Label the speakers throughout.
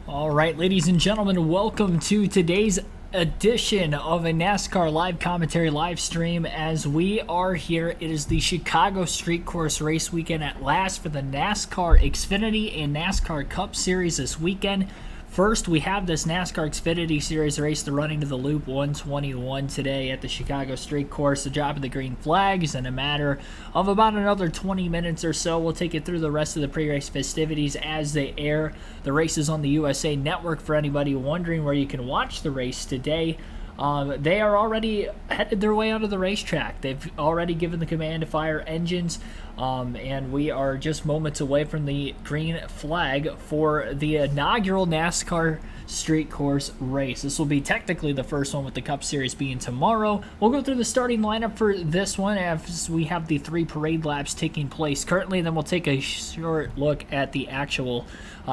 Speaker 1: All right, ladies and gentlemen, welcome to today's edition of a NASCAR live commentary live stream. As we are here, it is the Chicago Street Course race weekend at last for the NASCAR Xfinity and NASCAR Cup Series this weekend. First, we have this NASCAR Xfinity Series race, the running to the Loop 121 today at the Chicago Street Course. The drop of the green flags in a matter of about another 20 minutes or so. We'll take you through the rest of the pre-race festivities as they air. The race is on the USA Network for anybody wondering where you can watch the race today. They are already headed their way onto the racetrack. They've already given the command to fire engines, and we are just moments away from the green flag for the inaugural NASCAR Street Course race. This will be technically the first one, with the Cup Series being tomorrow. We'll go through the starting lineup for this one as we have the 3 parade laps taking place currently. Then we'll take a short look at the actual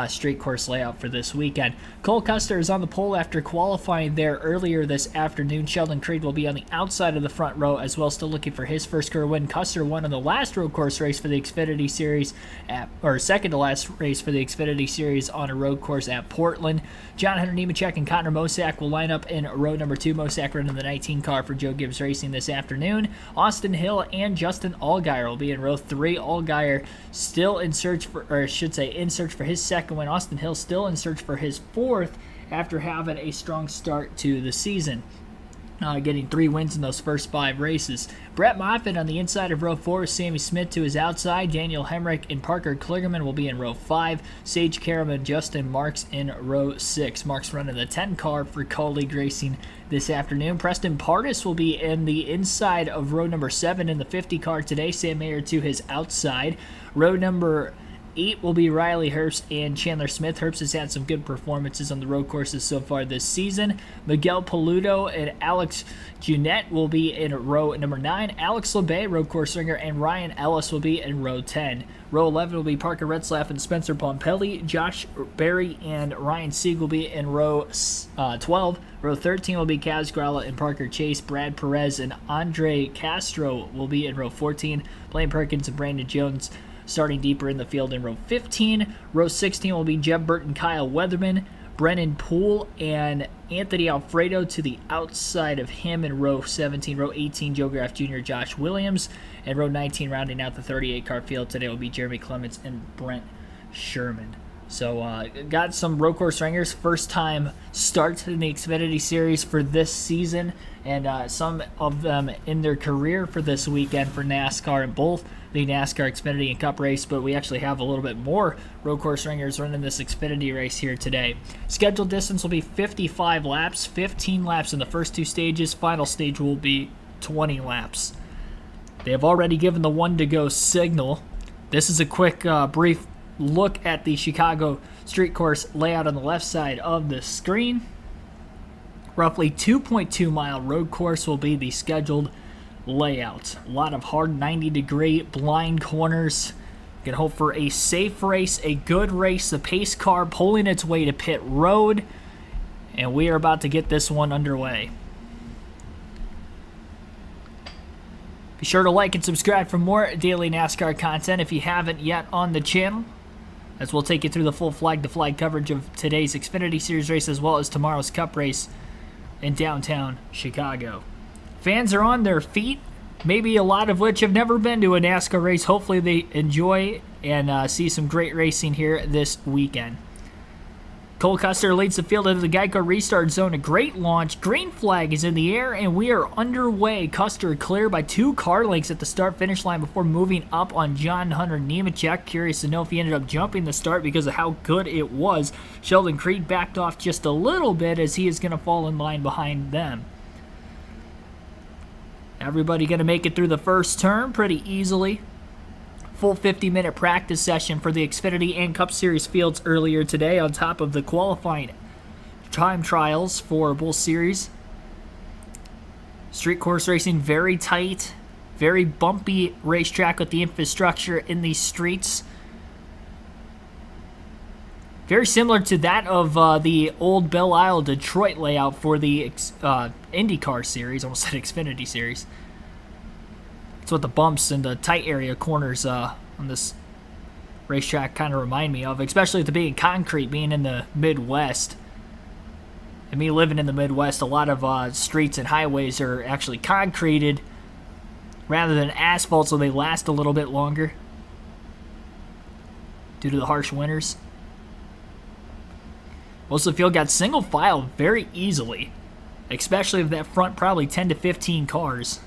Speaker 1: street course layout for this weekend. Cole Custer is on the pole after qualifying there earlier this afternoon. Sheldon Creed will be on the outside of the front row as well, still looking for his first career win. Custer won in the last road course race for the Xfinity Series, second to last race for the Xfinity Series on a road course at Portland. John Hunter Nemechek and Connor Mosack will line up in row number 2. Mosack running the 19 car for Joe Gibbs Racing this afternoon. Austin Hill and Justin Allgaier will be in row 3. Allgaier still in search for, or I should say, in search for his second win. Austin Hill still in search for his fourth after having a strong start to the season, getting 3 wins in those first 5 races. Brett Moffitt on the inside of row 4, Sammy Smith to his outside. Daniel Hemrick and Parker Kligerman will be in row 5. Sage Karam and Justin Marks in row 6. Marks running the 10 car for Colleague Racing this afternoon. Preston Pardis will be in the inside of row number 7 in the 50 car today. Sam Mayer to his outside. Row number 8 will be Riley Herbst and Chandler Smith. Herbst has had some good performances on the road courses so far this season. Miguel Paludo and Alex Junette will be in row number 9. Alex LeBay, road course ringer, and Ryan Ellis will be in row 10. Row 11 will be Parker Retzlaff and Spencer Pompelli. Josh Berry and Ryan Sieg will be in row 12. Row 13 will be Kaz Gralla and Parker Chase. Brad Perez and Andre Castro will be in row 14. Blaine Perkins and Brandon Jones starting deeper in the field in row 15. Row 16 will be Jeb Burton, Kyle Weatherman, Brennan Poole, and Anthony Alfredo to the outside of him in row 17. Row 18, Joe Graff Jr., Josh Williams. And row 19, rounding out the 38-car field today, will be Jeremy Clements and Brent Sherman. So got some road course ringers, first time starts in the Xfinity Series for this season, and some of them in their career for this weekend for NASCAR in both the NASCAR Xfinity and Cup race, but we actually have a little bit more road course ringers running this Xfinity race here today. Scheduled distance will be 55 laps, 15 laps in the first 2 stages. Final stage will be 20 laps. They have already given the 1 to go signal. This is a quick, brief look at the Chicago Street Course layout on the left side of the screen. Roughly 2.2 mile road course will be the scheduled layout. A lot of hard 90-degree blind corners. You can hope for a safe race, a good race. The pace car pulling its way to pit road, and we are about to get this one underway. Be sure to like and subscribe for more daily NASCAR content if you haven't yet on the channel, as we'll take you through the full flag-to-flag coverage of today's Xfinity Series race as well as tomorrow's Cup race in downtown Chicago. Fans are on their feet, maybe a lot of which have never been to a NASCAR race. Hopefully they enjoy and see some great racing here this weekend. Cole Custer leads the field into the Geico restart zone. A great launch. Green flag is in the air, and we are underway. Custer clear by 2 car lengths at the start-finish line before moving up on John Hunter Nemechek. Curious to know if he ended up jumping the start because of how good it was. Sheldon Creed backed off just a little bit as he is going to fall in line behind them. Everybody going to make it through the first turn pretty easily. Full 50-minute practice session for the Xfinity and Cup Series fields earlier today on top of the qualifying time trials for both series. Street course racing, very tight, very bumpy racetrack with the infrastructure in these streets. Very similar to that of the old Belle Isle Detroit layout for the IndyCar series, almost said Xfinity series. That's what the bumps and the tight area corners on this racetrack kind of remind me of, especially with it being concrete, being in the Midwest. And me living in the Midwest, a lot of streets and highways are actually concreted rather than asphalt, so they last a little bit longer due to the harsh winters. Most of the field got single file very easily, especially with that front probably 10 to 15 cars.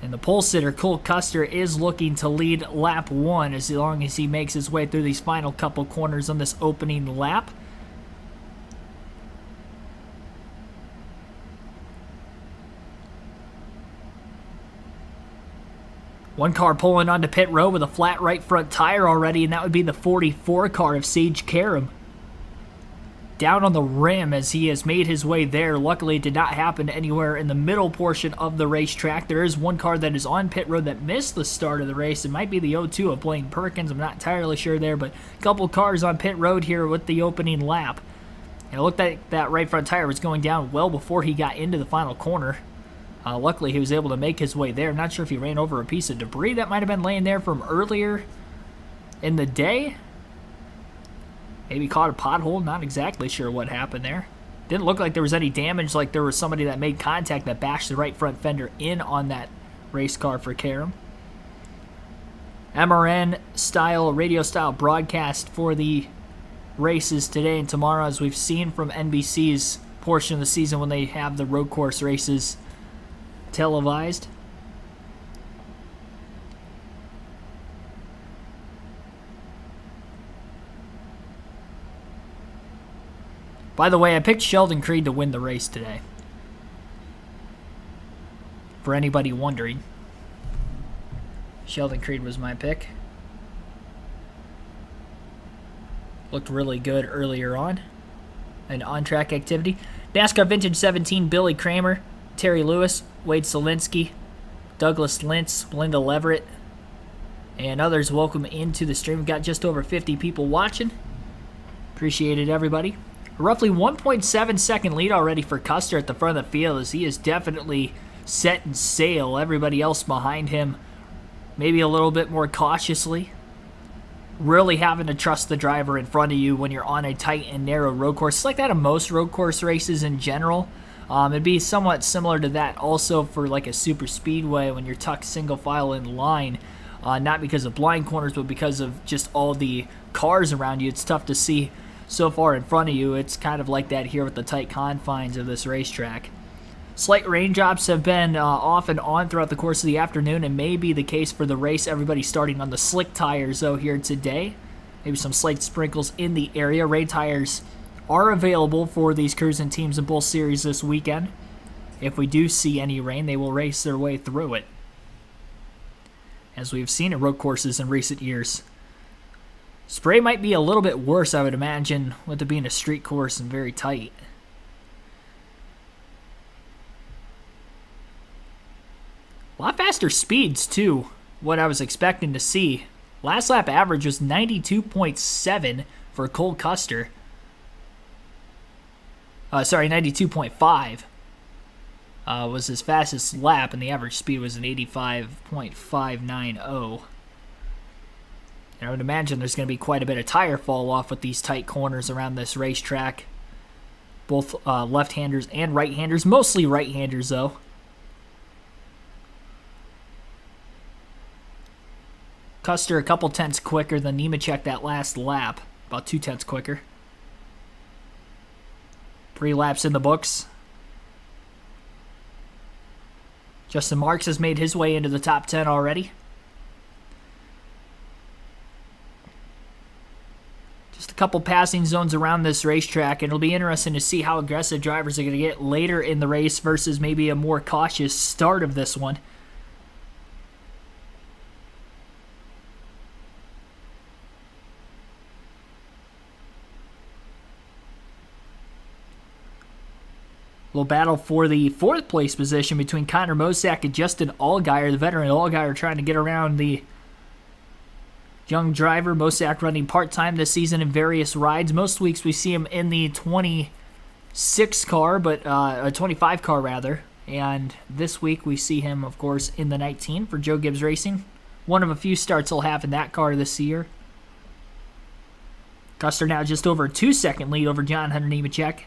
Speaker 1: And the pole sitter, Cole Custer, is looking to lead lap 1 as long as he makes his way through these final couple corners on this opening lap. One car pulling onto pit road with a flat right front tire already, and that would be the 44 car of Sage Karam. Down on the rim as he has made his way there. Luckily, it did not happen anywhere in the middle portion of the racetrack. There is one car that is on pit road that missed the start of the race. It might be the 02 of Blaine Perkins. I'm not entirely sure there, but a couple cars on pit road here with the opening lap. And it looked like that right front tire was going down well before he got into the final corner. Luckily, he was able to make his way there. I'm not sure if he ran over a piece of debris that might have been laying there from earlier in the day. Maybe caught a pothole. Not exactly sure what happened there. Didn't look like there was any damage, like there was somebody that made contact that bashed the right front fender in on that race car for Karam. MRN style, radio style broadcast for the races today and tomorrow, as we've seen from NBC's portion of the season when they have the road course races televised. By the way, I picked Sheldon Creed to win the race today. For anybody wondering, Sheldon Creed was my pick. Looked really good earlier on. An on-track activity. NASCAR Vintage 17, Billy Kramer, Terry Lewis, Wade Solinsky, Douglas Lintz, Belinda Leverett, and others welcome into the stream. We've got just over 50 people watching. Appreciate it, everybody. A roughly 1.7 second lead already for Custer at the front of the field, as he is definitely set and sail. Everybody else behind him maybe a little bit more cautiously. Really having to trust the driver in front of you when you're on a tight and narrow road course. It's like that in most road course races in general. It'd be somewhat similar to that also for like a super speedway when you're tucked single file in line. Not because of blind corners, but because of just all the cars around you. It's tough to see so far in front of you. It's kind of like that here with the tight confines of this racetrack. Slight raindrops have been off and on throughout the course of the afternoon, and may be the case for the race. Everybody starting on the slick tires, though, here today. Maybe some slight sprinkles in the area. Rain tires are available for these cruising teams in both series this weekend. If we do see any rain, they will race their way through it, as we've seen at road courses in recent years. Spray might be a little bit worse, I would imagine, with it being a street course and very tight. A lot faster speeds, too, what I was expecting to see. Last lap average was 92.7 for Cole Custer. 92.5 was his fastest lap, and the average speed was an 85.590. And I would imagine there's going to be quite a bit of tire fall off with these tight corners around this racetrack. Both left-handers and right-handers, mostly right-handers though. Custer a couple tenths quicker than Nemechek that last lap, about 2 tenths quicker. 3 laps in the books. Justin Marks has made his way into the top 10 already. Just a couple passing zones around this racetrack, and it'll be interesting to see how aggressive drivers are going to get later in the race versus maybe a more cautious start of this one. Little battle for the 4th place position between Connor Mosack and Justin Allgaier. The veteran Allgaier trying to get around the young driver. Mosack running part-time this season in various rides. Most weeks we see him in the 26 car, but a 25 car rather. And this week we see him, of course, in the 19 for Joe Gibbs Racing. one of a few starts he'll have in that car this year. Custer now just over a 2-second lead over John Hunter Nemechek.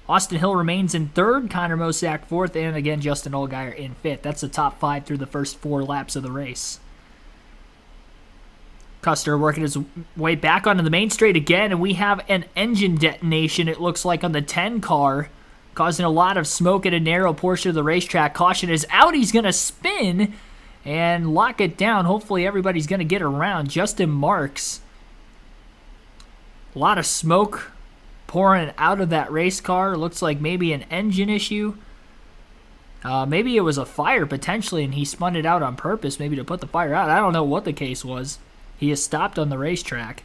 Speaker 1: Austin Hill remains in third, Connor Mosack fourth, and again Justin Allgaier in fifth. That's the top 5 through the first 4 laps of the race. Custer working his way back onto the main straight again, and we have an engine detonation, it looks like, on the 10 car, causing a lot of smoke at a narrow portion of the racetrack. Caution is out. He's going to spin and lock it down. Hopefully everybody's going to get around. Justin Marks. A lot of smoke pouring out of that race car. Looks like maybe an engine issue. Maybe it was a fire potentially, and he spun it out on purpose, maybe to put the fire out. I don't know what the case was. He is stopped on the racetrack.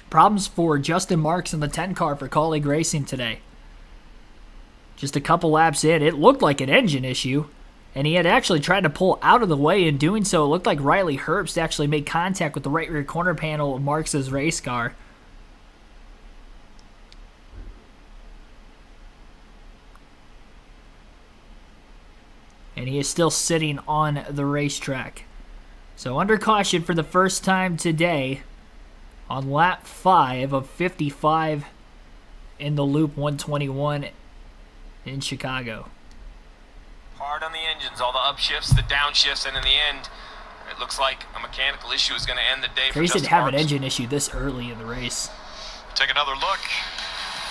Speaker 1: Problems for Justin Marks in the 10 car for Kaulig Racing today. Just a couple laps in, it looked like an engine issue, and he had actually tried to pull out of the way. In doing so, it looked like Riley Herbst actually made contact with the right rear corner panel of Marks' race car. And he is still sitting on the racetrack. So under caution for the first time today on lap 5 of 55 in the Loop 121 in Chicago.
Speaker 2: Hard on the engines, all the upshifts, the downshifts, and in the end, it looks like a mechanical issue is going to end the day for Justin
Speaker 1: Crazy to have
Speaker 2: Marks.
Speaker 1: an engine issue this early in the race.
Speaker 3: Take another look.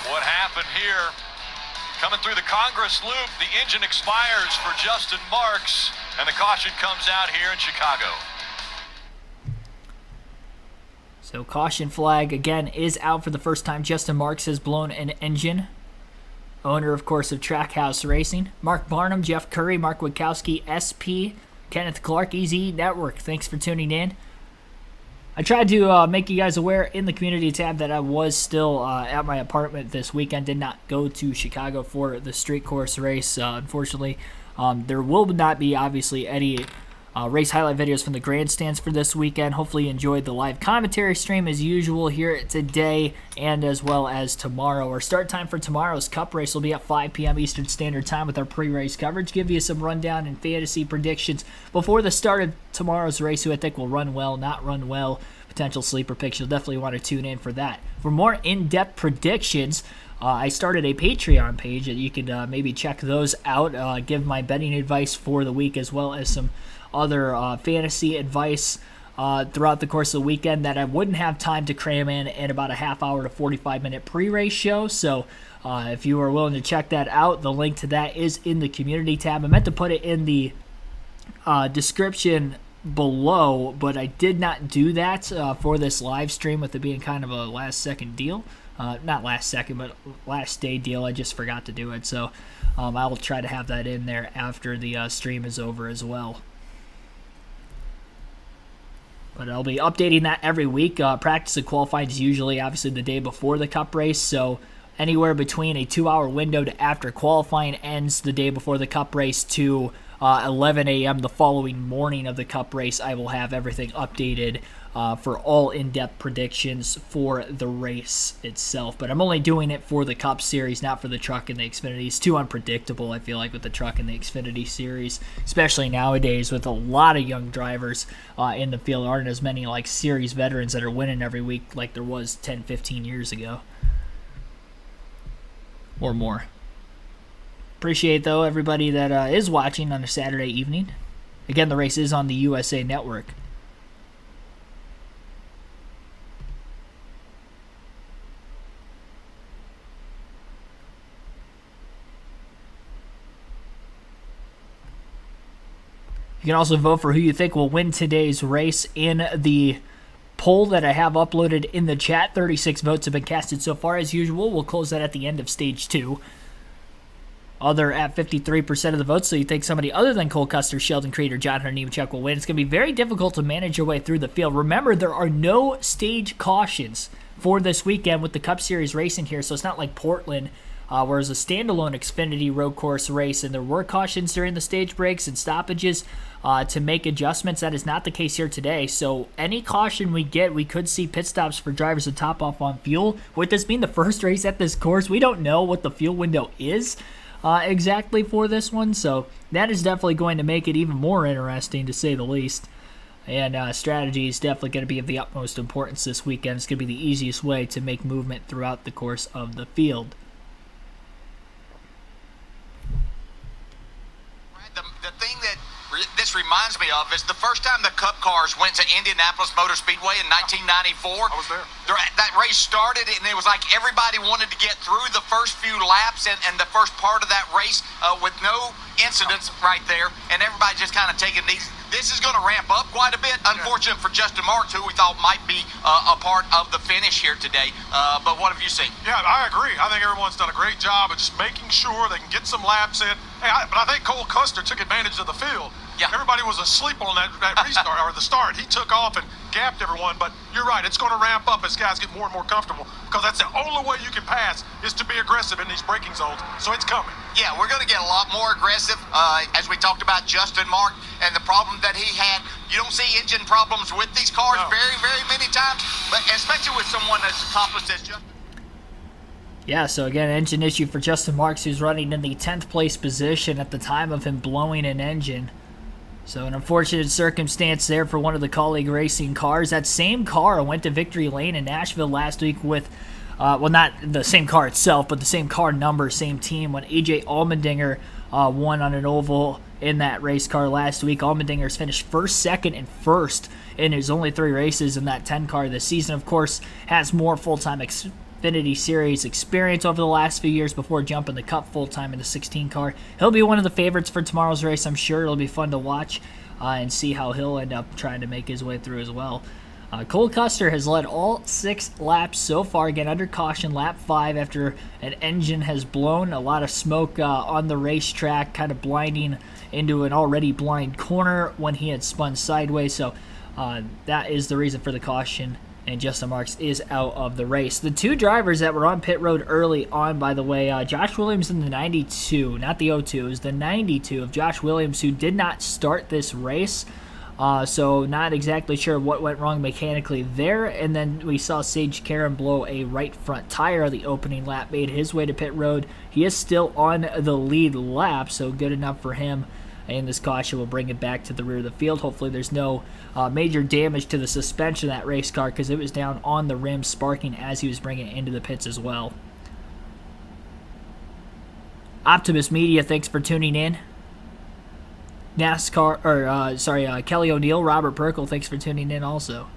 Speaker 3: What happened here? Coming through the Congress Loop, the engine expires for Justin Marks, and the caution comes out here in Chicago.
Speaker 1: So caution flag, again, is out for the first time. Justin Marks has blown an engine. Owner, of course, of Trackhouse Racing. Mark Barnum, Jeff Curry, Mark Witkowski, SP, Kenneth Clark, EZ Network. Thanks for tuning in. I tried to make you guys aware in the community tab that I was still at my apartment this weekend. Did not go to Chicago for the street course race, unfortunately. There will not be, obviously, any race highlight videos from the grandstands for this weekend. Hopefully you enjoyed the live commentary stream as usual here today and as well as tomorrow. Our start time for tomorrow's Cup race will be at 5 p.m. Eastern Standard Time with our pre-race coverage. Give you some rundown and fantasy predictions before the start of tomorrow's race, who I think will run well, not run well, potential sleeper picks. You'll definitely want to tune in for that. For more in-depth predictions, I started a Patreon page that you could maybe check those out, give my betting advice for the week as well as some other fantasy advice throughout the course of the weekend that I wouldn't have time to cram in about a half hour to 45-minute pre-race show. So if you are willing to check that out, the link to that is in the community tab. I meant to put it in the description below, but I did not do that for this live stream, with it being kind of a last-second deal. Not last second, but last day deal. I just forgot to do it. So I will try to have that in there after the stream is over as well. But I'll be updating that every week. Practice and qualifying is usually, obviously, the day before the Cup race. So anywhere between a 2-hour window to after qualifying ends the day before the Cup race to 11 a.m. the following morning of the Cup race, I will have everything updated for all in-depth predictions for the race itself. But I'm only doing it for the Cup Series, not for the Truck and the Xfinity. It's too unpredictable, I feel like, with the Truck and the Xfinity Series, especially nowadays with a lot of young drivers in the field. There aren't as many like Series veterans that are winning every week like there was 10, 15 years ago or more. Appreciate, though, everybody that is watching on a Saturday evening. Again, the race is on the USA Network. You can also vote for who you think will win today's race in the poll that I have uploaded in the chat. 36 votes have been casted so far, as usual. We'll close that at the end of Stage 2. Other at 53% of the votes, so you think somebody other than Cole Custer, Sheldon Creed, or John Hunter Nemechek will win. It's going to be very difficult to manage your way through the field. Remember, there are no stage cautions for this weekend with the Cup Series racing here, so it's not like Portland, where it's a standalone Xfinity road course race, and there were cautions during the stage breaks and stoppages to make adjustments. That is not the case here today. So any caution we get, we could see pit stops for drivers to top off on fuel. With this being the first race at this course, we don't know what the fuel window is. exactly for this one, so that is definitely going to make it even more interesting, to say the least. And strategy is definitely going to be of the utmost importance this weekend. It's going to be the easiest way to make movement throughout the course of the field.
Speaker 4: The thing that this reminds me of is the first time the Cup cars went to Indianapolis Motor Speedway in 1994.
Speaker 5: I was there.
Speaker 4: That race started, and it was like everybody wanted to get through the first few laps and the first part of that race with no incidents right there, and everybody just kind of taking these. This is going to ramp up quite a bit. Unfortunate for Justin Marks, who we thought might be a part of the finish here today. But what have you seen?
Speaker 5: Yeah, I agree. I think everyone's done a great job of just making sure they can get some laps in. But I think Cole Custer took advantage of the field.
Speaker 4: Yeah.
Speaker 5: Everybody was asleep on that restart or the start. He took off and gapped everyone. But you're right, it's going to ramp up as guys get more and more comfortable, because that's the only way you can pass is to be aggressive in these braking zones. So it's coming.
Speaker 4: Yeah, we're going to get a lot more aggressive, as we talked about Justin Mark and the problem that he had. You don't see engine problems with these cars very, very many times, but especially with someone as accomplished as Justin.
Speaker 1: Yeah, so again, engine issue for Justin Marks, who's running in the 10th place position at the time of him blowing an engine. So an unfortunate circumstance there for one of the colleague racing cars. That same car went to victory lane in Nashville last week with, well, not the same car itself, but the same car number, same team, when AJ Allmendinger won on an oval in that race car last week. Allmendinger's finished first, second, and first in his only 3 races in that 10 car this season. Of course, has more full-time Xfinity Series experience over the last few years before jumping the Cup full-time in the 16 car. He'll be one of the favorites for tomorrow's race, I'm sure. It'll be fun to watch and see how he'll end up trying to make his way through as well. Cole Custer has led all 6 laps so far, again under caution, lap 5 after an engine has blown a lot of smoke on the racetrack, kind of blinding into an already blind corner when he had spun sideways. So that is the reason for the caution, and Justin Marks is out of the race. The 2 drivers that were on pit road early on, by the way, Josh Williams in the 92, not the 02, it was the 92 of Josh Williams, who did not start this race. So not exactly sure what went wrong mechanically there. And then we saw Sage Karam blow a right front tire on the opening lap, made his way to pit road. He is still on the lead lap, so good enough for him. And this caution will bring it back to the rear of the field. Hopefully there's no major damage to the suspension of that race car, because it was down on the rim, sparking as he was bringing it into the pits as well. Optimus Media, thanks for tuning in. NASCAR, or Kelly O'Neill, Robert Perkle, thanks for tuning in also.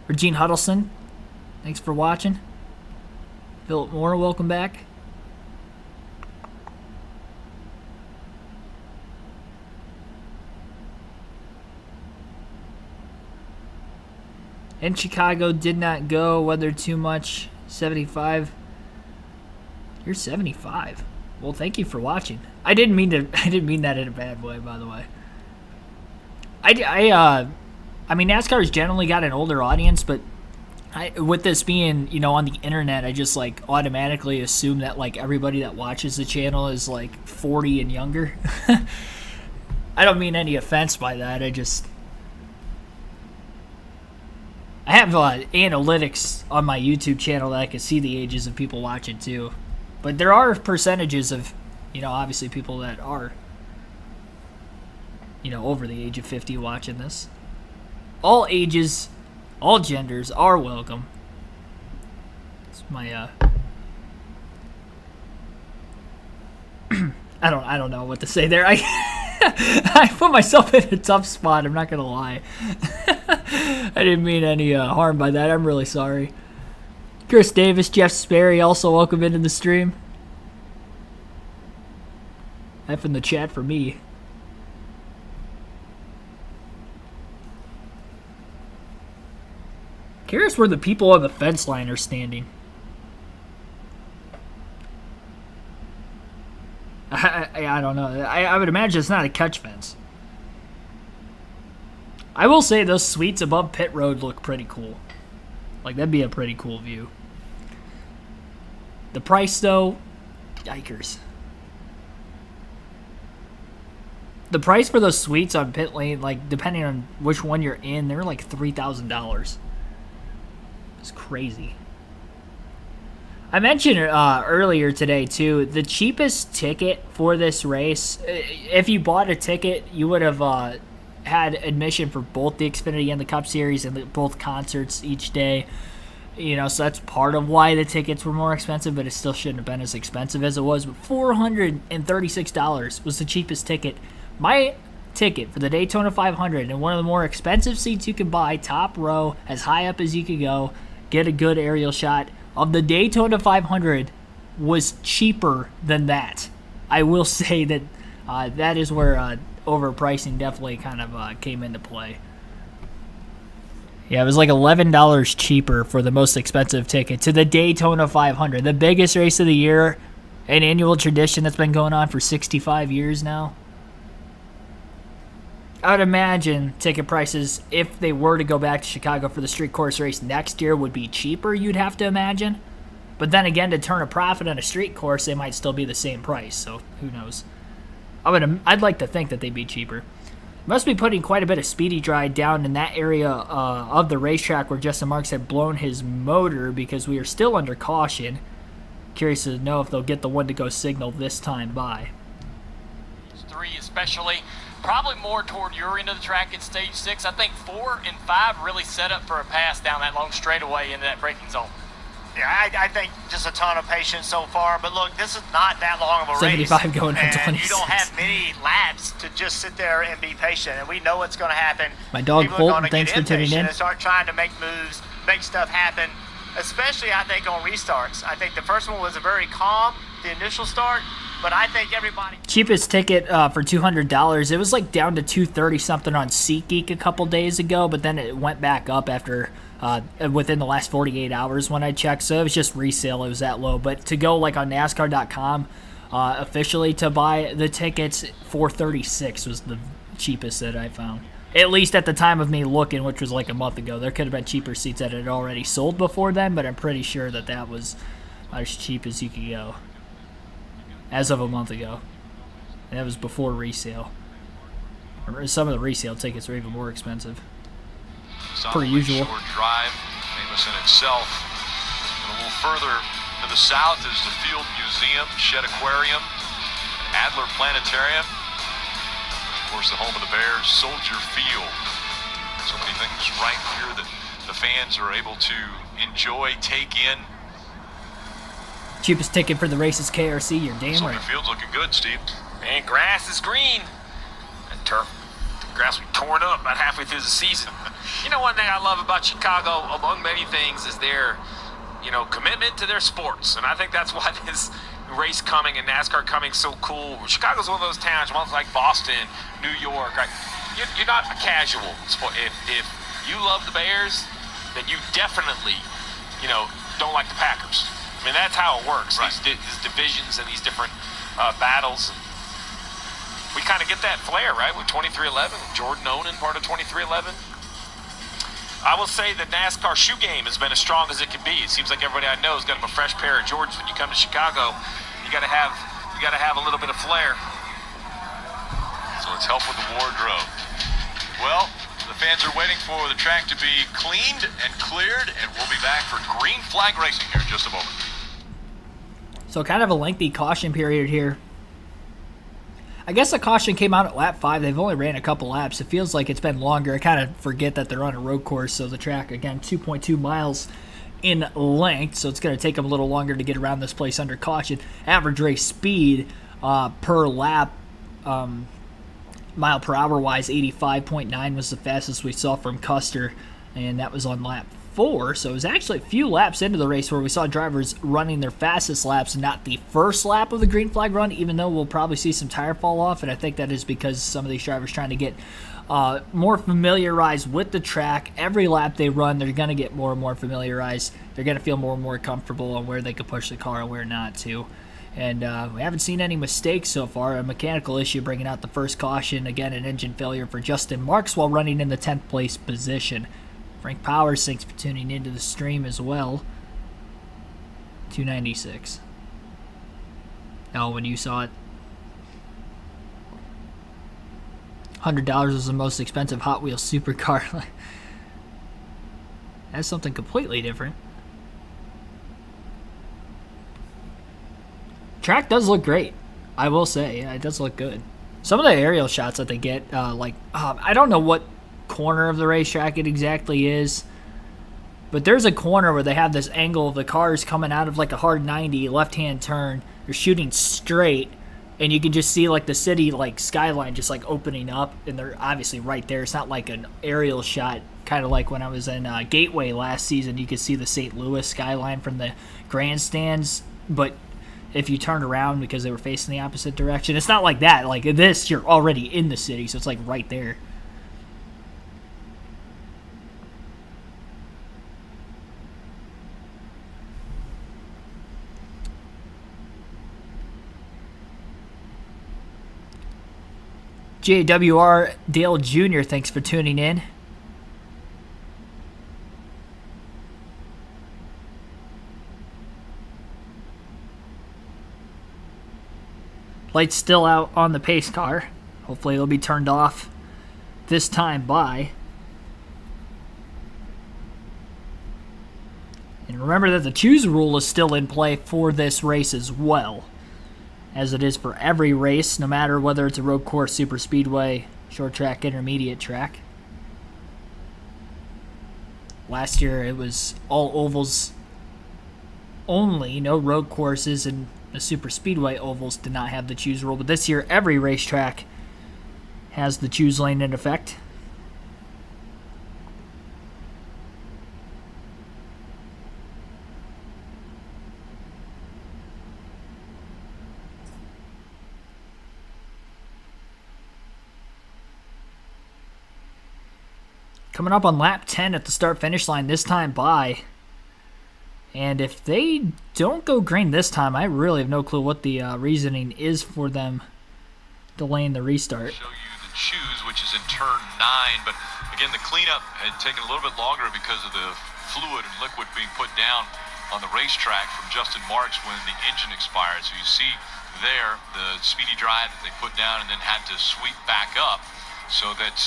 Speaker 1: Regine Huddleston, thanks for watching. Philip Moore, welcome back. In Chicago, did not go. Weather too much. 75. You're 75. Well, thank you for watching. I didn't mean that in a bad way, by the way. I mean, NASCAR's generally got an older audience, but with this being, on the internet, I just automatically assume that everybody that watches the channel is 40 and younger. I don't mean any offense by that. I have analytics on my YouTube channel that I can see the ages of people watching too. But there are percentages of, obviously people that are, over the age of 50 watching this. All ages, all genders are welcome. It's my, I don't know what to say there. I put myself in a tough spot, I'm not going to lie. I didn't mean any harm by that. I'm really sorry. Chris Davis, Jeff Sperry, also welcome into the stream. F in the chat for me. Curious where the people on the fence line are standing. I don't know. I would imagine it's not a catch fence. I will say those suites above pit road look pretty cool. That'd be a pretty cool view. The price, though, yikers. The price for those suites on pit lane, depending on which one you're in, they're $3,000. It's crazy. I mentioned earlier today, too, the cheapest ticket for this race, if you bought a ticket, you would have had admission for both the Xfinity and the Cup Series and both concerts each day. So that's part of why the tickets were more expensive, but it still shouldn't have been as expensive as it was. But $436 was the cheapest ticket. My ticket for the Daytona 500 and one of the more expensive seats you could buy, top row, as high up as you could go, get a good aerial shot of the Daytona 500 was cheaper than that. I will say that that is where overpricing definitely kind of came into play. Yeah, it was like $11 cheaper for the most expensive ticket to the Daytona 500, the biggest race of the year, an annual tradition that's been going on for 65 years now. I would imagine ticket prices, if they were to go back to Chicago for the street course race next year, would be cheaper, you'd have to imagine. But then again, to turn a profit on a street course, they might still be the same price, so who knows. I'd like to think that they'd be cheaper. Must be putting quite a bit of speedy dry down in that area of the racetrack where Justin Marks had blown his motor, because we are still under caution. Curious to know if they'll get the one to go signal this time by.
Speaker 6: 3 especially, probably more toward your end of the track at stage 6. I think 4 and 5 really set up for a pass down that long straightaway into that braking zone.
Speaker 7: Yeah, I think just a ton of patience so far. But look, this is not that long of a
Speaker 1: 75
Speaker 7: race.
Speaker 1: going on 26.
Speaker 7: You don't have many laps to just sit there and be patient. And we know what's going to happen.
Speaker 1: My dog
Speaker 7: People
Speaker 1: Fulton,
Speaker 7: are gonna
Speaker 1: thanks
Speaker 7: get
Speaker 1: for tuning in.
Speaker 7: And start trying to make moves, make stuff happen. Especially, I think, on restarts. I think the first one was a very calm, the initial start. But I think everybody...
Speaker 1: Cheapest ticket for $200. It was like down to $230 something on SeatGeek a couple days ago, but then it went back up after within the last 48 hours when I checked. So it was just resale. It was that low. But to go like on NASCAR.com officially to buy the tickets, $436 was the cheapest that I found. At least at the time of me looking, which was like a month ago. There could have been cheaper seats that had already sold before then, but I'm pretty sure that that was as cheap as you could go. As of a month ago. And that was before resale. Some of the resale tickets are even more expensive. Per usual.
Speaker 3: Short drive, famous in itself. And a little further to the south is the Field Museum, Shed Aquarium, Adler Planetarium. Of course, the home of the Bears, Soldier Field. So many things right here that the fans are able to enjoy, take in.
Speaker 1: Cheapest ticket for the race is KRC. You're damn
Speaker 3: Soldier
Speaker 1: right.
Speaker 3: Field's looking good, Steve.
Speaker 2: Man, grass is green. And turf, the grass will be torn up about halfway through the season. You know, one thing I love about Chicago, among many things, is their, commitment to their sports. And I think that's why this race coming and NASCAR coming so cool. Chicago's one of those towns, ones like Boston, New York, right? You're not a casual sport. If you love the Bears, then you definitely, don't like the Packers. I mean, that's how it works.
Speaker 3: Right.
Speaker 2: These divisions and these different battles. We kind of get that flair, right, with 2311, Jordan Onan, part of 2311. I will say the NASCAR shoe game has been as strong as it can be. It seems like everybody I know has got them a fresh pair of Jordans. When you come to Chicago, you got to have a little bit of flair.
Speaker 3: So let's help with the wardrobe. Well, the fans are waiting for the track to be cleaned and cleared, and we'll be back for green flag racing here in just a moment.
Speaker 1: So kind of a lengthy caution period here. I guess the caution came out at lap 5. They've only ran a couple laps. It feels like it's been longer. I kind of forget that they're on a road course, so the track, again, 2.2 miles in length, so it's going to take them a little longer to get around this place under caution. Average race speed per lap, mile per hour wise, 85.9 was the fastest we saw from Custer, and that was on lap 4. So it was actually a few laps into the race where we saw drivers running their fastest laps, not the first lap of the green flag run, even though we'll probably see some tire fall off, and I think that is because some of these drivers trying to get more familiarized with the track. Every lap they run, they're going to get more and more familiarized. They're going to feel more and more comfortable on where they can push the car and where not to. And we haven't seen any mistakes so far. A mechanical issue bringing out the first caution. Again, an engine failure for Justin Marks while running in the 10th place position. Frank Powers, thanks for tuning into the stream as well. 296. Oh, when you saw it. $100 was the most expensive Hot Wheels supercar. That's something completely different. Track does look great. I will say, it does look good. Some of the aerial shots that they get, I don't know what corner of the racetrack it exactly is, but there's a corner where they have this angle of the cars coming out of like a hard 90 left-hand turn. They're shooting straight, and you can just see like the city like skyline just like opening up, and they're obviously right there. It's not like an aerial shot, kind of like when I was in Gateway last season. You could see the St. Louis skyline from the grandstands, but if you turned around because they were facing the opposite direction, it's not like that. Like this, you're already in the city, so it's like right there. JWR Dale Jr., thanks for tuning in. Lights still out on the pace car. Hopefully it'll be turned off this time by. And remember that the choose rule is still in play for this race as well, as it is for every race, no matter whether it's a road course, super speedway, short track, intermediate track. Last year it was all ovals only, no road courses, and the super speedway ovals did not have the choose rule. But this year every racetrack has the choose lane in effect. Coming up on lap 10 at the start-finish line this time by. And if they don't go green this time, I really have no clue what the reasoning is for them delaying the restart.
Speaker 3: Show you the choose, which is in turn 9. But again, the cleanup had taken a little bit longer because of the fluid and liquid being put down on the racetrack from Justin Marks when the engine expired. So you see there the speedy dry that they put down and then had to sweep back up so that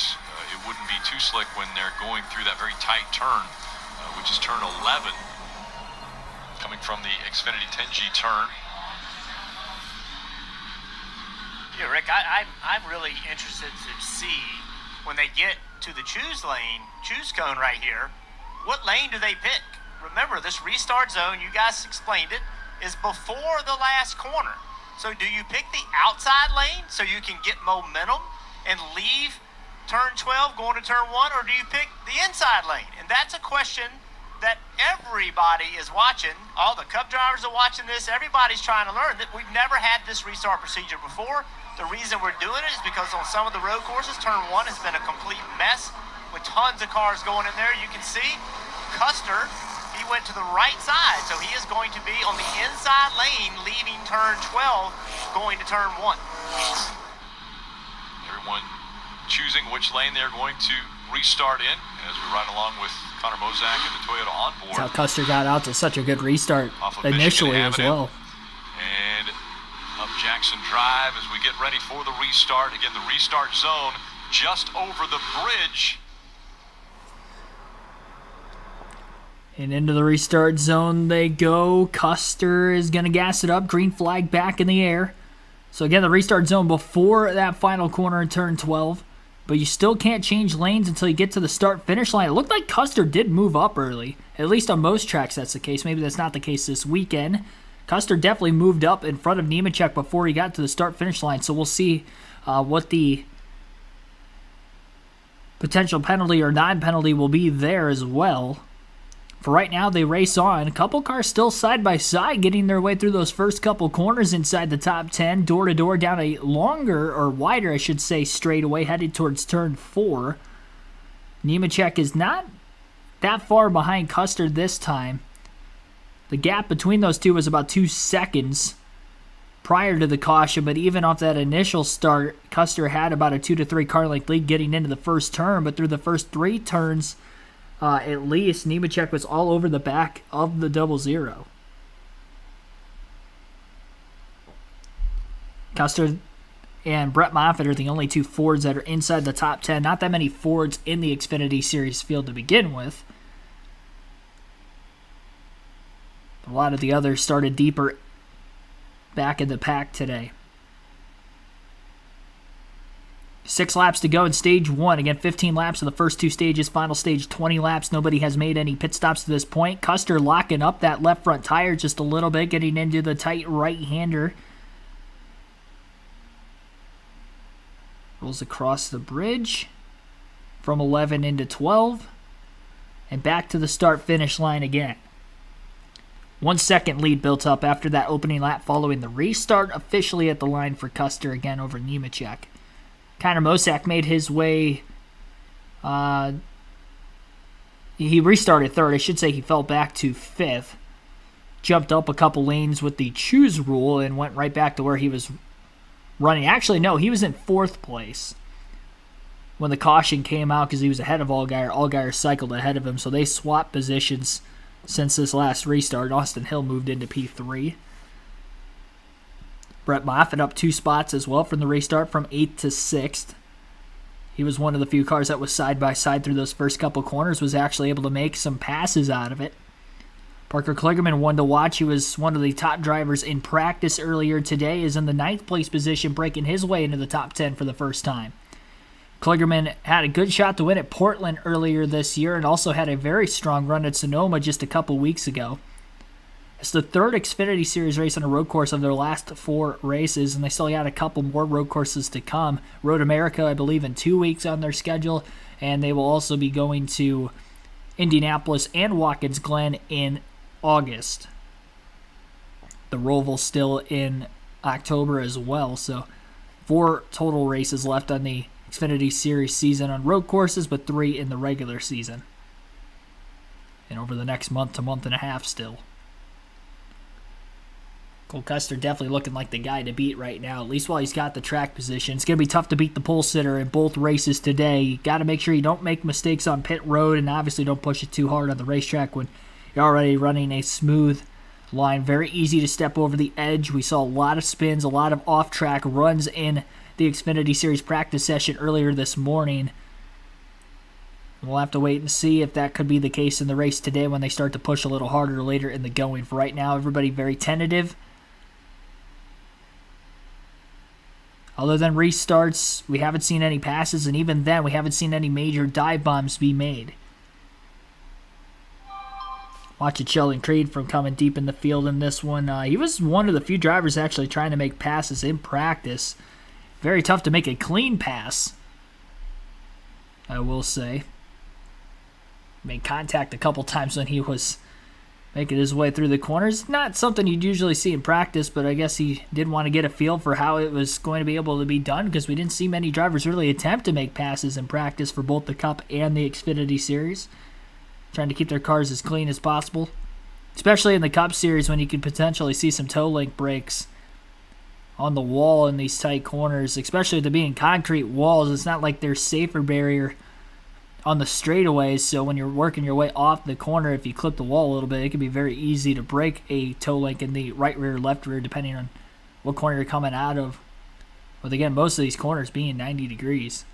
Speaker 3: it wouldn't be too slick when they're going through that very tight turn, which is turn 11, coming from the Xfinity 10G turn.
Speaker 7: Yeah, Rick, I'm really interested to see when they get to the choose lane, choose cone right here, what lane do they pick? Remember, this restart zone, you guys explained it, is before the last corner. So do you pick the outside lane so you can get momentum and leave turn 12 going to turn 1, or do you pick the inside lane? And that's a question that everybody is watching. All the Cup drivers are watching this. Everybody's trying to learn that we've never had this restart procedure before. The reason we're doing it is because on some of the road courses, turn 1 has been a complete mess with tons of cars going in there. You can see Custer, he went to the right side, so he is going to be on the inside lane leaving turn 12 going to turn 1.
Speaker 3: Everyone choosing which lane they're going to restart in as we ride along with Connor Mozak and the Toyota onboard.
Speaker 1: That's how Custer got out to such a good restart initially as well.
Speaker 3: And up Jackson Drive as we get ready for the restart. Again, the restart zone just over the bridge.
Speaker 1: And into the restart zone they go. Custer is going to gas it up. Green flag back in the air. So again, the restart zone before that final corner in turn 12. But you still can't change lanes until you get to the start-finish line. It looked like Custer did move up early. At least on most tracks that's the case. Maybe that's not the case this weekend. Custer definitely moved up in front of Nemechek before he got to the start-finish line. So we'll see what the potential penalty or non-penalty will be there as well. For right now, they race on. A couple cars still side by side getting their way through those first couple corners inside the top 10. Door to door down a longer, or wider, I should say, straightaway headed towards turn 4. Nemechek is not that far behind Custer this time. The gap between those two was about 2 seconds prior to the caution, but even off that initial start, Custer had about a 2 to 3 car length lead getting into the first turn, but through the first 3 turns, at least, Nemechek was all over the back of the 00. Custer and Brett Moffitt are the only 2 Fords that are inside the top 10. Not that many Fords in the Xfinity Series field to begin with. A lot of the others started deeper back in the pack today. 6 laps to go in stage 1. Again, 15 laps of the first 2 stages. Final stage, 20 laps. Nobody has made any pit stops to this point. Custer locking up that left front tire just a little bit, getting into the tight right-hander. Rolls across the bridge from 11 into 12. And back to the start-finish line again. 1 second lead built up after that opening lap following the restart, officially at the line for Custer again over Nemechek. Connor Mosak made his way, he restarted third. I should say he fell back to 5th. Jumped up a couple lanes with the choose rule and went right back to where he was running. Actually, no, he was in 4th place when the caution came out because he was ahead of Allgaier. Allgaier cycled ahead of him, so they swapped positions since this last restart. Austin Hill moved into P3. Brett Moffitt up 2 spots as well from the restart from 8th to 6th. He was one of the few cars that was side-by-side through those first couple corners, was actually able to make some passes out of it. Parker Kligerman, one to watch. He was one of the top drivers in practice earlier today, is in the 9th place position, breaking his way into the top 10 for the first time. Kligerman had a good shot to win at Portland earlier this year and also had a very strong run at Sonoma just a couple weeks ago. It's the 3rd Xfinity Series race on a road course of their last 4 races, and they still got a couple more road courses to come. Road America, I believe, in 2 weeks on their schedule, and they will also be going to Indianapolis and Watkins Glen in August. The Roval still in October as well, so 4 total races left on the Xfinity Series season on road courses, but 3 in the regular season. And over the next month to month and a half still. Cole Custer definitely looking like the guy to beat right now, at least while he's got the track position. It's going to be tough to beat the pole sitter in both races today. You got to make sure you don't make mistakes on pit road and obviously don't push it too hard on the racetrack when you're already running a smooth line. Very easy to step over the edge. We saw a lot of spins, a lot of off-track runs in the Xfinity Series practice session earlier this morning. We'll have to wait and see if that could be the case in the race today when they start to push a little harder later in the going. For right now, everybody very tentative. Other than restarts, we haven't seen any passes, and even then, we haven't seen any major dive bombs be made. Watching Sheldon Creed from coming deep in the field in this one. He was one of the few drivers actually trying to make passes in practice. Very tough to make a clean pass, I will say. Made contact a couple times when he was making his way through the corners. Not something you'd usually see in practice, but I guess he did want to get a feel for how it was going to be able to be done because we didn't see many drivers really attempt to make passes in practice for both the Cup and the Xfinity Series. Trying to keep their cars as clean as possible, especially in the Cup Series when you could potentially see some toe link breaks on the wall in these tight corners, especially with them being concrete walls. It's not like there's safer barrier on the straightaways, so when you're working your way off the corner, if you clip the wall a little bit, it can be very easy to break a toe link in the right rear, left rear, depending on what corner you're coming out of. But again, most of these corners being 90 degrees.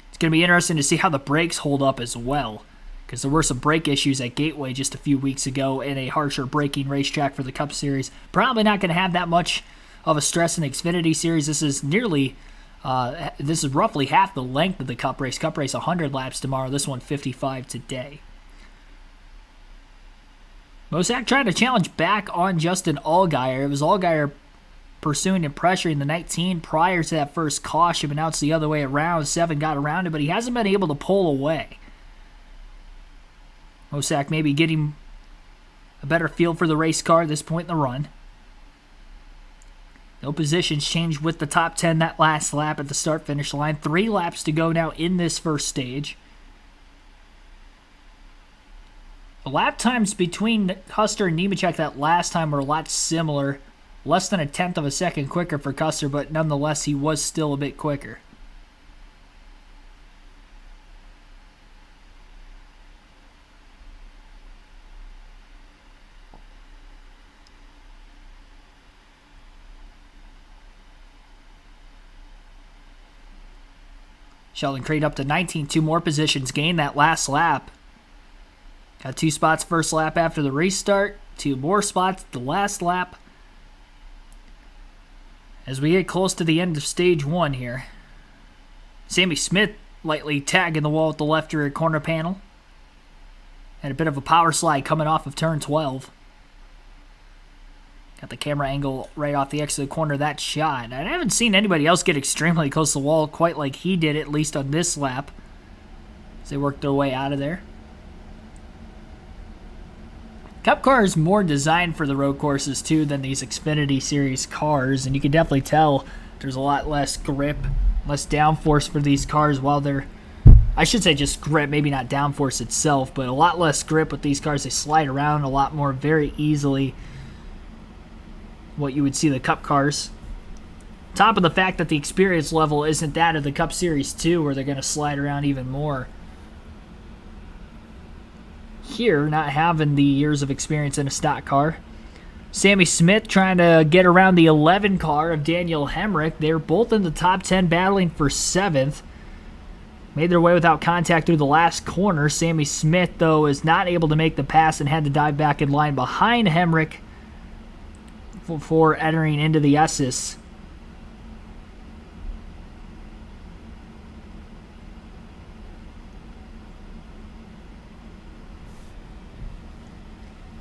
Speaker 1: It's going to be interesting to see how the brakes hold up as well, because there were some brake issues at Gateway just a few weeks ago in a harsher braking racetrack for the Cup Series. Probably not going to have that much of a stress in the Xfinity Series. This is roughly half the length of the Cup race. Cup race 100 laps tomorrow. This one 55 today. Mosak trying to challenge back on Justin Allgaier. It was Allgaier pursuing and pressuring the 19 prior to that first caution, but now it's the other way around. 7 got around it, but he hasn't been able to pull away. Mosak maybe getting a better feel for the race car at this point in the run. No positions changed with the top 10 that last lap at the start-finish line. 3 laps to go now in this first stage. The lap times between Custer and Nemechek that last time were a lot similar. Less than 1/10 of a second quicker for Custer, but nonetheless, he was still a bit quicker. Sheldon Creed up to 19, 2 more positions gained that last lap. Got 2 spots first lap after the restart. 2 more spots at the last lap. As we get close to the end of stage 1 here. Sammy Smith lightly tagging the wall at the left rear corner panel. Had a bit of a power slide coming off of turn 12. Got the camera angle right off the exit of the corner, that shot. I haven't seen anybody else get extremely close to the wall quite like he did, at least on this lap, as they worked their way out of there. Cup car is more designed for the road courses, too, than these Xfinity Series cars, and you can definitely tell there's a lot less grip, less downforce for these cars while they're, I should say just grip, maybe not downforce itself, but a lot less grip with these cars. They slide around a lot more very easily, what you would see the Cup cars. Top of the fact that the experience level isn't that of the Cup Series 2, where they're going to slide around even more. Here, not having the years of experience in a stock car. Sammy Smith trying to get around the 11 car of Daniel Hemrick. They're both in the top 10 battling for 7th. Made their way without contact through the last corner. Sammy Smith, though, is not able to make the pass and had to dive back in line behind Hemrick before entering into the S's.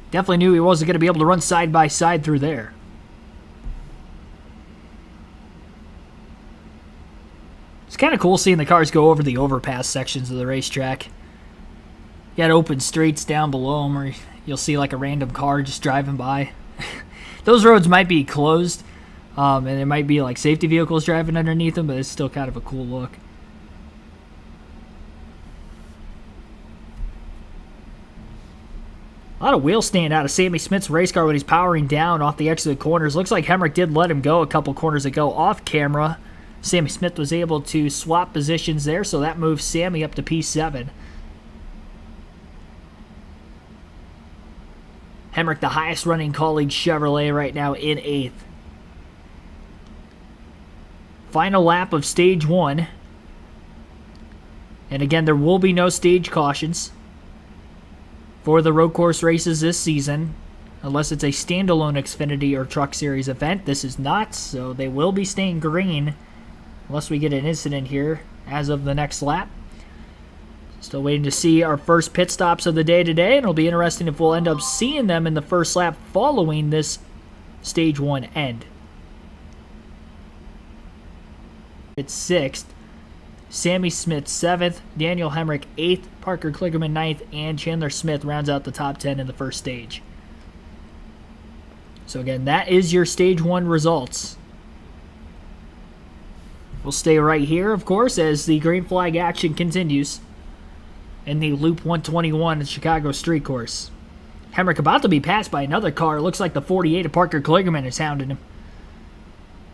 Speaker 1: Definitely knew he wasn't going to be able to run side by side through there. It's kind of cool seeing the cars go over the overpass sections of the racetrack. You got open streets down below them where you'll see like a random car just driving by. Those roads might be closed, and there might be like safety vehicles driving underneath them, but it's still kind of a cool look. A lot of wheel stand out of Sammy Smith's race car when he's powering down off the exit of the corners. Looks like Hemrick did let him go a couple corners ago off camera. Sammy Smith was able to swap positions there, so that moves Sammy up to P7. Hemrick, the highest running Colleague Chevrolet right now, in 8th. Final lap of stage 1. And again, there will be no stage cautions for the road course races this season, unless it's a standalone Xfinity or Truck Series event. This is not, so they will be staying green unless we get an incident here as of the next lap. Still waiting to see our first pit stops of the day today, and it'll be interesting if we'll end up seeing them in the first lap following this stage 1 end. It's 6th. Sammy Smith 7th, Daniel Hemrick 8th, Parker Kligerman 9th, and Chandler Smith rounds out the top 10 in the first stage. So again, that is your stage 1 results. We'll stay right here, of course, as the green flag action continues in the Loop 121 at Chicago Street Course. Hemrick about to be passed by another car. Looks like the 48 of Parker Kligerman is hounding him.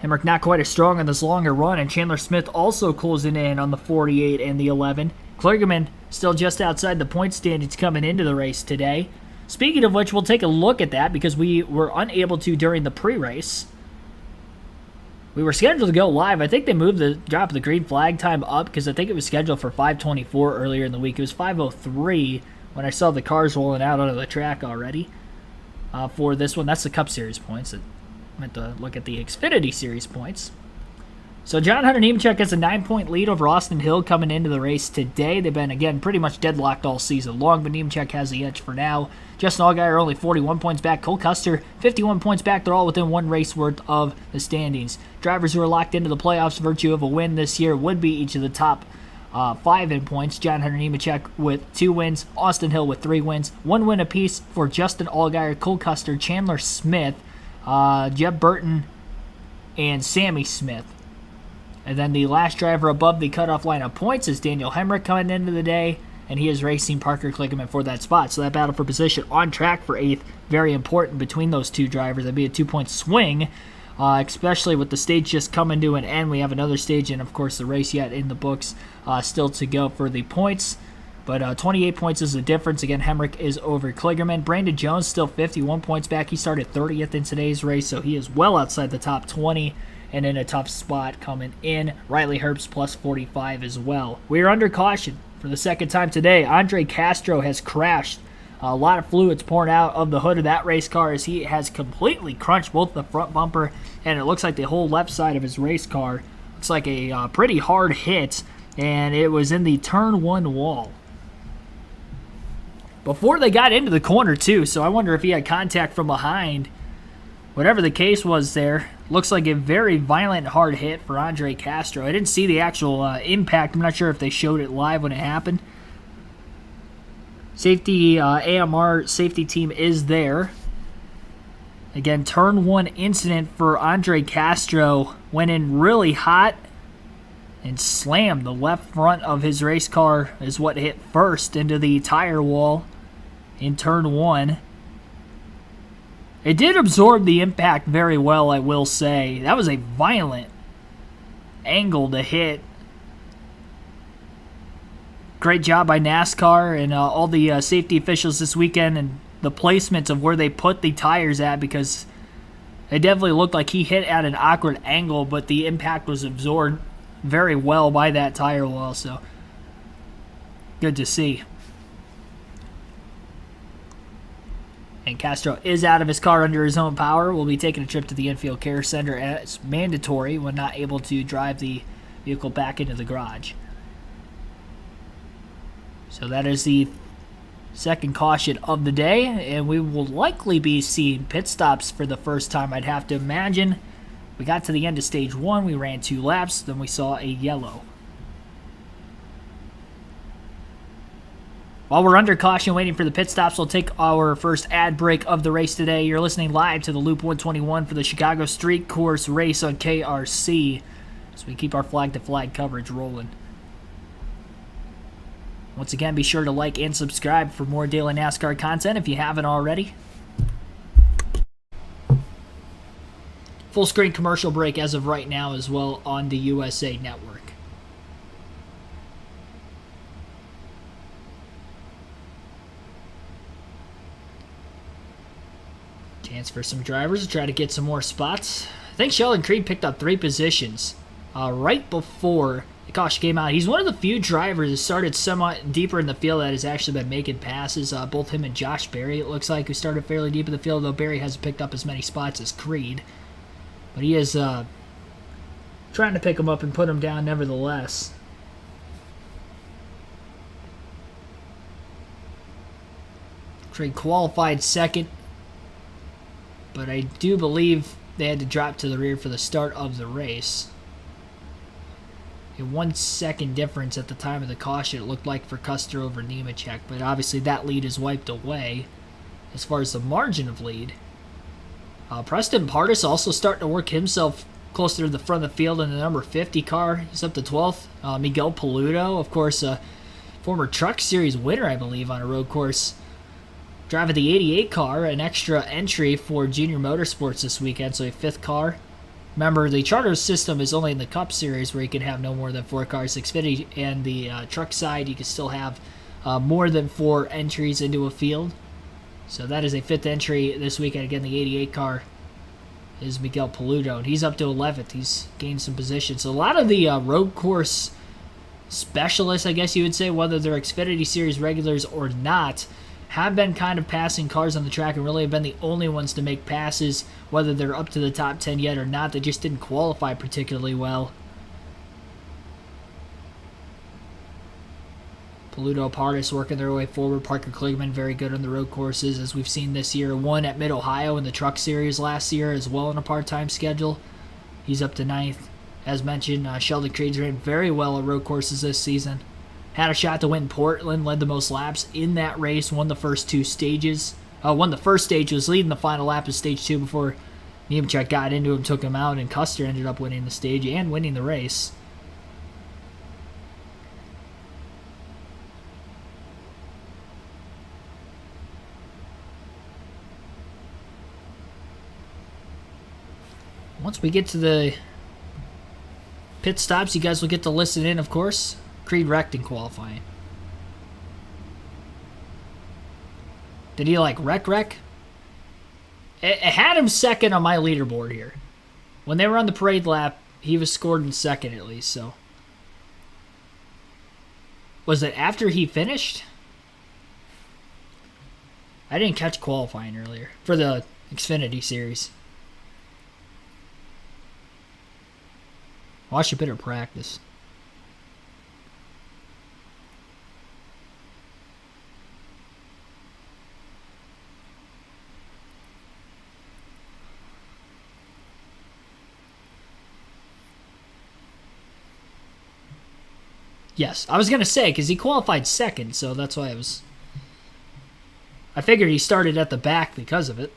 Speaker 1: Hemrick not quite as strong on this longer run, and Chandler Smith also closing in on the 48 and the 11. Kligerman still just outside the point standings coming into the race today. Speaking of which, we'll take a look at that because we were unable to during the pre-race. We were scheduled to go live. I think they moved the drop of the green flag time up because I think it was scheduled for 5:24 earlier in the week. It was 5:03 when I saw the cars rolling out onto the track already for this one. That's the Cup Series points. I meant to look at the Xfinity Series points. So John Hunter Nemechek has a 9-point lead over Austin Hill coming into the race today. They've been, again, pretty much deadlocked all season long, but Nemechek has the edge for now. Justin Allgaier only 41 points back. Cole Custer, 51 points back. They're all within one race worth of the standings. Drivers who are locked into the playoffs virtue of a win this year would be each of the top 5 in points. John Hunter Nemechek with 2 wins. Austin Hill with 3 wins. 1 win apiece for Justin Allgaier, Cole Custer, Chandler Smith, Jeb Burton, and Sammy Smith. And then the last driver above the cutoff line of points is Daniel Hemrick coming into the day, and he is racing Parker Kligerman for that spot. So that battle for position on track for 8th, very important between those two drivers. That'd be a 2-point swing, especially with the stage just coming to an end. We have another stage and, of course, the race yet in the books still to go for the points. But 28 points is the difference. Again, Hemrick is over Kligerman. Brandon Jones still 51 points back. He started 30th in today's race, so he is well outside the top 20. And in a tough spot coming in. Riley Herbst plus 45 as well. We are under caution for the second time today. Andre Castro has crashed A lot of fluids pouring out of the hood of that race car as he has completely crunched both the front bumper and it looks like the whole left side of his race car. Looks like a pretty hard hit, and it was in the turn 1 wall. Before they got into the corner too, so I wonder if he had contact from behind. Whatever the case was there, looks like a very violent hard hit for Andre Castro. I didn't see the actual impact. I'm not sure if they showed it live when it happened. Safety, AMR safety team is there. Again, turn 1 incident for Andre Castro. Went in really hot and slammed the left front of his race car is what hit first into the tire wall in turn 1. It did absorb the impact very well, I will say. That was a violent angle to hit. Great job by NASCAR and all the safety officials this weekend and the placements of where they put the tires at, because it definitely looked like he hit at an awkward angle, but the impact was absorbed very well by that tire wall, so good to see. And Castro is out of his car under his own power. Will be taking a trip to the infield care center as mandatory when not able to drive the vehicle back into the garage. So that is the second caution of the day, and we will likely be seeing pit stops for the first time, I'd have to imagine. We got to the end of stage 1, we ran 2 laps, then we saw a yellow. While we're under caution waiting for the pit stops, we'll take our first ad break of the race today. You're listening live to the Loop 121 for the Chicago Street Course race on KRC, as we keep our flag-to-flag coverage rolling. Once again, be sure to like and subscribe for more daily NASCAR content if you haven't already. Full screen commercial break as of right now as well on the USA Network. Chance for some drivers to try to get some more spots. I think Sheldon Creed picked up 3 positions right before the caution came out. He's one of the few drivers that started somewhat deeper in the field that has actually been making passes. Both him and Josh Berry, it looks like, who started fairly deep in the field, though Berry hasn't picked up as many spots as Creed. But he is trying to pick him up and put him down nevertheless. Creed qualified second, but I do believe they had to drop to the rear for the start of the race. A 1 second difference at the time of the caution, it looked like, for Custer over Nemechek, but obviously that lead is wiped away as far as the margin of lead. Preston Pardis also starting to work himself closer to the front of the field in the number 50 car. He's up to 12th. Miguel Paludo, of course, former Truck Series winner, I believe, on a road course. Driving the 88 car, an extra entry for Junior Motorsports this weekend, so a 5th car. Remember, the charter system is only in the Cup Series where you can have no more than 4 cars. Xfinity and the truck side, you can still have more than 4 entries into a field. So that is a 5th entry this weekend. Again, the 88 car is Miguel Paludo, and he's up to 11th. He's gained some positions. So a lot of the road course specialists, I guess you would say, whether they're Xfinity Series regulars or not, have been kind of passing cars on the track and really have been the only ones to make passes, whether they're up to the top 10 yet or not. They just didn't qualify particularly well. Paludo, Pardis working their way forward. Parker Kligerman very good on the road courses, as we've seen this year. Won at Mid-Ohio in the Truck Series last year as well on a part-time schedule. He's up to 9th. As mentioned, Sheldon Creed's ran very well on road courses this season. Had a shot to win Portland, led the most laps in that race, won the first 2 stages. Won the first stage, was leading the final lap of stage 2 before Nemechek got into him, took him out, and Custer ended up winning the stage and winning the race. Once we get to the pit stops, you guys will get to listen in, of course. Creed wrecked in qualifying. Did he wreck? It had him second on my leaderboard here. When they were on the parade lap, he was scored in second at least, so. Was it after he finished? I didn't catch qualifying earlier for the Xfinity series. Watch a bit of practice. Yes, I was going to say, because he qualified second, so that's why I figured he started at the back because of it.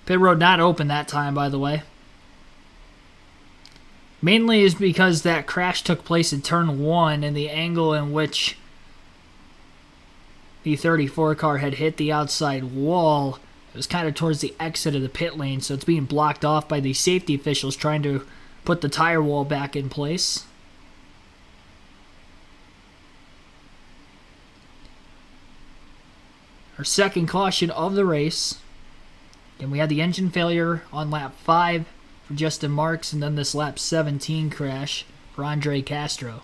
Speaker 1: Pit road not open that time, by the way. Mainly is because that crash took place in turn 1 and the angle in which the 34 car had hit the outside wall. It was kind of towards the exit of the pit lane, so it's being blocked off by the safety officials trying to put the tire wall back in place. Our second caution of the race. And we had the engine failure on lap 5 for Justin Marks, and then this lap 17 crash for Andre Castro.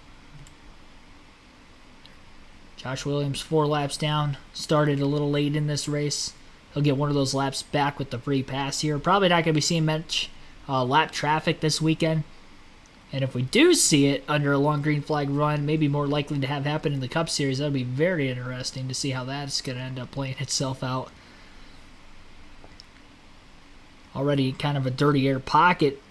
Speaker 1: Josh Williams 4 laps down, started a little late in this race. He'll get one of those laps back with the free pass here. Probably not going to be seeing much lap traffic this weekend. And if we do see it under a long green flag run, maybe more likely to have happen in the Cup Series, that'll be very interesting to see how that's going to end up playing itself out. Already kind of a dirty air pocket,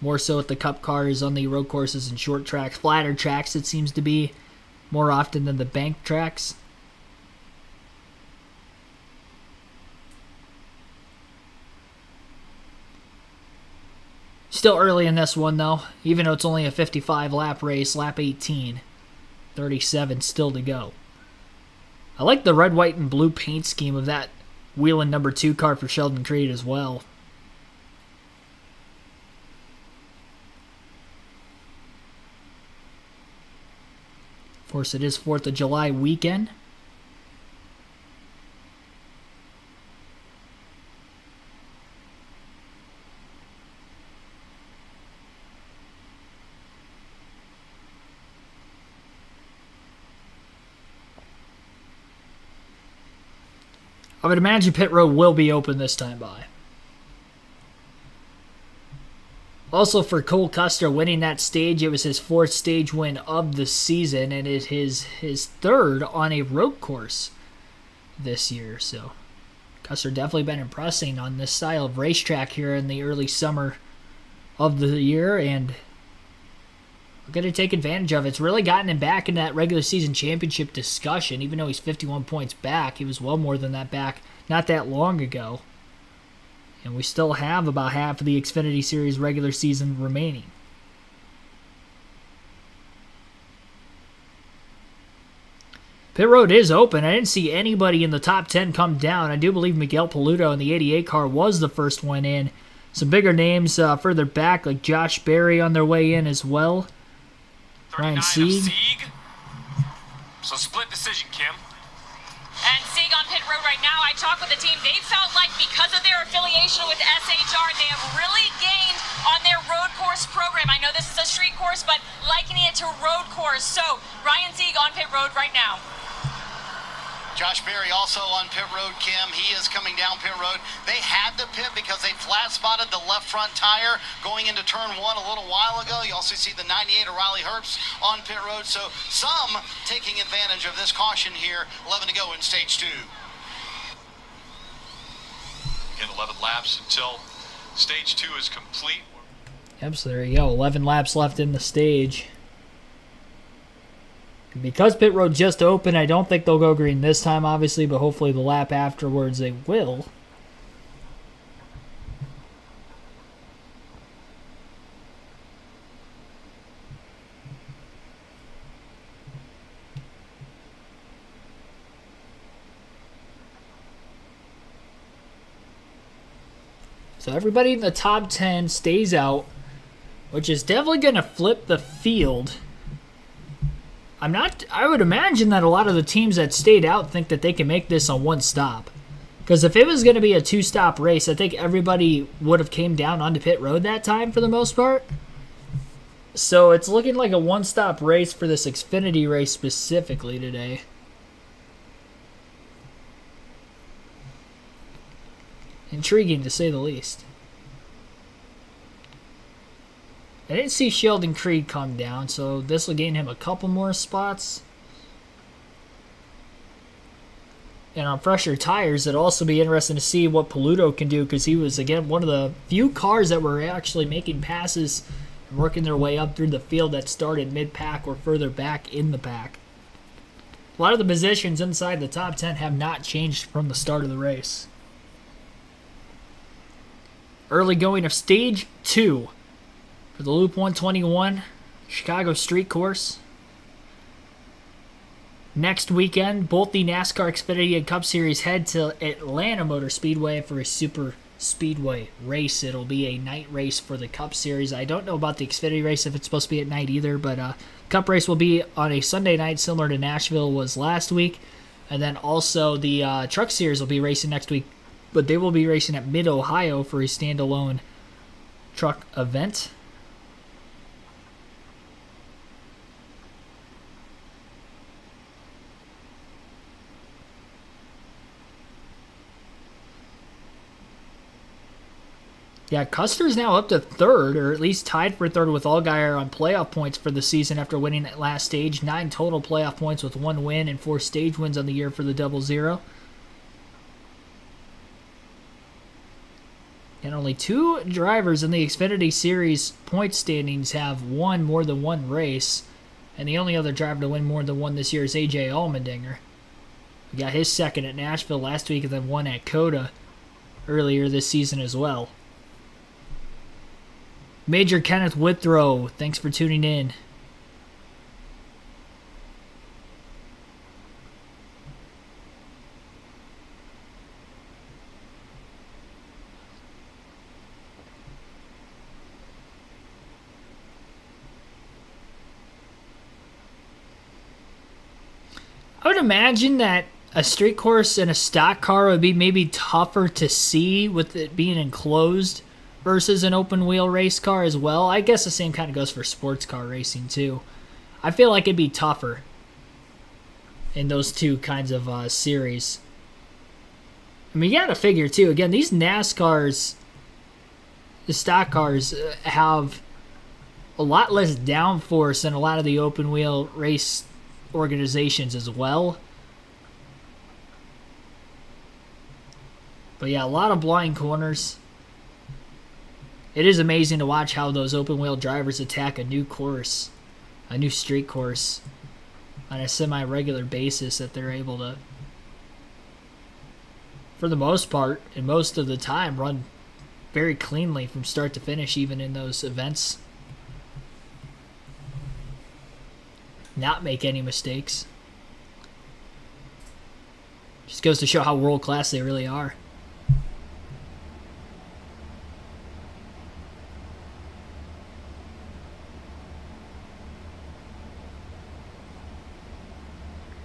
Speaker 1: more so with the Cup cars on the road courses and short tracks. Flatter tracks, it seems to be more often than the bank tracks. Still early in this one, though. Even though it's only a 55-lap race, lap 18. 37 still to go. I like the red, white, and blue paint scheme of that Whelen number 2 car for Sheldon Creed as well. Of course, it is 4th of July weekend. I would imagine pit road will be open this time by. Also, for Cole Custer winning that stage, it was his 4th stage win of the season, and it is his 3rd on a road course this year. So, Custer definitely been impressing on this style of racetrack here in the early summer of the year, and we're going to take advantage of it. It's really gotten him back in that regular season championship discussion. Even though he's 51 points back, he was well more than that back not that long ago. And we still have about half of the Xfinity Series regular season remaining. Pit road is open. I didn't see anybody in the top 10 come down. I do believe Miguel Paludo in the 88 car was the first one in. Some bigger names further back, like Josh Berry on their way in as well. Ryan Sieg.
Speaker 2: So split decision, Kim.
Speaker 8: And Sieg on pit road right now. I talked with the team. They felt like because of their affiliation with SHR, they have really gained on their road course program. I know this is a street course, but likening it to road course. So Ryan Sieg on pit road right now.
Speaker 9: Josh Berry also on pit road, Kim. He is coming down pit road. They had to pit because they flat spotted the left front tire going into turn 1 a little while ago. You also see the 98 of Riley Herbst on pit road. So some taking advantage of this caution here. 11 to go in stage 2.
Speaker 3: Again, 11 laps until stage 2 is complete.
Speaker 1: Yep, so there you go. 11 laps left in the stage. Because pit road just opened, I don't think they'll go green this time, obviously, but hopefully the lap afterwards they will. So everybody in the top 10 stays out, which is definitely going to flip the field. I would imagine that a lot of the teams that stayed out think that they can make this on one stop. Because if it was going to be a 2-stop race, I think everybody would have came down onto pit road that time for the most part. So it's looking like a one-stop race for this Xfinity race specifically today. Intriguing to say the least. I didn't see Sheldon Creed come down, so this will gain him a couple more spots. And on fresher tires, it'll also be interesting to see what Paluto can do, because he was, again, one of the few cars that were actually making passes and working their way up through the field that started mid-pack or further back in the pack. A lot of the positions inside the top 10 have not changed from the start of the race. Early going of Stage 2 for the Loop 121 Chicago Street Course. Next weekend, both the NASCAR Xfinity and Cup Series head to Atlanta Motor Speedway for a super speedway race. It'll be a night race for the Cup Series. I don't know about the Xfinity race if it's supposed to be at night either, but Cup race will be on a Sunday night similar to Nashville was last week. And then also the Truck Series will be racing next week, but they will be racing at Mid-Ohio for a standalone truck event. Yeah, Custer's now up to third, or at least tied for third with Allgaier on playoff points for the season after winning that last stage. 9 total playoff points with 1 win and 4 stage wins on the year for the 00. And only 2 drivers in the Xfinity Series point standings have won more than 1 race. And the only other driver to win more than 1 this year is A.J. Allmendinger. He got his second at Nashville last week and then 1 at COTA earlier this season as well. Major Kenneth Withrow, thanks for tuning in. I would imagine that a street course and a stock car would be maybe tougher to see with it being enclosed versus an open wheel race car as well. I guess the same kind of goes for sports car racing too. I feel like it'd be tougher in those two kinds of series. I mean, you gotta figure too, again, these NASCARs, the stock cars, have a lot less downforce than a lot of the open wheel race organizations as well. But yeah, a lot of blind corners. It is amazing to watch how those open wheel drivers attack a new course, a new street course, on a semi-regular basis, that they're able to, for the most part, and most of the time, run very cleanly from start to finish, even in those events. Not make any mistakes. Just goes to show how world-class they really are.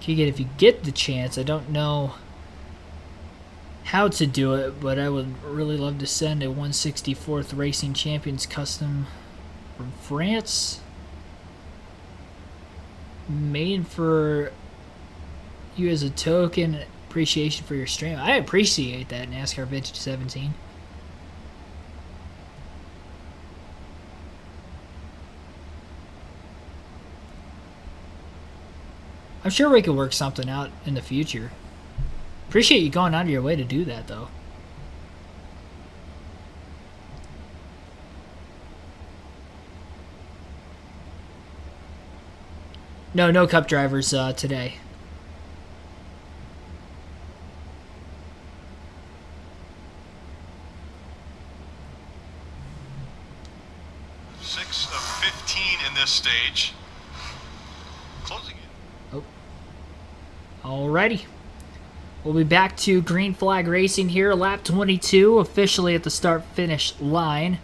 Speaker 1: If you get the chance, I don't know how to do it, but I would really love to send a 164th Racing Champions custom from France, made for you as a token appreciation for your stream. I appreciate that, NASCAR Vintage 17. I'm sure we could work something out in the future. Appreciate you going out of your way to do that, though. No Cup drivers today.
Speaker 3: Six of 15 in this stage. Closing it.
Speaker 1: Alrighty. We'll be back to green flag racing here. Lap 22, officially at the start-finish line.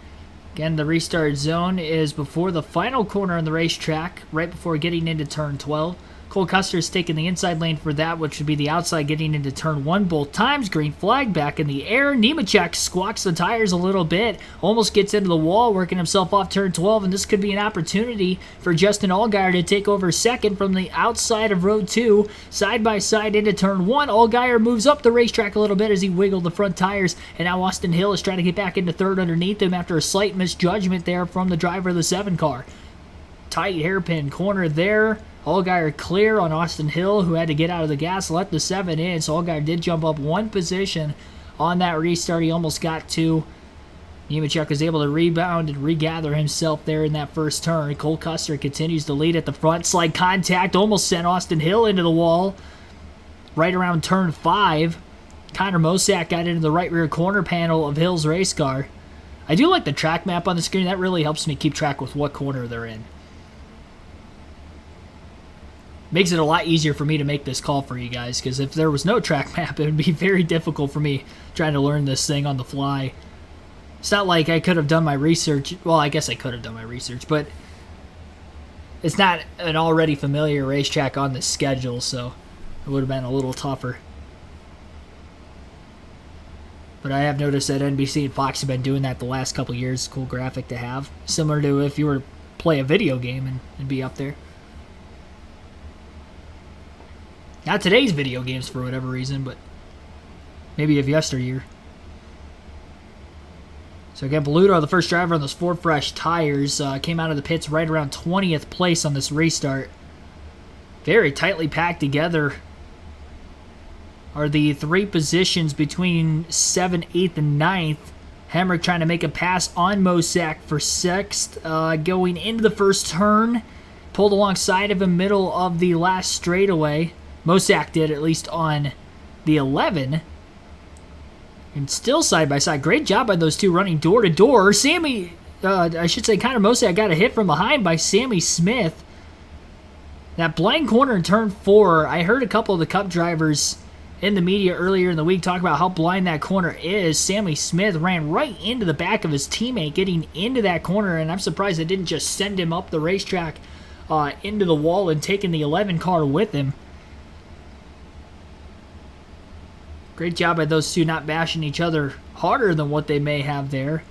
Speaker 1: Again, the restart zone is before the final corner on the racetrack, right before getting into turn 12. Cole Custer's taking the inside lane for that, which would be the outside getting into turn 1 both times. Green flag back in the air. Nemechek squawks the tires a little bit, almost gets into the wall, working himself off turn 12, and this could be an opportunity for Justin Allgaier to take over second from the outside of road 2, side by side into turn 1. Allgaier moves up the racetrack a little bit as he wiggled the front tires, and now Austin Hill is trying to get back into third underneath him after a slight misjudgment there from the driver of the 7 car. Tight hairpin corner there. Allgaier clear on Austin Hill, who had to get out of the gas, let the 7 in, so Allgaier did jump up 1 position on that restart. He almost got 2. Nemechek was able to rebound and regather himself there in that first turn. Cole Custer continues to lead at the front. Slight contact almost sent Austin Hill into the wall right around turn 5. Connor Mosack got into the right rear corner panel of Hill's race car. I do like the track map on the screen. That really helps me keep track with what corner they're in. Makes it a lot easier for me to make this call for you guys, because if there was no track map, it would be very difficult for me trying to learn this thing on the fly. It's not like I could have done my research. Well, I guess I could have done my research, but it's not an already familiar racetrack on the schedule, so it would have been a little tougher. But I have noticed that NBC and Fox have been doing that the last couple years. Cool graphic to have. Similar to if you were to play a video game and be up there. Not today's video games for whatever reason, but maybe of yesteryear. So again, Belluto, the first driver on those 4 fresh tires, came out of the pits right around 20th place on this restart. Very tightly packed together are the 3 positions between 7th, 8th, and 9th. Hemrick trying to make a pass on Mosack for 6th. Going into the first turn, pulled alongside of him, middle of the last straightaway. Mosack did, at least on the 11. And still side by side. Great job by those 2 running door to door. I should say Connor Mosack got a hit from behind by Sammy Smith. That blind corner in turn 4, I heard a couple of the Cup drivers in the media earlier in the week talk about how blind that corner is. Sammy Smith ran right into the back of his teammate getting into that corner, and I'm surprised they didn't just send him up the racetrack into the wall and taking the 11 car with him. Great job by those 2 not bashing each other harder than what they may have there.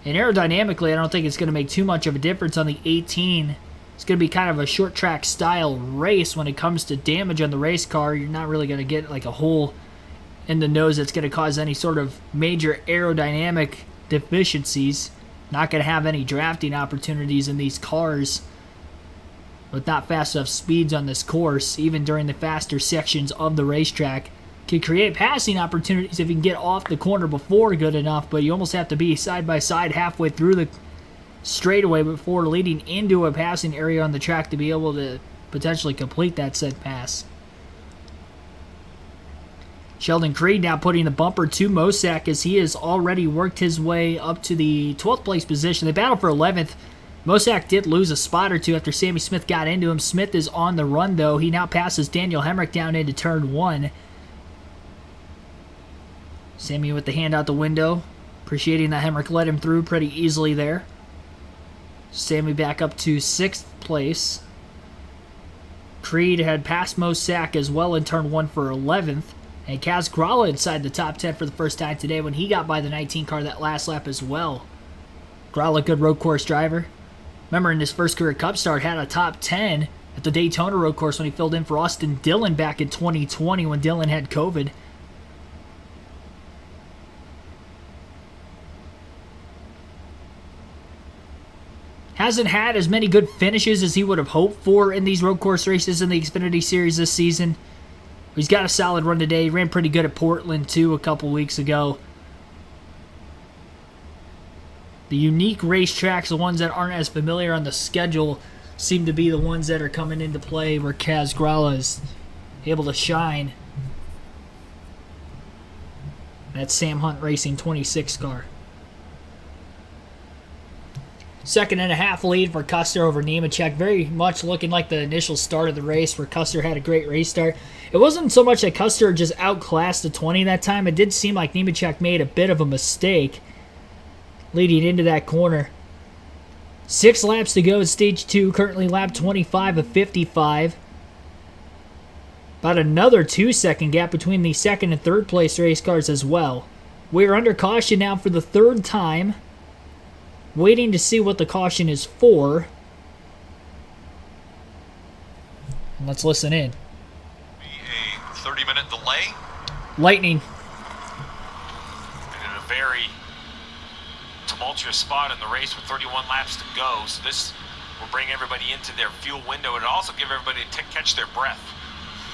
Speaker 1: And aerodynamically, I don't think it's going to make too much of a difference on the 18. It's going to be kind of a short track style race when it comes to damage on the race car. You're not really going to get like a hole in the nose that's going to cause any sort of major aerodynamic deficiencies. Not going to have any drafting opportunities in these cars with not fast enough speeds on this course, even during the faster sections of the racetrack. Can create passing opportunities if you can get off the corner before good enough, but you almost have to be side by side halfway through the straightaway before leading into a passing area on the track to be able to potentially complete that said pass. Sheldon Creed now putting the bumper to Mosack as he has already worked his way up to the 12th place position. They battle for 11th. Mosack did lose a spot or 2 after Sammy Smith got into him. Smith is on the run, though. He now passes Daniel Hemrick down into turn 1. Sammy with the hand out the window, appreciating that Hemrick let him through pretty easily there. Sammy back up to 6th place. Creed had passed Mosack as well in turn 1 for 11th. And Kaz Gralla inside the top 10 for the first time today when he got by the 19 car that last lap as well. Gralla, good road course driver. Remember, in his first career Cup start, had a top 10 at the Daytona road course when he filled in for Austin Dillon back in 2020 when Dillon had COVID. Hasn't had as many good finishes as he would have hoped for in these road course races in the Xfinity Series this season. He's got a solid run today. He ran pretty good at Portland, too, a couple weeks ago. The unique racetracks, the ones that aren't as familiar on the schedule, seem to be the ones that are coming into play where Kaz Gralla is able to shine. That's Sam Hunt Racing 26 car. 2.5 lead for Custer over Nemechek. Very much looking like the initial start of the race where Custer had a great race start. It wasn't so much that Custer just outclassed the 20 that time. It did seem like Nemechek made a bit of a mistake leading into that corner. 6 laps to go in Stage 2, currently lap 25 of 55. About another 2-second gap between the second and third place race cars as well. We're under caution now for the third time. Waiting to see what the caution is for. Let's listen in.
Speaker 3: Be a 30-minute delay.
Speaker 1: Lightning.
Speaker 2: And in a very tumultuous spot in the race with 31 laps to go. So this will bring everybody into their fuel window and also give everybody to catch their breath.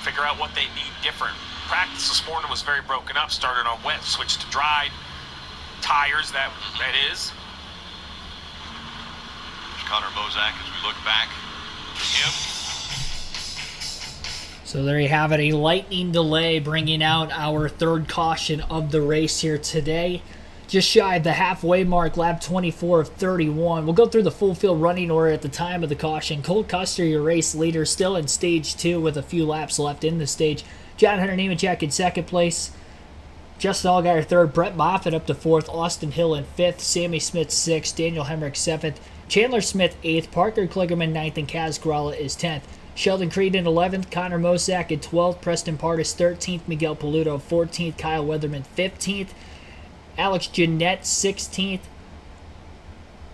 Speaker 2: Figure out what they need different. Practice this morning was very broken up. Started on wet, switched to dry tires, that is.
Speaker 3: Connor Mozak as we look back to him.
Speaker 1: So there you have it, a lightning delay bringing out our third caution of the race here today. Just shy of the halfway mark, lap 24 of 31. We'll go through the full field running order at the time of the caution. Cole Custer, your race leader, still in Stage 2 with a few laps left in the stage. John Hunter Nemechek in second place. Justin Allgaier third. Brett Moffitt up to fourth. Austin Hill in fifth. Sammy Smith sixth. Daniel Hemrick seventh. Chandler Smith 8th, Parker Kligerman 9th, and Kaz Gralla is 10th. Sheldon Creed in 11th, Connor Mosak in 12th, Preston Pardis 13th, Miguel Paludo 14th, Kyle Weatherman 15th, Alex Jeanette 16th,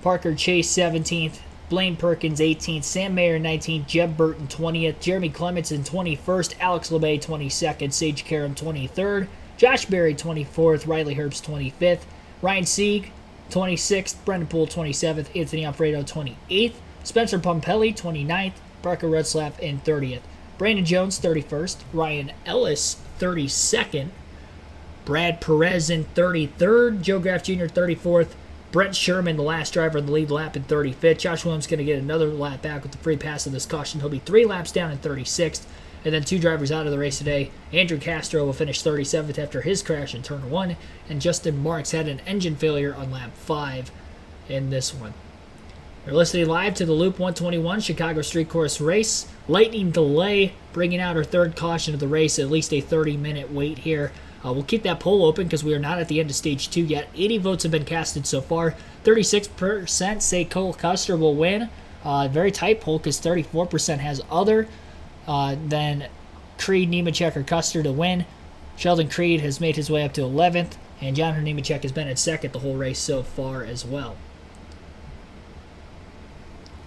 Speaker 1: Parker Chase 17th, Blaine Perkins 18th, Sam Mayer 19th, Jeb Burton 20th, Jeremy Clements in 21st, Alex LeBay 22nd, Sage Karam 23rd, Josh Berry 24th, Riley Herbst 25th, Ryan Sieg 26th, Brendan Poole 27th, Anthony Alfredo 28th, Spencer Pumpelly 29th, Parker Retzlaff in 30th, Brandon Jones 31st, Ryan Ellis 32nd, Brad Perez in 33rd, Joe Graff Jr. 34th, Brent Sherman, the last driver in the lead lap, in 35th. Josh Williams going to get another lap back with the free pass of this caution. He'll be 3 laps down in 36th. And then 2 drivers out of the race today. Andrew Castro will finish 37th after his crash in turn 1. And Justin Marks had an engine failure on lap 5 in this one. You're listening live to the Loop 121 Chicago Street Course race. Lightning delay bringing out our third caution of the race. At least a 30-minute wait here. We'll keep that poll open because we are not at the end of Stage 2 yet. 80 votes have been casted so far. 36% say Cole Custer will win. Very tight poll because 34% has other than Creed, Nemechek, or Custer to win. Sheldon Creed has made his way up to 11th, and John Nemechek has been at second the whole race so far as well.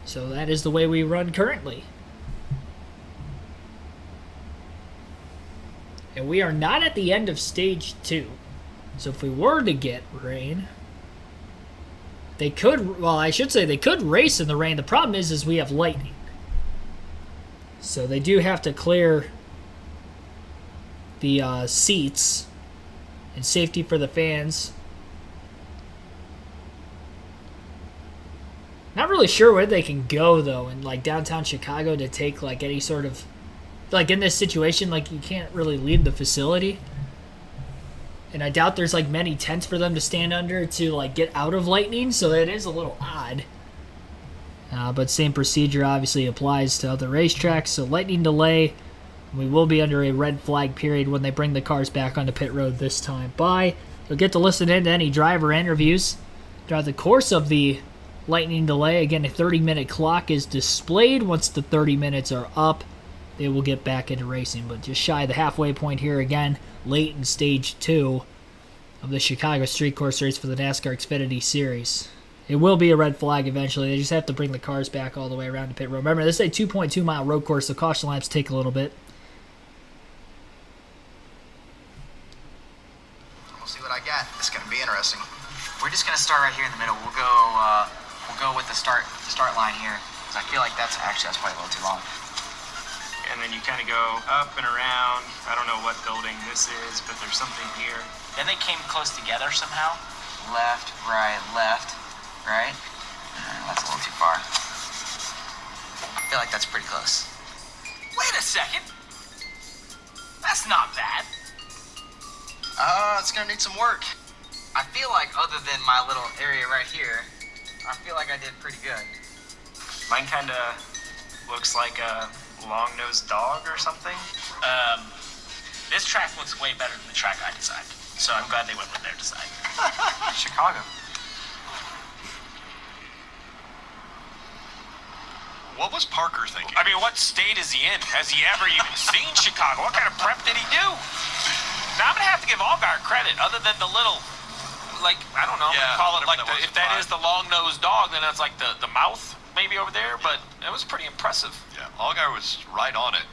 Speaker 1: So that is the way we run currently. And we are not at the end of Stage 2. So if we were to get rain, they could, well, I should say they could race in the rain. The problem is we have lightning. So they do have to clear the seats and safety for the fans. Not really sure where they can go, though, in, like, downtown Chicago to take, like, any sort of... Like, in this situation, like, you can't really leave the facility. And I doubt there's, like, many tents for them to stand under to, like, get out of lightning, so it is a little odd. But same procedure obviously applies to other racetracks. So lightning delay. We will be under a red flag period when they bring the cars back onto pit road this time by. You'll get to listen in to any driver interviews throughout the course of the lightning delay. Again, a 30-minute clock is displayed. Once the 30 minutes are up, they will get back into racing. But just shy of the halfway point here again, late in Stage 2 of the Chicago Street Course race for the NASCAR Xfinity Series. It will be a red flag eventually. They just have to bring the cars back all the way around to pit road. Remember, this is a 2.2-mile road course, so caution laps take a little bit.
Speaker 10: We'll see what I got. It's going to be interesting. We're just going to start right here in the middle. We'll go with the start line here. I feel like that's probably a little too long.
Speaker 6: And then you kind of go up and around. I don't know what building this is, but there's something here.
Speaker 10: Then they came close together somehow. Left, right, right? That's a little too far. I feel like that's pretty close.
Speaker 4: Wait a second. That's not bad.
Speaker 10: It's gonna need some work. I feel like other than my little area right here, I feel like I did pretty good.
Speaker 6: Mine kind of looks like a long-nosed dog or something.
Speaker 10: This track looks way better than the track I designed. So I'm glad they went with their design.
Speaker 6: Chicago.
Speaker 3: What was Parker thinking?
Speaker 2: I mean, what state is he in? Has he ever even seen Chicago? What kind of prep did he do? Now, I'm going to have to give Allgaier credit, other than the little, like, I don't know, I'm going to call it like, if that is the long-nosed dog, then that's like the mouth maybe over there, but it was pretty impressive.
Speaker 3: Yeah, Allgaier was right on it.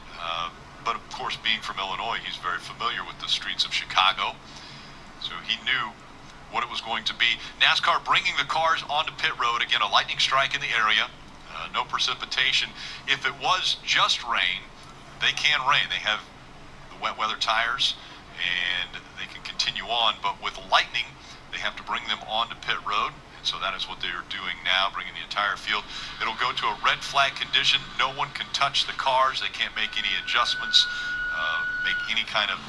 Speaker 3: But, of course, being from Illinois, he's very familiar with the streets of Chicago. So he knew what it was going to be. NASCAR bringing the cars onto pit road. Again, a lightning strike in the area. No precipitation. If it was just rain, they can rain. They have the wet weather tires, and they can continue on. But with lightning, they have to bring them onto pit road. And so that is what they're doing now, bringing the entire field. It'll go to a red flag condition. No one can touch the cars. They can't make any adjustments, make any kind of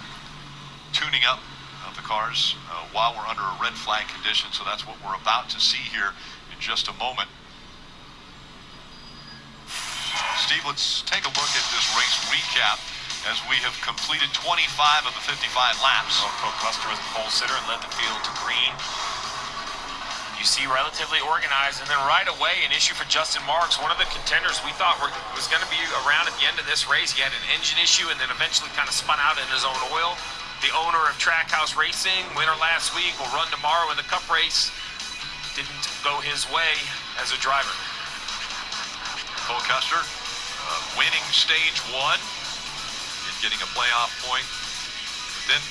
Speaker 3: tuning up of the cars while we're under a red flag condition. So that's what we're about to see here in just a moment. Steve, let's take a look at this race recap as we have completed 25 of the 55 laps.
Speaker 2: Cole Custer was the pole sitter and led the field to green. You see relatively organized, and then right away an issue for Justin Marks, one of the contenders we thought was going to be around at the end of this race. He had an engine issue and then eventually kind of spun out in his own oil. The owner of Trackhouse Racing, winner last week, will run tomorrow in the Cup race. Didn't go his way as a driver.
Speaker 3: Cole Custer winning stage 1 and getting a playoff point. But then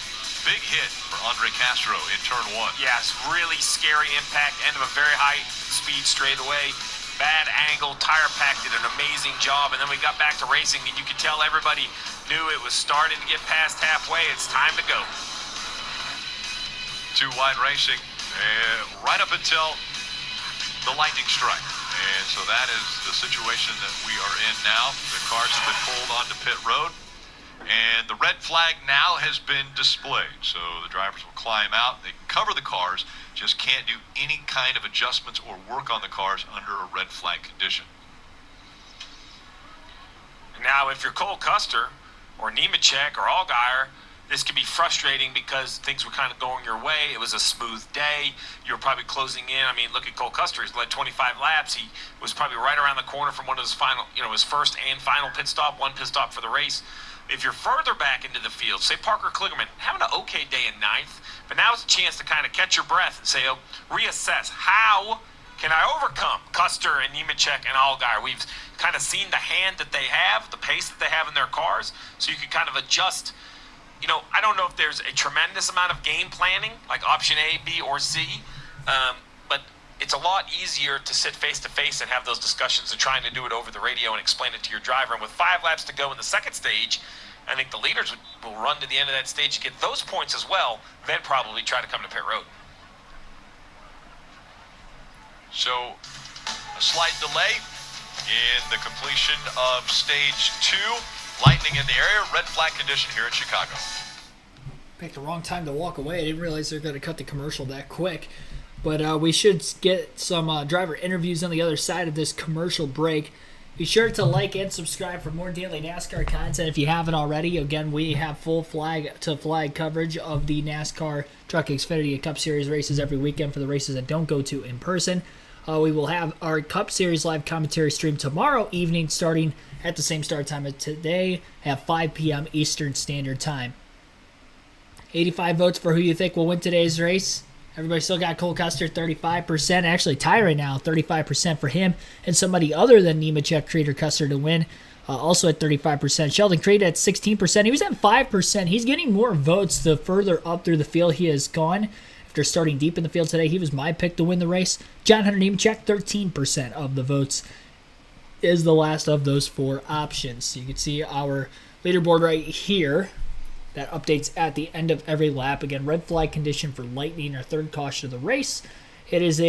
Speaker 3: big hit for Andre Castro in turn 1.
Speaker 2: Yes, really scary impact, end of a very high speed straightaway. Bad angle, tire pack did an amazing job, and then we got back to racing, and you could tell everybody knew it was starting to get past halfway. It's time to go.
Speaker 3: 2 wide racing right up until the lightning strike. And so that is the situation that we are in now. The cars have been pulled onto pit road, and the red flag now has been displayed. So the drivers will climb out. They can cover the cars, just can't do any kind of adjustments or work on the cars under a red flag condition.
Speaker 2: Now, if you're Cole Custer or Nemechek or Allgaier, this could be frustrating because things were kind of going your way. It was a smooth day. You were probably closing in. I mean, look at Cole Custer. He's led 25 laps. He was probably right around the corner from one of his final, his first and final pit stop, one pit stop for the race. If you're further back into the field, say Parker Kligerman, having an okay day in 9th, but now it's a chance to kind of catch your breath and say, reassess. How can I overcome Custer and Nemechek and Allgaier? We've kind of seen the hand that they have, the pace that they have in their cars, so you can kind of adjust. I don't know if there's a tremendous amount of game planning, like option A, B, or C, but it's a lot easier to sit face-to-face and have those discussions than trying to do it over the radio and explain it to your driver. And with 5 laps to go in the second stage, I think the leaders will run to the end of that stage to get those points as well, then probably try to come to pit road.
Speaker 3: So a slight delay in the completion of stage 2. Lightning in the area, red flag condition here in Chicago.
Speaker 1: Picked the wrong time to walk away. I didn't realize they're going to cut the commercial that quick. But we should get some driver interviews on the other side of this commercial break. Be sure to like and subscribe for more daily NASCAR content if you haven't already. Again, we have full flag-to-flag coverage of the NASCAR Truck Xfinity and Cup Series races every weekend for the races that don't go to in person. We will have our Cup Series live commentary stream tomorrow evening starting at the same start time as today at 5 p.m. Eastern Standard Time. 85 votes for who you think will win today's race. Everybody still got Cole Custer, 35%. Actually, tie right now, 35% for him. And somebody other than Nemechek, Creed, or Custer to win, also at 35%. Sheldon Creed at 16%. He was at 5%. He's getting more votes the further up through the field he has gone. After starting deep in the field today, he was my pick to win the race. John Hunter Nemechek, 13% of the votes, is the last of those 4 options. So you can see our leaderboard right here. That updates at the end of every lap. Again, red flag condition for Lightning, our third caution of the race. It is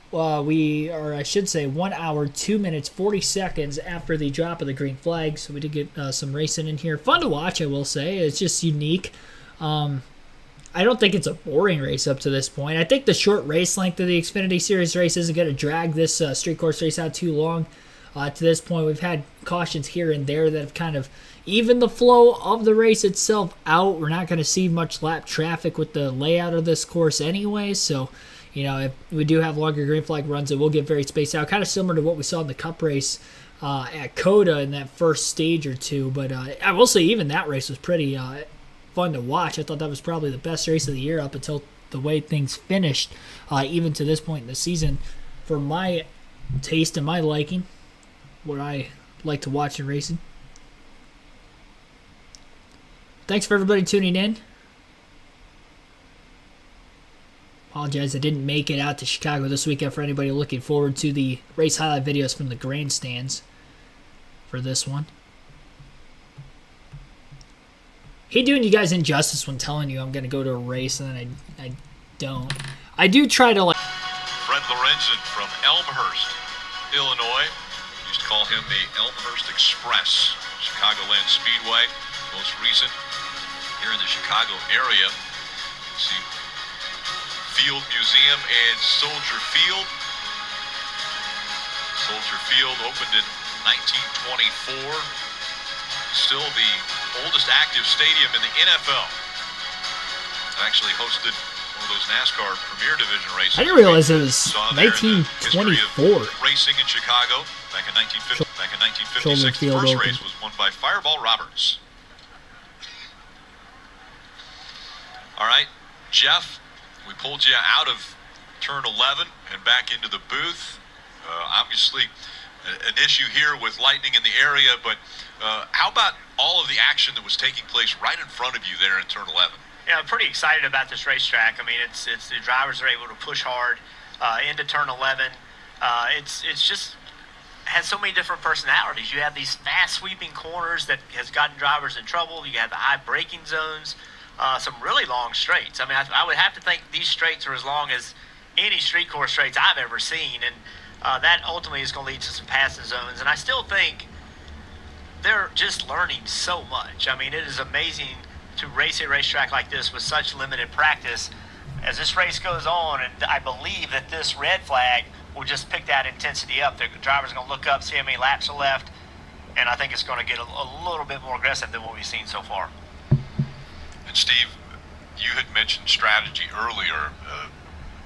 Speaker 1: 1 hour, 2 minutes, 40 seconds after the drop of the green flag. So we did get some racing in here. Fun to watch, I will say. It's just unique. I don't think it's a boring race up to this point. I think the short race length of the Xfinity Series race isn't going to drag this street course race out too long. To this point, we've had cautions here and there that have kind of evened the flow of the race itself out. We're not going to see much lap traffic with the layout of this course anyway. So, if we do have longer green flag runs, it will get very spaced out. Kind of similar to what we saw in the Cup race at Coda in that first stage or two. But I will say even that race was pretty fun to watch. I thought that was probably the best race of the year up until the way things finished, even to this point in the season. For my taste and my liking, what I like to watch in racing. Thanks for everybody tuning in. Apologize I didn't make it out to Chicago this weekend for anybody looking forward to the race highlight videos from the grandstands for this one. Hate doing you guys injustice when telling you I'm going to go to a race and then I don't. I do try to like...
Speaker 3: Fred Lorenzen from Elmhurst, Illinois. Used to call him the Elmhurst Express. Chicagoland Speedway, most recent here in the Chicago area. You see Field Museum and Soldier Field. Soldier Field opened in 1924. Still the oldest active stadium in the NFL. It actually hosted one of those NASCAR Premier Division races.
Speaker 1: I didn't realize it was 1924.
Speaker 3: Racing in Chicago back in 1950. Back in 1956, the first race was won by Fireball Roberts. All right, Jeff, we pulled you out of turn 11 and back into the booth. Obviously, an issue here with lightning in the area, but how about all of the action that was taking place right in front of you there in turn 11?
Speaker 7: Yeah, I'm pretty excited about this racetrack. I mean, it's the drivers are able to push hard into turn 11. It's just has so many different personalities. You have these fast sweeping corners that has gotten drivers in trouble. You have the high braking zones. Some really long straights. I mean, I would have to think these straights are as long as any street course straights I've ever seen, and that ultimately is going to lead to some passing zones. And I still think they're just learning so much. I mean, it is amazing to race a racetrack like this with such limited practice. As this race goes on, and I believe that this red flag will just pick that intensity up. The driver's going to look up, see how many laps are left, and I think it's going to get a little bit more aggressive than what we've seen so far.
Speaker 3: And Steve, you had mentioned strategy earlier.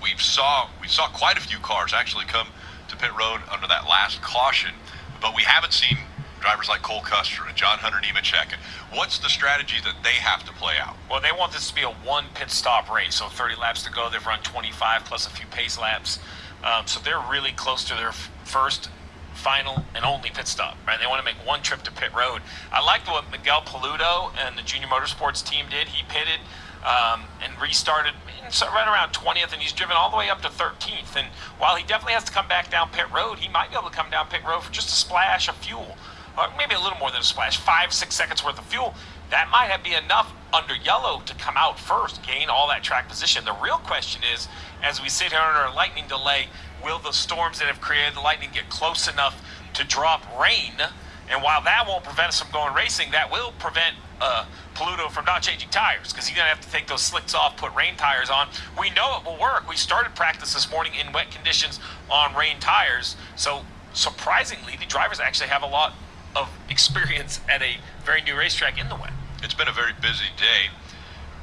Speaker 3: We saw quite a few cars actually come to pit road under that last caution, but we haven't seen drivers like Cole Custer and John Hunter Nemechek. What's the strategy that they have to play out?
Speaker 2: Well, they want this to be a one pit stop race, so 30 laps to go. They've run 25 plus a few pace laps, so they're really close to their first, final, and only pit stop, right? They want to make one trip to pit road. I liked what Miguel Paludo and the Junior Motorsports team did. He pitted and restarted right around 20th, and he's driven all the way up to 13th. And while he definitely has to come back down pit road, he might be able to come down pit road for just a splash of fuel, or maybe a little more than a splash, 5-6 seconds worth of fuel. That might be enough under yellow to come out first, gain all that track position. The real question is, as we sit here under a lightning delay, will the storms that have created the lightning get close enough to drop rain? And while that won't prevent us from going racing, that will prevent Paludo from not changing tires, because he's going to have to take those slicks off, put rain tires on. We know it will work. We started practice this morning in wet conditions on rain tires. So surprisingly, the drivers actually have a lot of experience at a very new racetrack in the wet.
Speaker 3: It's been a very busy day.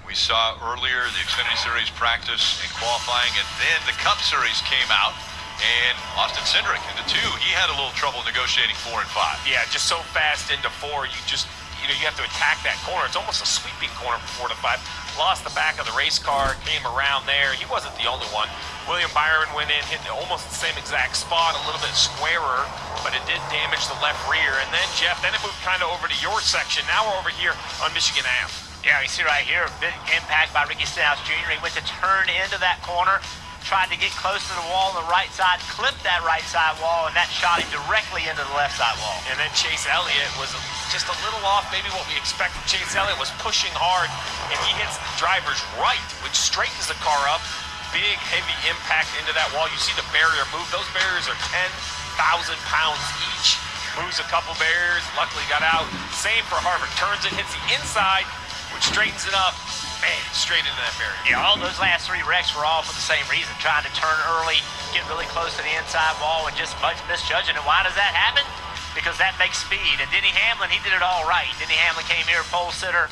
Speaker 3: We saw earlier the Xfinity Series practice and qualifying, and then the Cup Series came out, and Austin Cindric in the 2, he had a little trouble negotiating 4 and 5.
Speaker 2: Yeah, just so fast into 4, you have to attack that corner. It's almost a sweeping corner from 4 to 5. Lost the back of the race car, came around there. He wasn't the only one. William Byron went in, hit almost the same exact spot, a little bit squarer, but it did damage the left rear. And then, Jeff, it moved kind of over to your section. Now we're over here on Michigan Ave.
Speaker 7: Yeah, you see right here, a big impact by Ricky Stenhouse Jr. He went to turn into that corner, tried to get close to the wall on the right side, clipped that right side wall, and that shot him directly into the left side wall.
Speaker 2: And then Chase Elliott was just a little off, maybe what we expect from Chase Elliott, was pushing hard, and he hits the driver's right, which straightens the car up. Big, heavy impact into that wall. You see the barrier move. Those barriers are 10,000 pounds each. Moves a couple barriers, luckily got out. Same for Harvick. Turns it, hits the inside, which straightens it up. Bang, straight into that barrier.
Speaker 7: Yeah, all those last 3 wrecks were all for the same reason. Trying to turn early, get really close to the inside wall, and just misjudging it. Why does that happen? Because that makes speed. And Denny Hamlin, he did it all right. Denny Hamlin came here, pole sitter.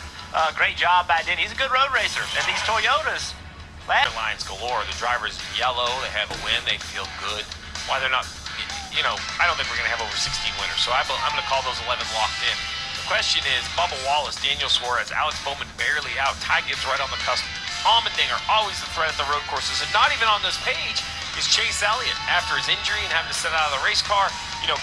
Speaker 7: Great job by Denny. He's a good road racer. And these Toyotas,
Speaker 2: lines galore. The driver's yellow. They have a win. They feel good. Why they're not I don't think we're going to have over 16 winners. So I'm going to call those 11 locked in. The question is, Bubba Wallace, Daniel Suarez, Alex Bowman barely out, Ty Gibbs right on the cusp. Allmendinger always the threat at the road courses, and not even on this page is Chase Elliott after his injury and having to sit out of the race car.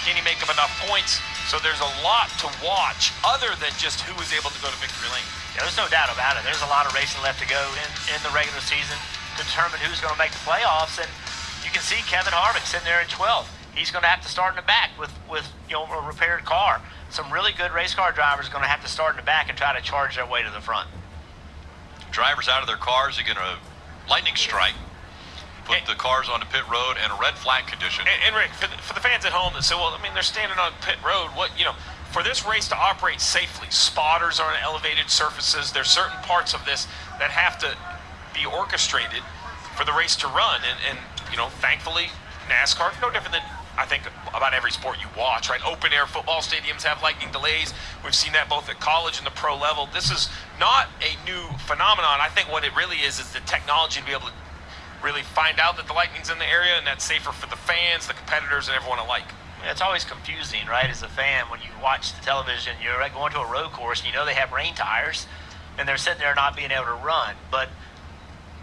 Speaker 2: Can he make up enough points? So there's a lot to watch other than just who is able to go to victory lane.
Speaker 7: Yeah, there's no doubt about it. There's a lot of racing left to go in the regular season to determine who's going to make the playoffs. And you can see Kevin Harvick sitting there in 12th. He's going to have to start in the back with a repaired car. Some really good race car drivers are going to have to start in the back and try to charge their way to the front.
Speaker 3: Drivers out of their cars are going to lightning strike, put the cars on the pit road, and a red flag condition.
Speaker 2: And Rick, for the fans at home that say, well, they're standing on pit road. For this race to operate safely, spotters are on elevated surfaces. There's certain parts of this that have to be orchestrated for the race to run. And thankfully, NASCAR, no different than, I think, about every sport you watch, right? Open air football stadiums have lightning delays. We've seen that both at college and the pro level. This is not a new phenomenon. I think what it really is the technology to be able to really find out that the lightning's in the area, and that's safer for the fans, the competitors, and everyone alike.
Speaker 7: It's always confusing, right, as a fan, when you watch the television, you're going to a road course, and they have rain tires, and they're sitting there not being able to run. But,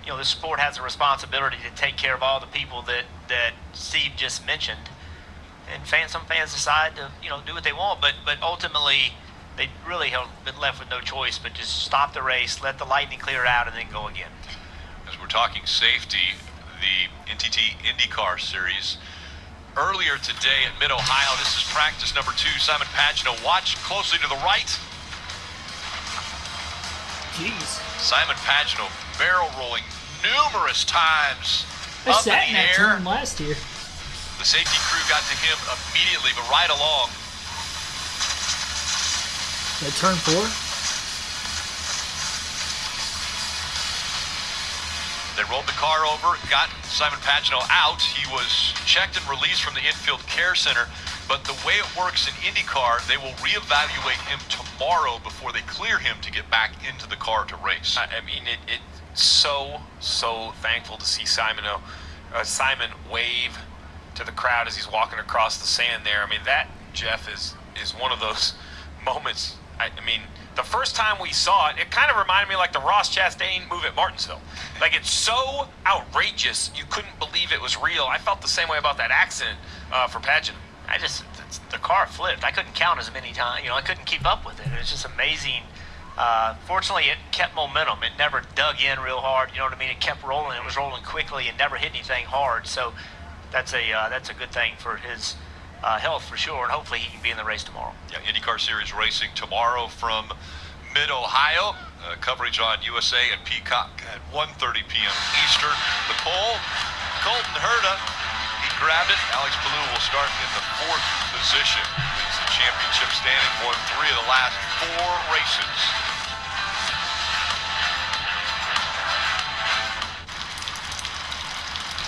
Speaker 7: the sport has a responsibility to take care of all the people that Steve just mentioned. And some fans decide to, do what they want, but ultimately, they really have been left with no choice but just stop the race, let the lightning clear out, and then go again.
Speaker 3: As we're talking safety, the NTT IndyCar Series, earlier today at Mid-Ohio, this is practice number 2. Simon Pagenaud, watch closely to the right.
Speaker 1: Jeez.
Speaker 3: Simon Pagenaud barrel rolling numerous times
Speaker 1: I
Speaker 3: up
Speaker 1: sat
Speaker 3: in
Speaker 1: in
Speaker 3: the
Speaker 1: that
Speaker 3: air.
Speaker 1: turn last year.
Speaker 3: The safety crew got to him immediately, but right along.
Speaker 1: At turn 4.
Speaker 3: They rolled the car over, got Simon Pagenaud out. He was checked and released from the infield care center. But the way it works in IndyCar, they will reevaluate him tomorrow before they clear him to get back into the car to race.
Speaker 2: It's so thankful to see Simon wave to the crowd as he's walking across the sand there. That, Jeff, is one of those moments. The first time we saw it, it kind of reminded me like the Ross Chastain move at Martinsville. Like, it's so outrageous, you couldn't believe it was real. I felt the same way about that accident for Pagenaud.
Speaker 7: The car flipped. I couldn't count as many times. I couldn't keep up with it. It was just amazing. Fortunately, it kept momentum. It never dug in real hard. It kept rolling. It was rolling quickly and never hit anything hard. So that's a good thing for his health for sure, and hopefully he can be in the race tomorrow.
Speaker 3: Yeah, IndyCar Series racing tomorrow from Mid-Ohio. Coverage on USA and Peacock at 1:30 p.m. Eastern. The pole, Colton Herta, he grabbed it. Alex Palou will start in the 4th position. Leads the championship standing, won 3 of the last 4 races.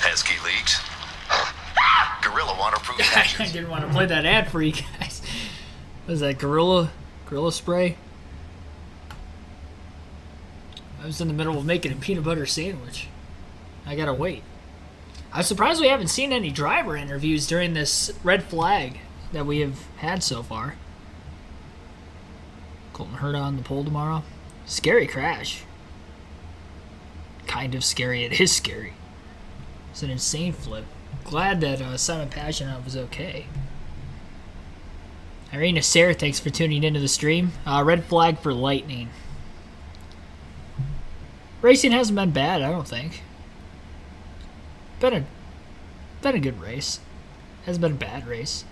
Speaker 11: Pesky leaks. Gorilla waterproof
Speaker 1: I
Speaker 11: patches.
Speaker 1: didn't want to play that ad for you guys. What is that, Gorilla spray? I was in the middle of making a peanut butter sandwich. I gotta wait. I'm surprised we haven't seen any driver interviews during this red flag that we have had so far. Colton Herta on the pole tomorrow. Scary crash. Kind of scary. It is scary. It's an insane flip. Glad that Simon Pagenaud was okay. Irina Sayre, thanks for tuning into the stream. Red flag for lightning. Racing hasn't been bad, I don't think. Been a good race. Hasn't been a bad race.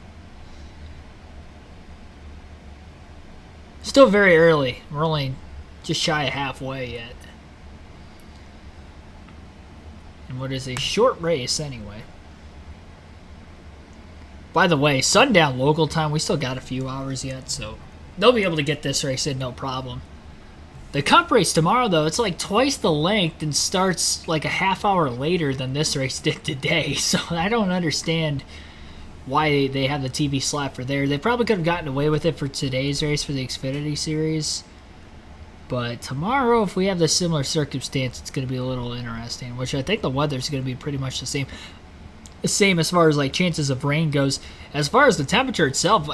Speaker 1: Still very early. We're only just shy of halfway yet. And what is a short race anyway. By the way, sundown local time, we still got a few hours yet, so they'll be able to get this race in no problem. The Cup race tomorrow, though, it's like twice the length and starts like a half hour later than this race did today, so I don't understand why they have the TV slot for there. They probably could have gotten away with it for today's race for the Xfinity Series, but tomorrow, if we have this similar circumstance, it's going to be a little interesting, which I think the weather's going to be pretty much the same. same as far as like chances of rain goes. As far as the temperature itself,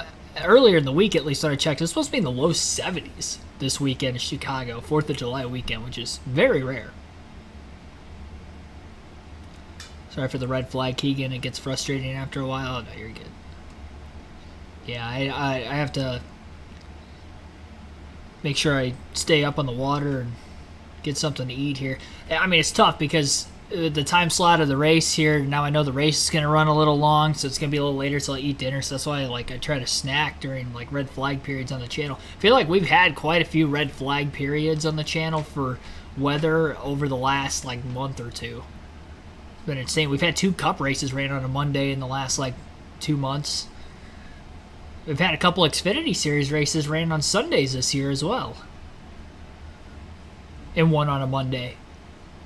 Speaker 1: earlier in the week at least when I checked, it's supposed to be in the low 70s this weekend in Chicago, 4th of July weekend, which is very rare. Sorry for the red flag, Keegan. It gets frustrating after a while. Oh, no, you're good. Yeah, I have to make sure I stay up on the water and get something to eat here. I mean, it's tough because the time slot of the race here, now I know the race is going to run a little long, so it's going to be a little later till I eat dinner, so that's why I try to snack during like red flag periods on the channel. I feel like we've had quite a few red flag periods on the channel for weather over the last like month or two. It's been insane. We've had 2 cup races ran on a Monday in the last like 2 months. We've had a couple Xfinity Series races ran on Sundays this year as well. And 1 on a Monday.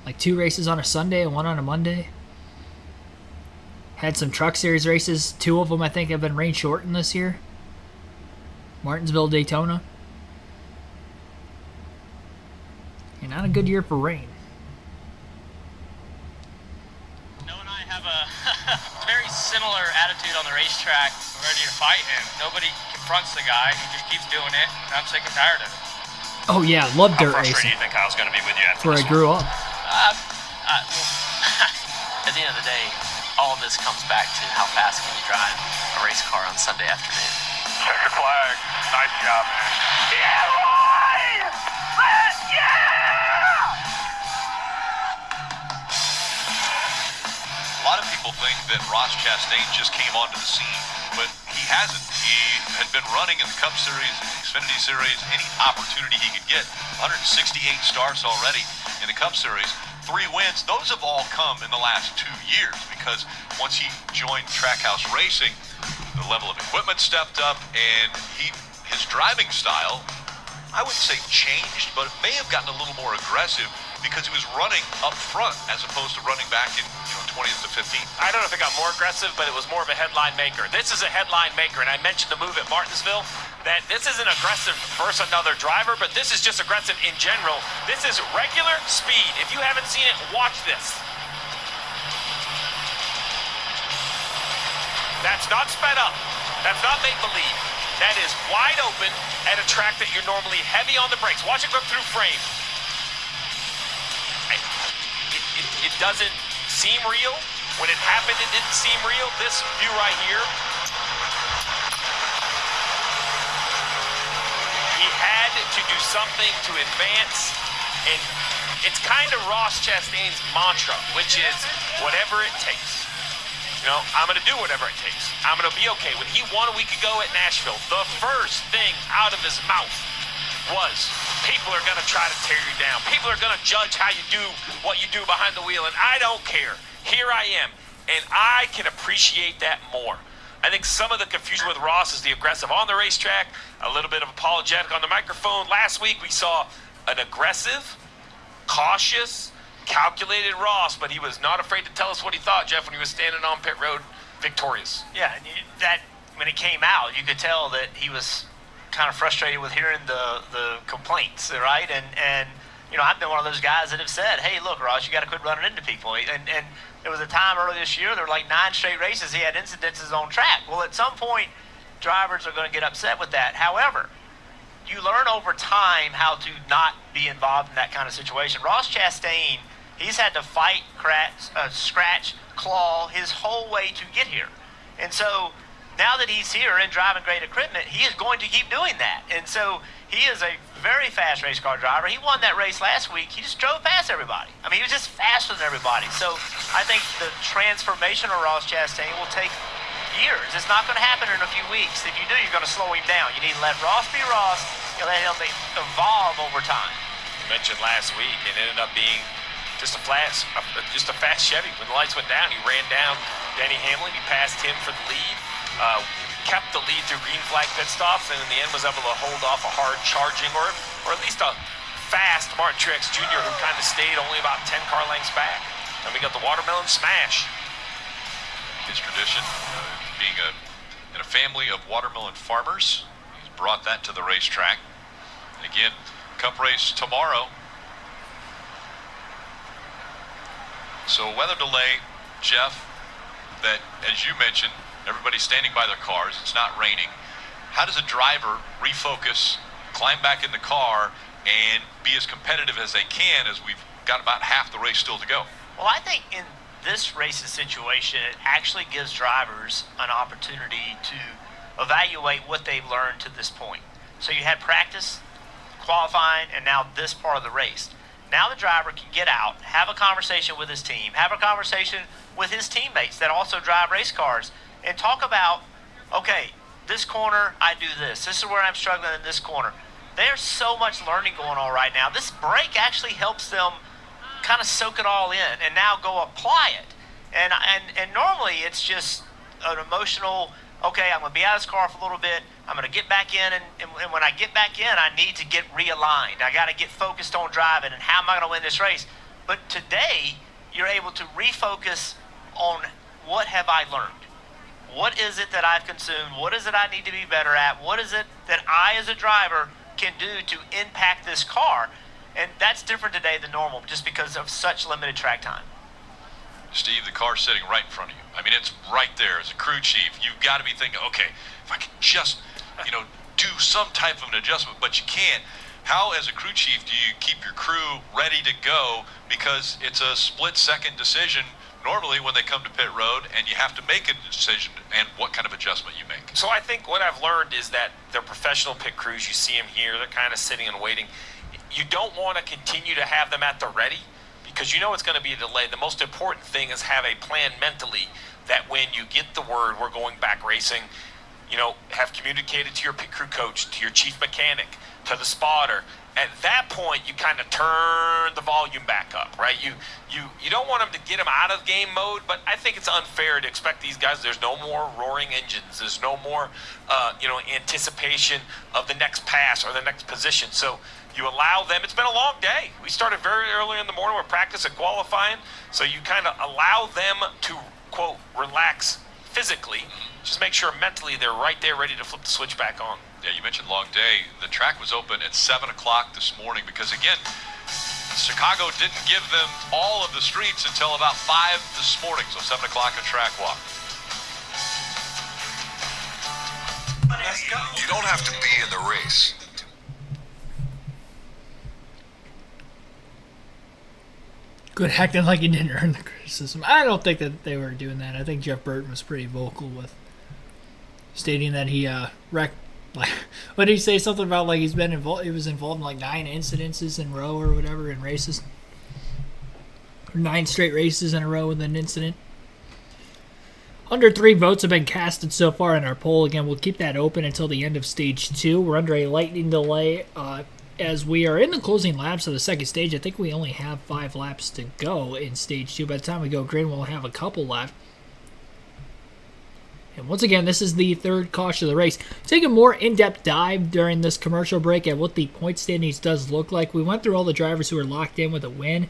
Speaker 1: Like 2 races on a Sunday and 1 on a Monday. Had some Truck Series races. 2 of them I think have been rain shortened this year. Martinsville, Daytona. And not a good year for rain.
Speaker 6: Noah and I have a very similar attitude on the racetrack. We're ready to fight him. Nobody confronts the guy. He just keeps doing it. And I'm sick and tired of it.
Speaker 1: Oh yeah, love dirt
Speaker 3: How
Speaker 1: racing.
Speaker 3: frustrated do you think Kyle's going to be with you
Speaker 1: That's
Speaker 3: after
Speaker 1: where I
Speaker 3: this
Speaker 1: grew up.
Speaker 10: At the end of the day, all of this comes back to how fast can you drive a race car on Sunday afternoon.
Speaker 3: Check your flag. Nice job, man.
Speaker 10: Yeah, boy! Yeah!
Speaker 3: A lot of people think that Ross Chastain just came onto the scene, but he hasn't. He had been running in the Cup Series, Xfinity Series, any opportunity he could get. 168 starts already in the Cup Series. 3 wins. Those have all come in the last 2 years because once he joined Trackhouse Racing, the level of equipment stepped up, and his driving style, I wouldn't say changed, but it may have gotten a little more aggressive because he was running up front as opposed to running back in 20th to 15th.
Speaker 2: I don't know if it got more aggressive, but it was more of a headline maker. This is a headline maker, and I mentioned the move at Martinsville, that this isn't aggressive versus another driver, but this is just aggressive in general. This is regular speed. If you haven't seen it, watch this. That's not sped up. That's not make-believe. That is wide open at a track that you're normally heavy on the brakes. Watch it go through frame. It doesn't seem real. When it happened, it didn't seem real. This view right here, he had to do something to advance, and it's kind of Ross Chastain's mantra, which is whatever it takes. I'm going to do whatever it takes. I'm going to be okay. When he won a week ago at Nashville, the first thing out of his mouth was, people are going to try to tear you down. People are going to judge how you do what you do behind the wheel, and I don't care. Here I am, and I can appreciate that more. I think some of the confusion with Ross is the aggressive on the racetrack, a little bit of apologetic on the microphone. Last week we saw an aggressive, cautious, calculated Ross, but he was not afraid to tell us what he thought, Jeff, when he was standing on pit road victorious.
Speaker 7: Yeah, and that when it came out, you could tell that he was kind of frustrated with hearing the complaints, right? And I've been one of those guys that have said, hey, look, Ross, you got to quit running into people. And there was a time earlier this year, there were like 9 straight races he had incidences on track. Well, at some point, drivers are going to get upset with that. However, you learn over time how to not be involved in that kind of situation. Ross Chastain, he's had to fight, scratch, claw his whole way to get here. And so now that he's here and driving great equipment, he is going to keep doing that. And so he is a very fast race car driver. He won that race last week. He just drove past everybody. I mean, he was just faster than everybody. So I think the transformation of Ross Chastain will take years. It's not going to happen in a few weeks. If you do, you're going to slow him down. You need to let Ross be Ross. You let him evolve over time.
Speaker 2: You mentioned last week, it ended up being just a fast Chevy. When the lights went down, he ran down Denny Hamlin. He passed him for the lead. Kept the lead through green flag pit stops, and in the end was able to hold off a hard charging or at least a fast Martin Truex Jr. who kind of stayed only about 10 car lengths back. And we got the watermelon smash.
Speaker 3: His tradition, being in a family of watermelon farmers, he's brought that to the racetrack. And again, Cup race tomorrow. So weather delay, Jeff, that, as you mentioned, everybody's standing by their cars. It's not raining. How does a driver refocus, climb back in the car, and be as competitive as they can as we've got about half the race still to go?
Speaker 7: Well, I think in this racing situation, it actually gives drivers an opportunity to evaluate what they've learned to this point. So you had practice, qualifying, and now this part of the race. Now the driver can get out, have a conversation with his team, have a conversation with his teammates that also drive race cars, and talk about, okay, this corner, I do this. This is where I'm struggling in this corner. There's so much learning going on right now. This break actually helps them kind of soak it all in and now go apply it. And normally it's just an emotional, okay, I'm going to be out of this car for a little bit. I'm going to get back in, and when I get back in, I need to get realigned. I got to get focused on driving and how am I going to win this race. But today, you're able to refocus on what have I learned? What is it that I've consumed? What is it I need to be better at? What is it that I, as a driver, can do to impact this car? And that's different today than normal just because of such limited track time.
Speaker 3: Steve, the car's sitting right in front of you. I mean, it's right there. As a crew chief, you've got to be thinking, okay, if I can just, do some type of an adjustment, but you can't. How, as a crew chief, do you keep your crew ready to go? Because it's a split-second decision normally when they come to pit road, and you have to make a decision and what kind of adjustment you make.
Speaker 2: So I think what I've learned is that they're professional pit crews. You see them here. They're kind of sitting and waiting. You don't want to continue to have them at the ready because you know it's going to be a delay. The most important thing is have a plan mentally that when you get the word we're going back racing, have communicated to your pit crew coach, to your chief mechanic, to the spotter. At that point, you kind of turn the volume back up, right? You don't want them to get them out of game mode, but I think it's unfair to expect these guys. There's no more roaring engines. There's no more, anticipation of the next pass or the next position. So you allow them. It's been a long day. We started very early in the morning with practice and qualifying, so you kind of allow them to, quote, relax physically. Just make sure mentally they're right there ready to flip the switch back on.
Speaker 3: Yeah, you mentioned long day. The track was open at 7 o'clock this morning because, again, Chicago didn't give them all of the streets until about 5 this morning, so 7 o'clock a track walk.
Speaker 11: You don't have to be in the race.
Speaker 1: Good acting like he didn't earn the criticism. I don't think that they were doing that. I think Jeff Burton was pretty vocal with stating that he wrecked. Like, what did he say? Something about like he's been involved. He was involved in like 9 incidences in a row or whatever in races. 9 straight races in a row with an incident. 103 votes have been casted so far in our poll. Again, we'll keep that open until the end of stage 2. We're under a lightning delay as we are in the closing laps of the second stage. I think we only have 5 laps to go in stage 2. By the time we go green, we'll have a couple left. And once again, this is the third caution of the race. Take a more in-depth dive during this commercial break at what the point standings does look like. We went through all the drivers who are locked in with a win.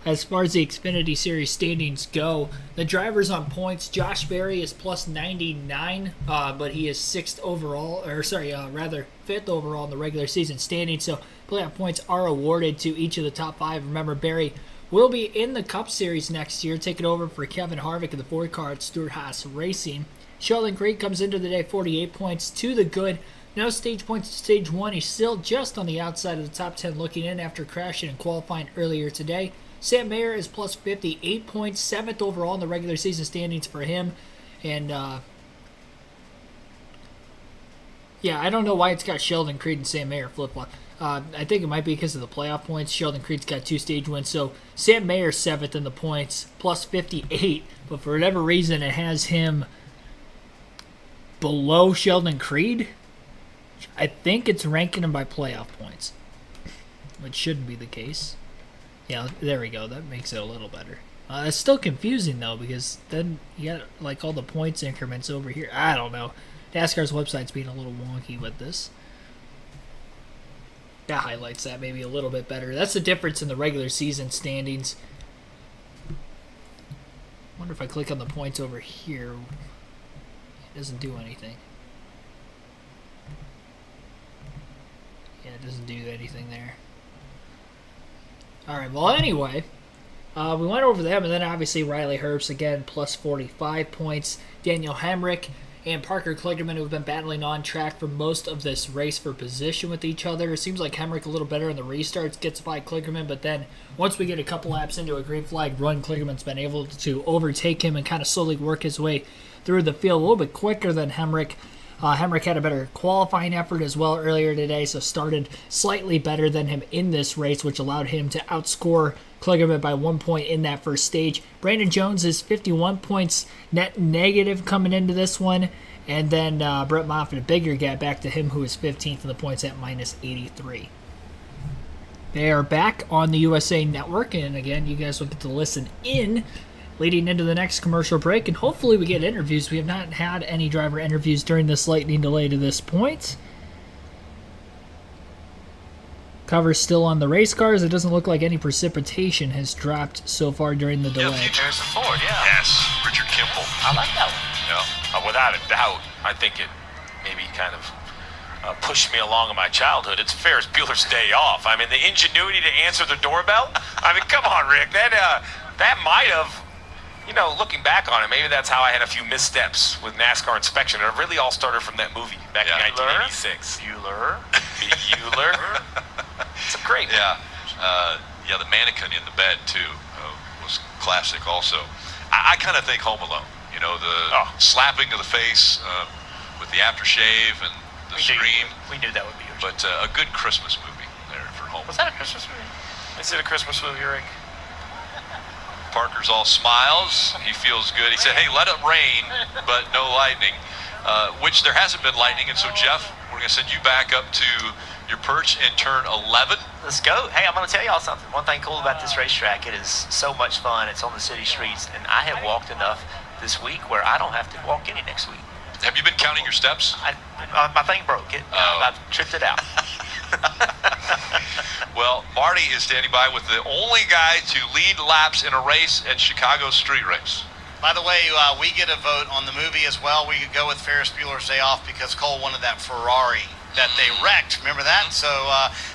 Speaker 1: As far as the Xfinity Series standings go, the drivers on points, Josh Berry is plus 99, but he is 5th overall in the regular season standings. So playoff points are awarded to each of the top 5. Remember, Berry will be in the Cup Series next year, taking over for Kevin Harvick in the Ford car at Stewart-Haas Racing. Sheldon Creed comes into the day 48 points to the good. No stage points to stage 1. He's still just on the outside of the top 10 looking in after crashing and qualifying earlier today. Sam Mayer is plus 58 points, 7th overall in the regular season standings for him. And, I don't know why it's got Sheldon Creed and Sam Mayer flip-flop. I think it might be because of the playoff points. Sheldon Creed's got 2 stage wins. So Sam Mayer's 7th in the points, plus 58. But for whatever reason, it has him below Sheldon Creed. I think it's ranking him by playoff points, which shouldn't be the case. Yeah, there we go. That makes it a little better. It's still confusing, though, because then you got, like, all the points increments over here. I don't know. NASCAR's website's being a little wonky with this. That highlights that maybe a little bit better. That's the difference in the regular season standings. I wonder if I click on the points over here. It doesn't do anything. Yeah, it doesn't do anything there. Alright, well, anyway, We went over them, and then obviously Riley Herbst again, plus 45 points. Daniel Hemrick and Parker Kligerman, who have been battling on track for most of this race for position with each other. It seems like Hemrick a little better in the restarts, gets by Kligerman, but then once we get a couple laps into a green flag run, Kligerman's been able to overtake him and kind of slowly work his way through the field a little bit quicker than Hemrick. Hemrick had a better qualifying effort as well earlier today, so started slightly better than him in this race, which allowed him to outscore Kligerman by 1 point in that first stage. Brandon Jones is 51 points net negative coming into this one, and then Brett Moffitt, a bigger gap back to him, who is 15th in the points at minus 83. They are back on the USA Network, and again, you guys will get to listen in leading into the next commercial break, and hopefully we get interviews. We have not had any driver interviews during this lightning delay to this point. Cover's still on the race cars. It doesn't look like any precipitation has dropped so far during the delay.
Speaker 3: Harrison Ford, yeah. Yes, Richard Kimball.
Speaker 7: I like that one.
Speaker 3: Yeah.
Speaker 2: Without a doubt, I think it maybe kind of pushed me along in my childhood. It's Ferris Bueller's Day Off. I mean, the ingenuity to answer the doorbell. I mean, come on, Rick. That might have, looking back on it, maybe that's how I had a few missteps with NASCAR inspection. It really all started from that movie back in 1986.
Speaker 3: Bueller.
Speaker 2: It's a great one.
Speaker 3: Yeah, the mannequin in the bed, too, was classic also. I kind of think Home Alone. The slapping of the face with the aftershave and the scream.
Speaker 7: We knew that would be yours.
Speaker 3: But a good Christmas movie there for Home Alone.
Speaker 7: Was that a Christmas movie?
Speaker 2: Is it a Christmas movie, Rick?
Speaker 3: Parker's all smiles. He feels good. He said, hey, let it rain, but no lightning, which there hasn't been lightning. And so, Jeff, we're going to send you back up to your perch in turn 11.
Speaker 7: Let's go. Hey, I'm going to tell y'all something. One thing cool about this racetrack, it is so much fun. It's on the city streets, and I have walked enough this week where I don't have to walk any next week.
Speaker 3: Have you been counting your steps?
Speaker 7: My thing broke. I've tripped it out.
Speaker 3: Well, Marty is standing by with the only guy to lead laps in a race at Chicago Street Race.
Speaker 9: By the way, we get a vote on the movie as well. We could go with Ferris Bueller's Day Off because Cole wanted that Ferrari that they wrecked. Remember that? So,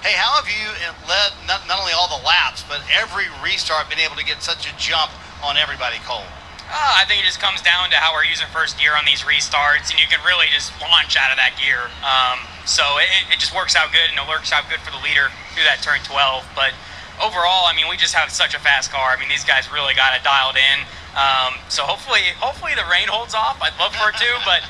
Speaker 9: hey, how have you led not only all the laps, but every restart been able to get such a jump on everybody, Cole?
Speaker 12: I think it just comes down to how we're using first gear on these restarts, and you can really just launch out of that gear. So it just works out good, and it works out good for the leader through that turn 12. But overall, I mean, we just have such a fast car. I mean, these guys really got it dialed in. So hopefully the rain holds off. I'd love for it to, but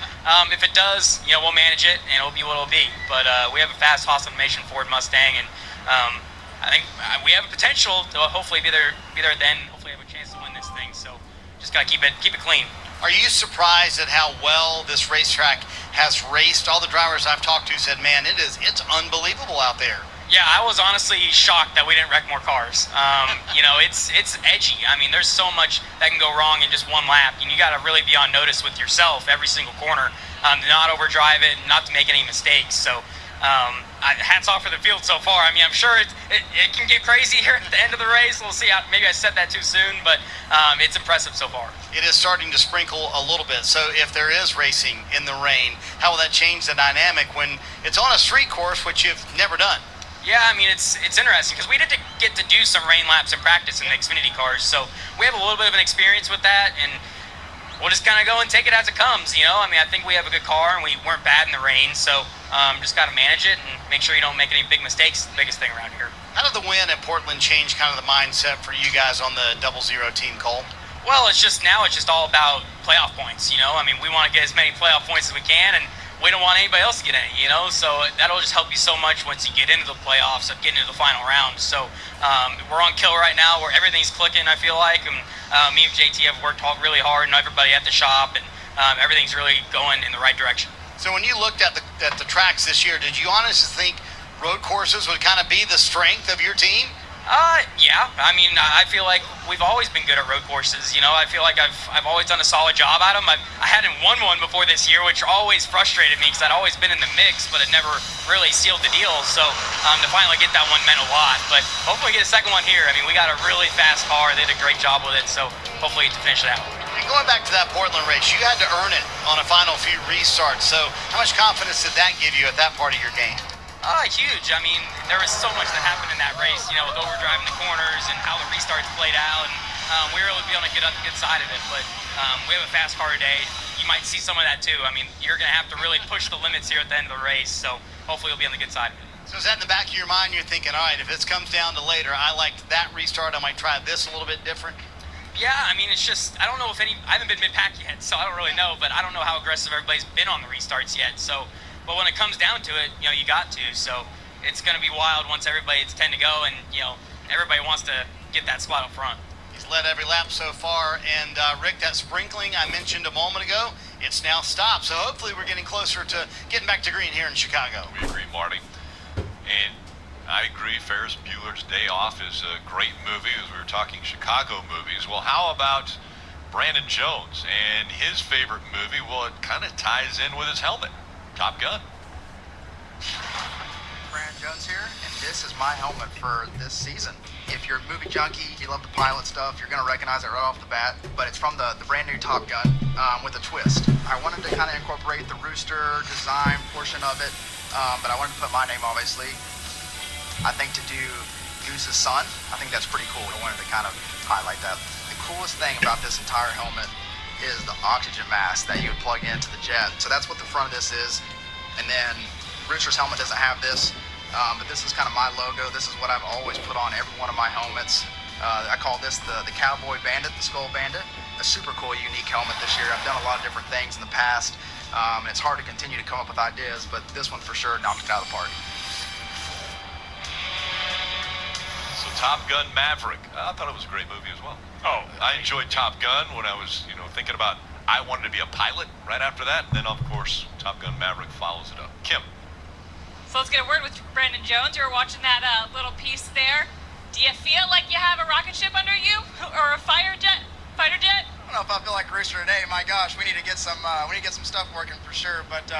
Speaker 12: if it does, we'll manage it, and it'll be what it'll be. But we have a fast Haas-Animation Ford Mustang, and I think we have a potential to hopefully be there then. Hopefully have a chance to win this thing. So just gotta keep it clean.
Speaker 9: Are you surprised at how well this racetrack has raced? All the drivers I've talked to said, man, it's unbelievable out there.
Speaker 12: Yeah, I was honestly shocked that we didn't wreck more cars. It's edgy. I mean, there's so much that can go wrong in just one lap, and you got to really be on notice with yourself every single corner to not overdrive it, and not to make any mistakes. So hats off for the field so far. I mean, I'm sure it can get crazy here at the end of the race. We'll see. Maybe I said that too soon, but it's impressive so far.
Speaker 9: It is starting to sprinkle a little bit. So if there is racing in the rain, how will that change the dynamic when it's on a street course, which you've never done?
Speaker 12: Yeah, I mean, it's interesting because we did get to do some rain laps in practice in the Xfinity cars, so we have a little bit of an experience with that, and we'll just kind of go and take it as it comes, I mean, I think we have a good car, and we weren't bad in the rain, so just got to manage it and make sure you don't make any big mistakes. The biggest thing around here.
Speaker 9: How did the win at Portland change kind of the mindset for you guys on the 00 team, Cole?
Speaker 12: Well, it's just all about playoff points, I mean, we want to get as many playoff points as we can, and we don't want anybody else to get any, so that'll just help you so much once you get into the playoffs of getting into the final round. So we're on kill right now where everything's clicking, I feel like, and me and JT have worked really hard, and everybody at the shop, and everything's really going in the right direction.
Speaker 9: So when you looked at the tracks this year, did you honestly think road courses would kind of be the strength of your team?
Speaker 12: Yeah. I mean, I feel like we've always been good at road courses. I feel like I've always done a solid job at them. I hadn't won one before this year, which always frustrated me because I'd always been in the mix, but it never really sealed the deal. So to finally get that one meant a lot. But hopefully we get a second one here. I mean, we got a really fast car. They did a great job with it. So hopefully to finish it out.
Speaker 9: And going back to that Portland race, you had to earn it on a final few restarts. So how much confidence did that give you at that part of your game?
Speaker 12: Huge. I mean, there was so much that happened in that race, you know, with overdriving the corners and how the restarts played out, and we were able to be on the good side of it, but we have a fast car today. You might see some of that too. I mean, you're going to have to really push the limits here at the end of the race, so hopefully you'll be on the good side of it.
Speaker 9: So is that in the back of your mind? You're thinking, all right, if this comes down to later, I liked that restart, I might try this a little bit different?
Speaker 12: Yeah, I mean, it's just, I don't know if I haven't been mid-pack yet, so I don't really know, but I don't know how aggressive everybody's been on the restarts yet, so, but when it comes down to it, you know, you got to, so it's going to be wild once it's 10 to go, and, you know, everybody wants to get that spot up front.
Speaker 9: He's led every lap so far, and Rick, that sprinkling I mentioned a moment ago, it's now stopped, so hopefully we're getting closer to getting back to green here in Chicago.
Speaker 3: We agree, Marty. And I agree, Ferris Bueller's Day Off is a great movie, as we were talking Chicago movies. Well, how about Brandon Jones and his favorite movie? Well, it kind of ties in with his helmet, Top Gun.
Speaker 13: Brandon Jones here, and this is my helmet for this season. If you're a movie junkie, you love the pilot stuff, you're going to recognize it right off the bat, but it's from the brand new Top Gun with a twist. I wanted to kind of incorporate the rooster design portion of it, but I wanted to put my name, obviously. I think to do Goose's son, I think that's pretty cool. I wanted to kind of highlight that. The coolest thing about this entire helmet is the oxygen mask that you would plug into the jet. So that's what the front of this is. And then Rooster's helmet doesn't have this, but this is kind of my logo. This is what I've always put on every one of my helmets. I call this the Cowboy Bandit, the Skull Bandit. A super cool, unique helmet this year. I've done a lot of different things in the past, and it's hard to continue to come up with ideas, but this one for sure knocked it out of the park.
Speaker 3: So Top Gun Maverick, I thought it was a great movie as well. Oh, I enjoyed Top Gun when I was, thinking about I wanted to be a pilot right after that. And then, of course, Top Gun Maverick follows it up. Kim.
Speaker 8: So let's get a word with Brandon Jones. You were watching that little piece there. Do you feel like you have a rocket ship under you, or a fighter jet?
Speaker 13: I don't know if I feel like Rooster today. My gosh, we need to get some stuff working for sure. But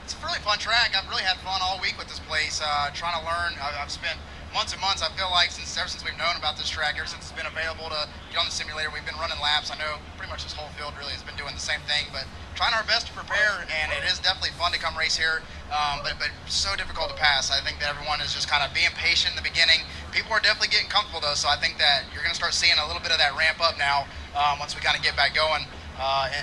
Speaker 13: it's a really fun track. I've really had fun all week with this place, trying to learn. I've spent months and months, I feel like, ever since we've known about this track, ever since it's been available to get on the simulator, we've been running laps. I know pretty much this whole field really has been doing the same thing, but trying our best to prepare, and it is definitely fun to come race here, but so difficult to pass. I think that everyone is just kind of being patient in the beginning. People are definitely getting comfortable, though, so I think that you're going to start seeing a little bit of that ramp up now once we kind of get back going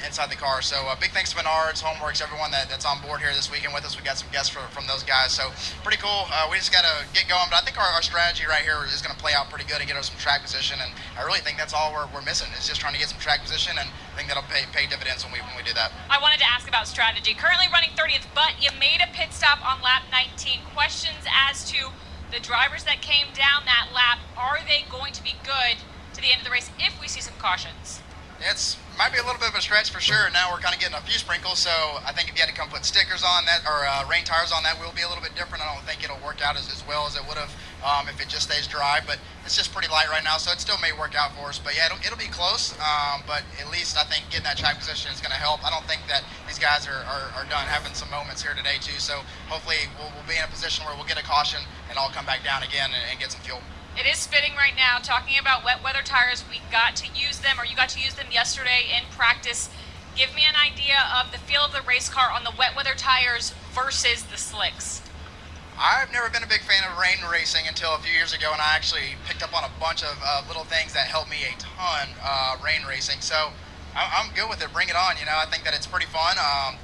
Speaker 13: inside the car. So big thanks to Menards, Homeworks, everyone that's on board here this weekend with us. We got some guests from those guys, so pretty cool. We just got to get going, but I think our strategy right here is going to play out pretty good and get us some track position, and I really think that's all we're missing is just trying to get some track position, and I think that'll pay dividends when we do that.
Speaker 8: I wanted to ask about strategy. Currently running 30th, but you made a pit stop on lap 19. Questions as to the drivers that came down that lap. Are they going to be good to the end of the race if we see some cautions?
Speaker 13: It's might be a little bit of a stretch for sure. Now we're kind of getting a few sprinkles, so I think if you had to come put stickers on that or rain tires on that, will be a little bit different. I don't think it'll work out as well as it would have if it just stays dry, but it's just pretty light right now, so it still may work out for us. But yeah, it'll be close, but at least I think getting that track position is going to help. I don't think that these guys are done having some moments here today too, so hopefully we'll be in a position where we'll get a caution and I'll come back down again and get some fuel.
Speaker 8: It is spitting right now. Talking about wet weather tires, we got to use them, or you got to use them yesterday in practice. Give me an idea of the feel of the race car on the wet weather tires versus the slicks.
Speaker 13: I've never been a big fan of rain racing until a few years ago, and I actually picked up on a bunch of little things that helped me a ton rain racing. So I'm good with it. Bring it on. I think that it's pretty fun.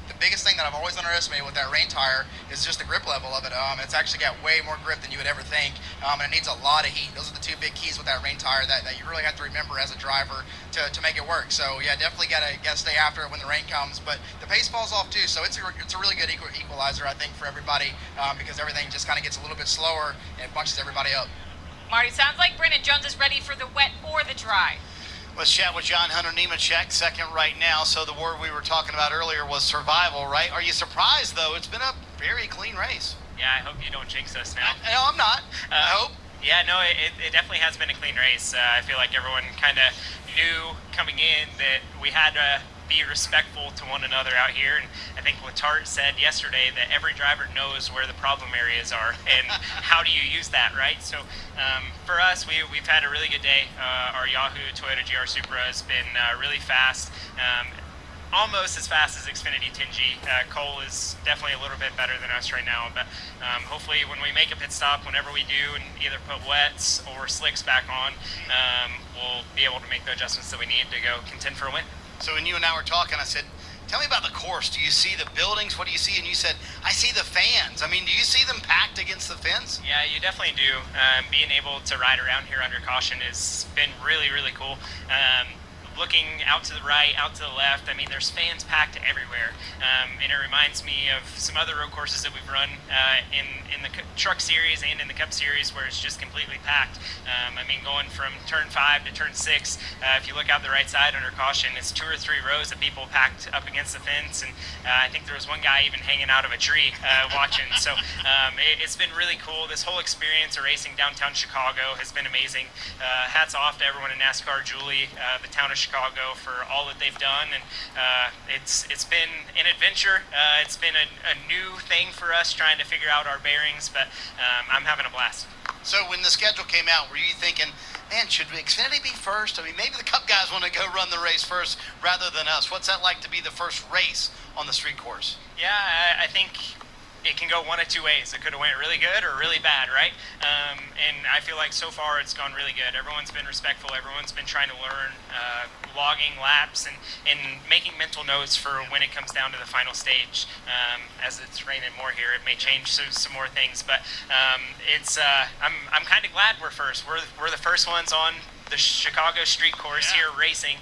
Speaker 13: The biggest thing that I've always underestimated with that rain tire is just the grip level of it. It's actually got way more grip than you would ever think, and it needs a lot of heat. Those are the two big keys with that rain tire that you really have to remember as a driver to make it work. So yeah, definitely gotta stay after it when the rain comes. But the pace falls off too, so it's a really good equalizer, I think, for everybody because everything just kind of gets a little bit slower and it bunches everybody up.
Speaker 8: Marty, sounds like Brandon Jones is ready for the wet or the dry.
Speaker 9: Let's chat with John Hunter Nemechek, second right now. So the word we were talking about earlier was survival, right? Are you surprised, though? It's been a very clean race.
Speaker 12: Yeah, I hope you don't jinx us now.
Speaker 9: No, I'm not. I hope.
Speaker 12: Yeah, no, it definitely has been a clean race. I feel like everyone kind of knew coming in that we had to be respectful to one another out here, and I think Letarte said yesterday that every driver knows where the problem areas are and how do you use that, right? So for us, we've had a really good day. Our Yahoo Toyota GR Supra has been really fast. almost as fast as Xfinity 10G. Cole is definitely a little bit better than us right now, but hopefully when we make a pit stop, whenever we do, and either put wets or slicks back on, we'll be able to make the adjustments that we need to go contend for a win.
Speaker 9: So when you and I were talking, I said, tell me about the course. Do you see the buildings? What do you see? And you said, I see the fans. I mean, do you see them packed against the fence?
Speaker 12: Yeah, you definitely do. Being able to ride around here under caution has been really, really cool. Looking out to the right, out to the left, I mean, there's fans packed everywhere. And it reminds me of some other road courses that we've run in the Truck Series and in the Cup Series where it's just completely packed. I mean, going from turn 5 to turn 6, if you look out the right side under caution, it's 2 or 3 rows of people packed up against the fence. And I think there was one guy even hanging out of a tree watching. So it's been really cool. This whole experience of racing downtown Chicago has been amazing. Hats off to everyone in NASCAR, Julie, the town of Chicago, for all that they've done, and it's been an adventure. It's been a new thing for us trying to figure out our bearings, but I'm having a blast.
Speaker 9: So when the schedule came out, were you thinking, man, should Xfinity be first? I mean, maybe the Cup guys want to go run the race first rather than us. What's that like to be the first race on the street course?
Speaker 12: Yeah, I think it can go one of two ways. It could have went really good or really bad, right? And I feel like so far it's gone really good. Everyone's been respectful. Everyone's been trying to learn, logging laps and making mental notes for when it comes down to the final stage. As it's raining more here, it may change some more things, but I'm kind of glad we're first. We're the first ones on the Chicago street course here racing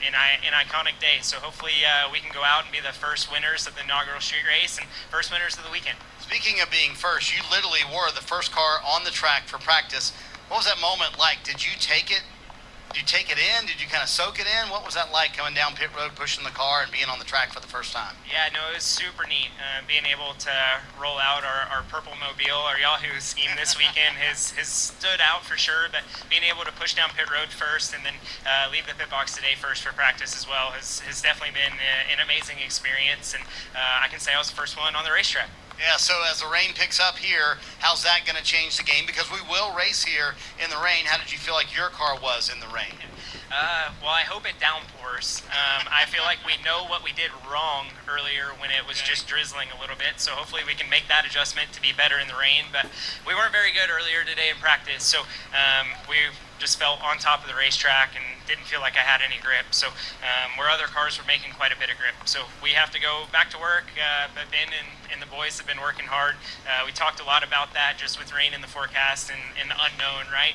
Speaker 12: in iconic day. So hopefully we can go out and be the first winners of the inaugural street race and first winners of the weekend.
Speaker 9: Speaking of being first, you literally were the first car on the track for practice. What was that moment like? Did you take it? Did you take it in? Did you kind of soak it in? What was that like coming down pit road, pushing the car, and being on the track for the first time?
Speaker 12: Yeah, no, it was super neat. Being able to roll out our purple mobile, our Yahoo scheme this weekend has stood out for sure, but being able to push down pit road first and then leave the pit box today first for practice as well has definitely been an amazing experience, and I can say I was the first one on the racetrack.
Speaker 9: Yeah, so as the rain picks up here, how's that going to change the game? Because we will race here in the rain. How did you feel like your car was in the rain?
Speaker 12: Well, I hope it downpours. I feel like we know what we did wrong earlier when it was just drizzling a little bit, so hopefully we can make that adjustment to be better in the rain. But we weren't very good earlier today in practice, so we just felt on top of the racetrack and didn't feel like I had any grip. So where other cars were making quite a bit of grip. So we have to go back to work, but Ben and the boys have been working hard. We talked a lot about that just with rain in the forecast and the unknown, right?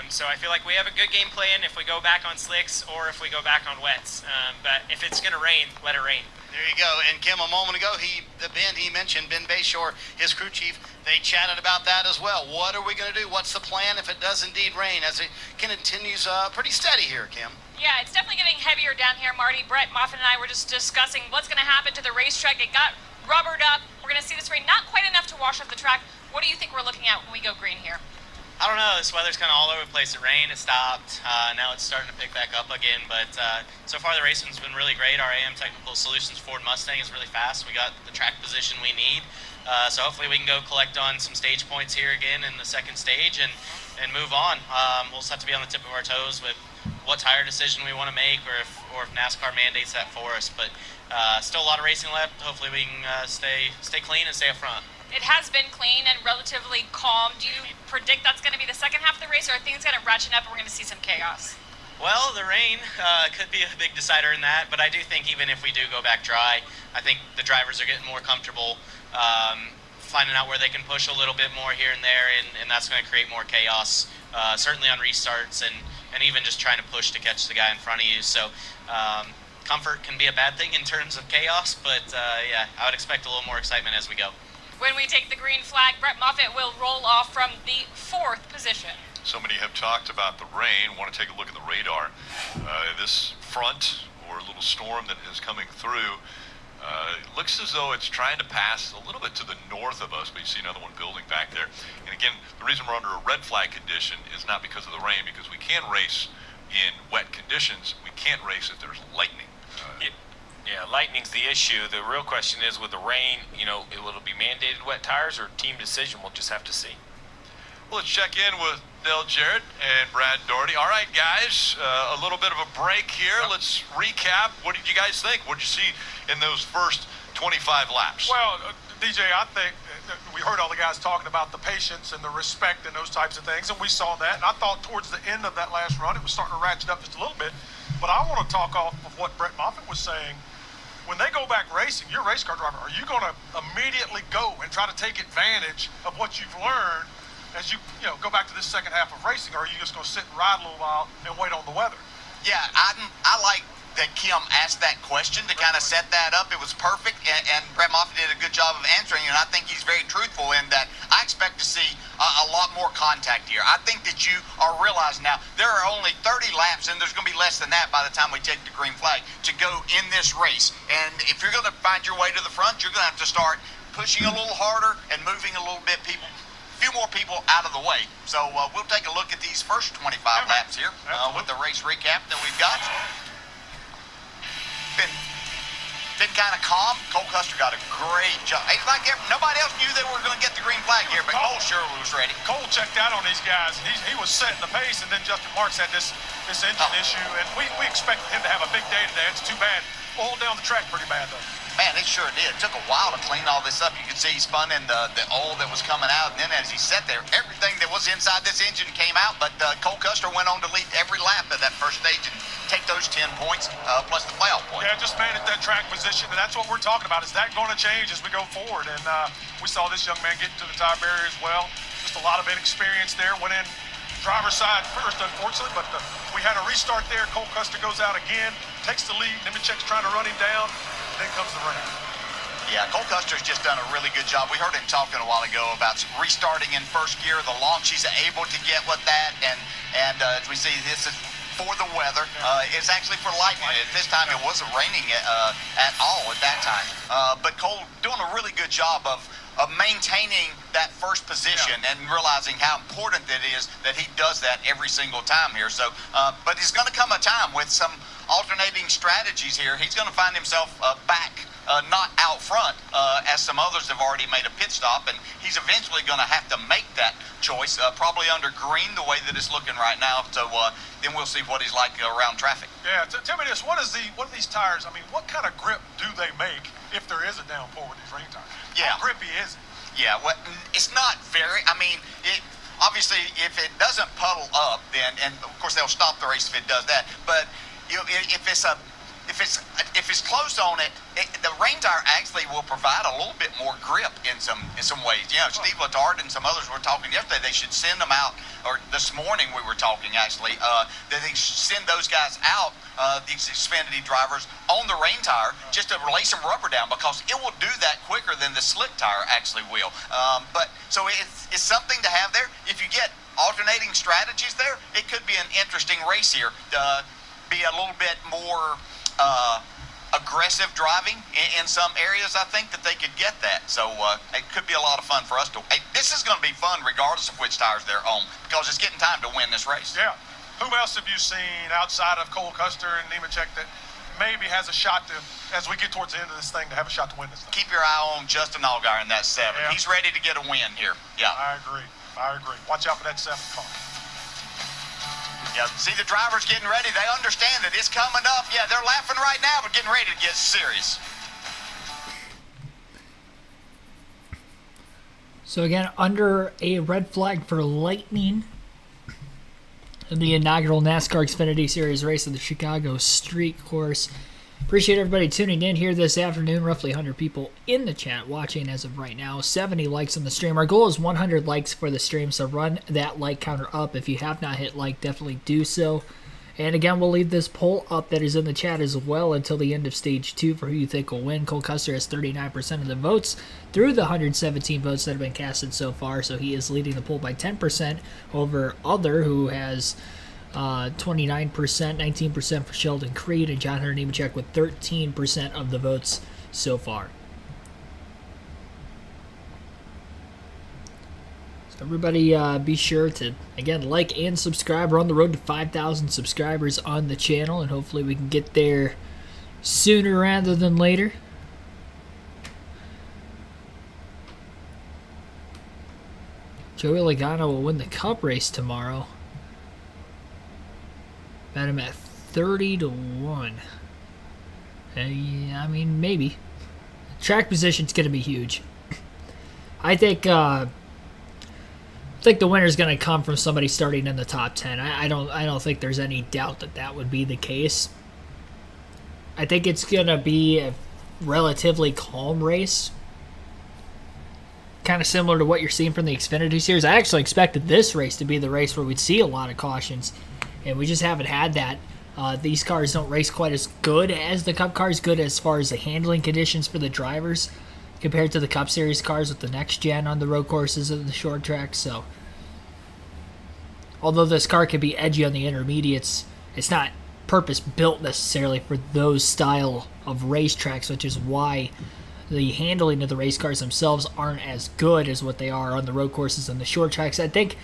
Speaker 12: So I feel like we have a good game plan if we go back on slicks or if we go back on wets. But if it's going to rain, let it rain.
Speaker 9: There you go. And Kim, a moment ago, Ben mentioned, Ben Bayshore, his crew chief, they chatted about that as well. What are we going to do? What's the plan if it does indeed rain as it continues pretty steady here, Kim?
Speaker 8: Yeah, it's definitely getting heavier down here, Marty. Brett Moffitt and I were just discussing what's going to happen to the racetrack. It got rubbered up. We're going to see this rain, not quite enough to wash off the track. What do you think we're looking at when we go green here?
Speaker 12: I don't know. This weather's kind of all over the place. It rained, it stopped. Now it's starting to pick back up again. But so far the racing's been really great. Our AM Technical Solutions Ford Mustang is really fast. We got the track position we need. So hopefully we can go collect on some stage points here again in the second stage and move on. We'll just have to be on the tip of our toes with what tire decision we want to make or if NASCAR mandates that for us. But still a lot of racing left. Hopefully we can stay clean and stay up front.
Speaker 8: It has been clean and relatively calm. Do you predict that's going to be the second half of the race, or are things going to ratchet up and we're going to see some chaos?
Speaker 12: Well, the rain could be a big decider in that, but I do think even if we do go back dry, I think the drivers are getting more comfortable finding out where they can push a little bit more here and there, and that's going to create more chaos, certainly on restarts and even just trying to push to catch the guy in front of you. So comfort can be a bad thing in terms of chaos, but yeah, I would expect a little more excitement as we go.
Speaker 8: When we take the green flag, Brett Moffitt will roll off from the 4th position.
Speaker 3: So many have talked about the rain. Want to take a look at the radar. This front or little storm that is coming through it looks as though it's trying to pass a little bit to the north of us, but you see another one building back there. And again, the reason we're under a red flag condition is not because of the rain, because we can race in wet conditions. We can't race if there's lightning.
Speaker 2: Yeah, lightning's the issue. The real question is with the rain, will it be mandated wet tires or team decision? We'll just have to see.
Speaker 3: Let's check in with Dale Jarrett and Brad Doherty. All right, guys, a little bit of a break here. Let's recap. What did you guys think? What did you see in those first 25 laps?
Speaker 5: Well, DJ, I think we heard all the guys talking about the patience and the respect and those types of things, and we saw that. And I thought towards the end of that last run, it was starting to ratchet up just a little bit. But I want to talk off of what Brett Moffitt was saying. When they go back racing, you're a race car driver. Are you going to immediately go and try to take advantage of what you've learned as you go back to this second half of racing, or are you just going to sit and ride a little while and wait on the weather?
Speaker 4: Yeah, I like that Kim asked that question to kind of set that up. It was perfect, and Brett Moffitt did a good job of answering, and I think he's very truthful in that. I expect to see a lot more contact here. I think that you are realizing now there are only 30 laps, and there's going to be less than that by the time we take the green flag to go in this race. And if you're going to find your way to the front, you're going to have to start pushing a little harder and moving a little bit few more people out of the way. So we'll take a look at these first 25 laps here with the race recap that we've got. Been kind of calm. Cole Custer got a great job. It's like nobody else knew they were going to get the green flag here, but Cole sure was ready.
Speaker 5: Cole checked out on these guys. He was setting the pace, and then Justin Marks had this engine issue, and we expected him to have a big day today. It's too bad. All down the track pretty bad, though.
Speaker 4: Man, it sure did. It took a while to clean all this up. You could see he spun in the oil that was coming out, and then as he sat there, everything that was inside this engine came out, but Cole Custer went on to lead every lap of that first stage and take those 10 points plus the playoff point.
Speaker 5: Yeah, just manage that track position, and that's what we're talking about. Is that going to change as we go forward? And we saw this young man get to the tire barrier as well. Just a lot of inexperience there. Went in driver's side first, unfortunately, but we had a restart there. Cole Custer goes out again, takes the lead. Nemechek's trying to run him down. Then comes the rain.
Speaker 4: Yeah, Cole Custer's just done a really good job. We heard him talking a while ago about restarting in first gear, the launch he's able to get with that, and as we see, this is for the weather. It's actually for lightning. This time it wasn't raining at all at that time. But Cole doing a really good job of maintaining that first position and realizing how important it is that he does that every single time here. So, but there's going to come a time with some alternating strategies here. He's going to find himself back, not out front, as some others have already made a pit stop, and he's eventually going to have to make that choice, probably under green, the way that it's looking right now. So then we'll see what he's like around traffic.
Speaker 5: Yeah, tell me this: what are these tires? I mean, what kind of grip do they make if there is a downpour with these rain tires?
Speaker 4: Yeah,
Speaker 5: how grippy is it?
Speaker 4: Yeah, well, it's not very. I mean, obviously if it doesn't puddle up, then and of course they'll stop the race if it does that. But if it's close on it, the rain tire actually will provide a little bit more grip in some ways. Steve Letard and some others were talking yesterday. They should send them out, or this morning we were talking actually, that they should send those guys out, these Xfinity drivers, on the rain tire just to lay some rubber down, because it will do that quicker than the slick tire actually will. But so it's something to have there. If you get alternating strategies there, it could be an interesting race here. Be a little bit more aggressive driving in some areas. I think that they could get that. So it could be a lot of fun for us to. This is going to be fun regardless of which tires they're on, because it's getting time to win this race.
Speaker 5: Yeah. Who else have you seen outside of Cole Custer and Nemechek that maybe has a shot to, as we get towards the end of this thing, to have a shot to win this thing?
Speaker 4: Keep your eye on Justin Allgaier in that 7. Yeah. He's ready to get a win here. Yeah.
Speaker 5: I agree. Watch out for that 7 car.
Speaker 4: Yeah, see the drivers getting ready. They understand that it's coming up. Yeah, they're laughing right now, but getting ready to get serious.
Speaker 1: So again, under a red flag for lightning in the inaugural NASCAR Xfinity Series race of the Chicago Street Course. Appreciate everybody tuning in here this afternoon. Roughly 100 people in the chat watching as of right now. 70 likes on the stream. Our goal is 100 likes for the stream, so run that like counter up. If you have not hit like, definitely do so. And again, we'll leave this poll up that is in the chat as well until the end of Stage 2 for who you think will win. Cole Custer has 39% of the votes through the 117 votes that have been casted so far, so he is leading the poll by 10% over Other, who has 29%, 19% for Sheldon Creed, and John Hunter Nemechek with 13% of the votes so far. So everybody be sure to, again, like and subscribe. We're on the road to 5,000 subscribers on the channel, and hopefully we can get there sooner rather than later. Joey Logano will win the Cup race tomorrow. Bet him at 30-1. Yeah, I mean, maybe. Track position's going to be huge. I think the winner's going to come from somebody starting in the top 10. I don't think there's any doubt that would be the case. I think it's going to be a relatively calm race. Kind of similar to what you're seeing from the Xfinity Series. I actually expected this race to be the race where we'd see a lot of cautions, and we just haven't had that. These cars don't race quite as good as the Cup cars, good as far as the handling conditions for the drivers compared to the Cup Series cars with the next gen on the road courses and the short tracks. So, although this car can be edgy on the intermediates, it's not purpose built necessarily for those style of racetracks, which is why the handling of the race cars themselves aren't as good as what they are on the road courses and the short tracks. I think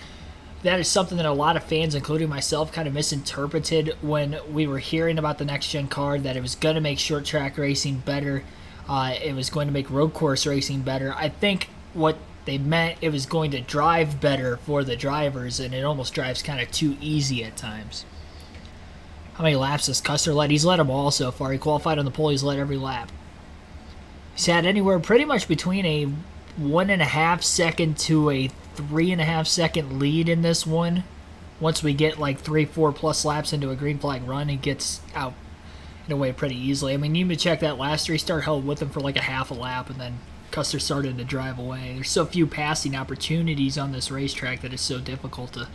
Speaker 1: that is something that a lot of fans, including myself, kind of misinterpreted when we were hearing about the next-gen car, that it was going to make short track racing better. It was going to make road course racing better. I think what they meant, it was going to drive better for the drivers, and it almost drives kind of too easy at times. How many laps has Custer led? He's led them all so far. He qualified on the pole. He's led every lap. He's had anywhere pretty much between a 1.5 second to a 3.5 second lead in this one. Once we get like 3-4 plus laps into a green flag run, he gets out in a way pretty easily. I mean, you can check that last restart, held with him for like a half a lap, and then Custer started to drive away. There's so few passing opportunities on this racetrack that it's so difficult to,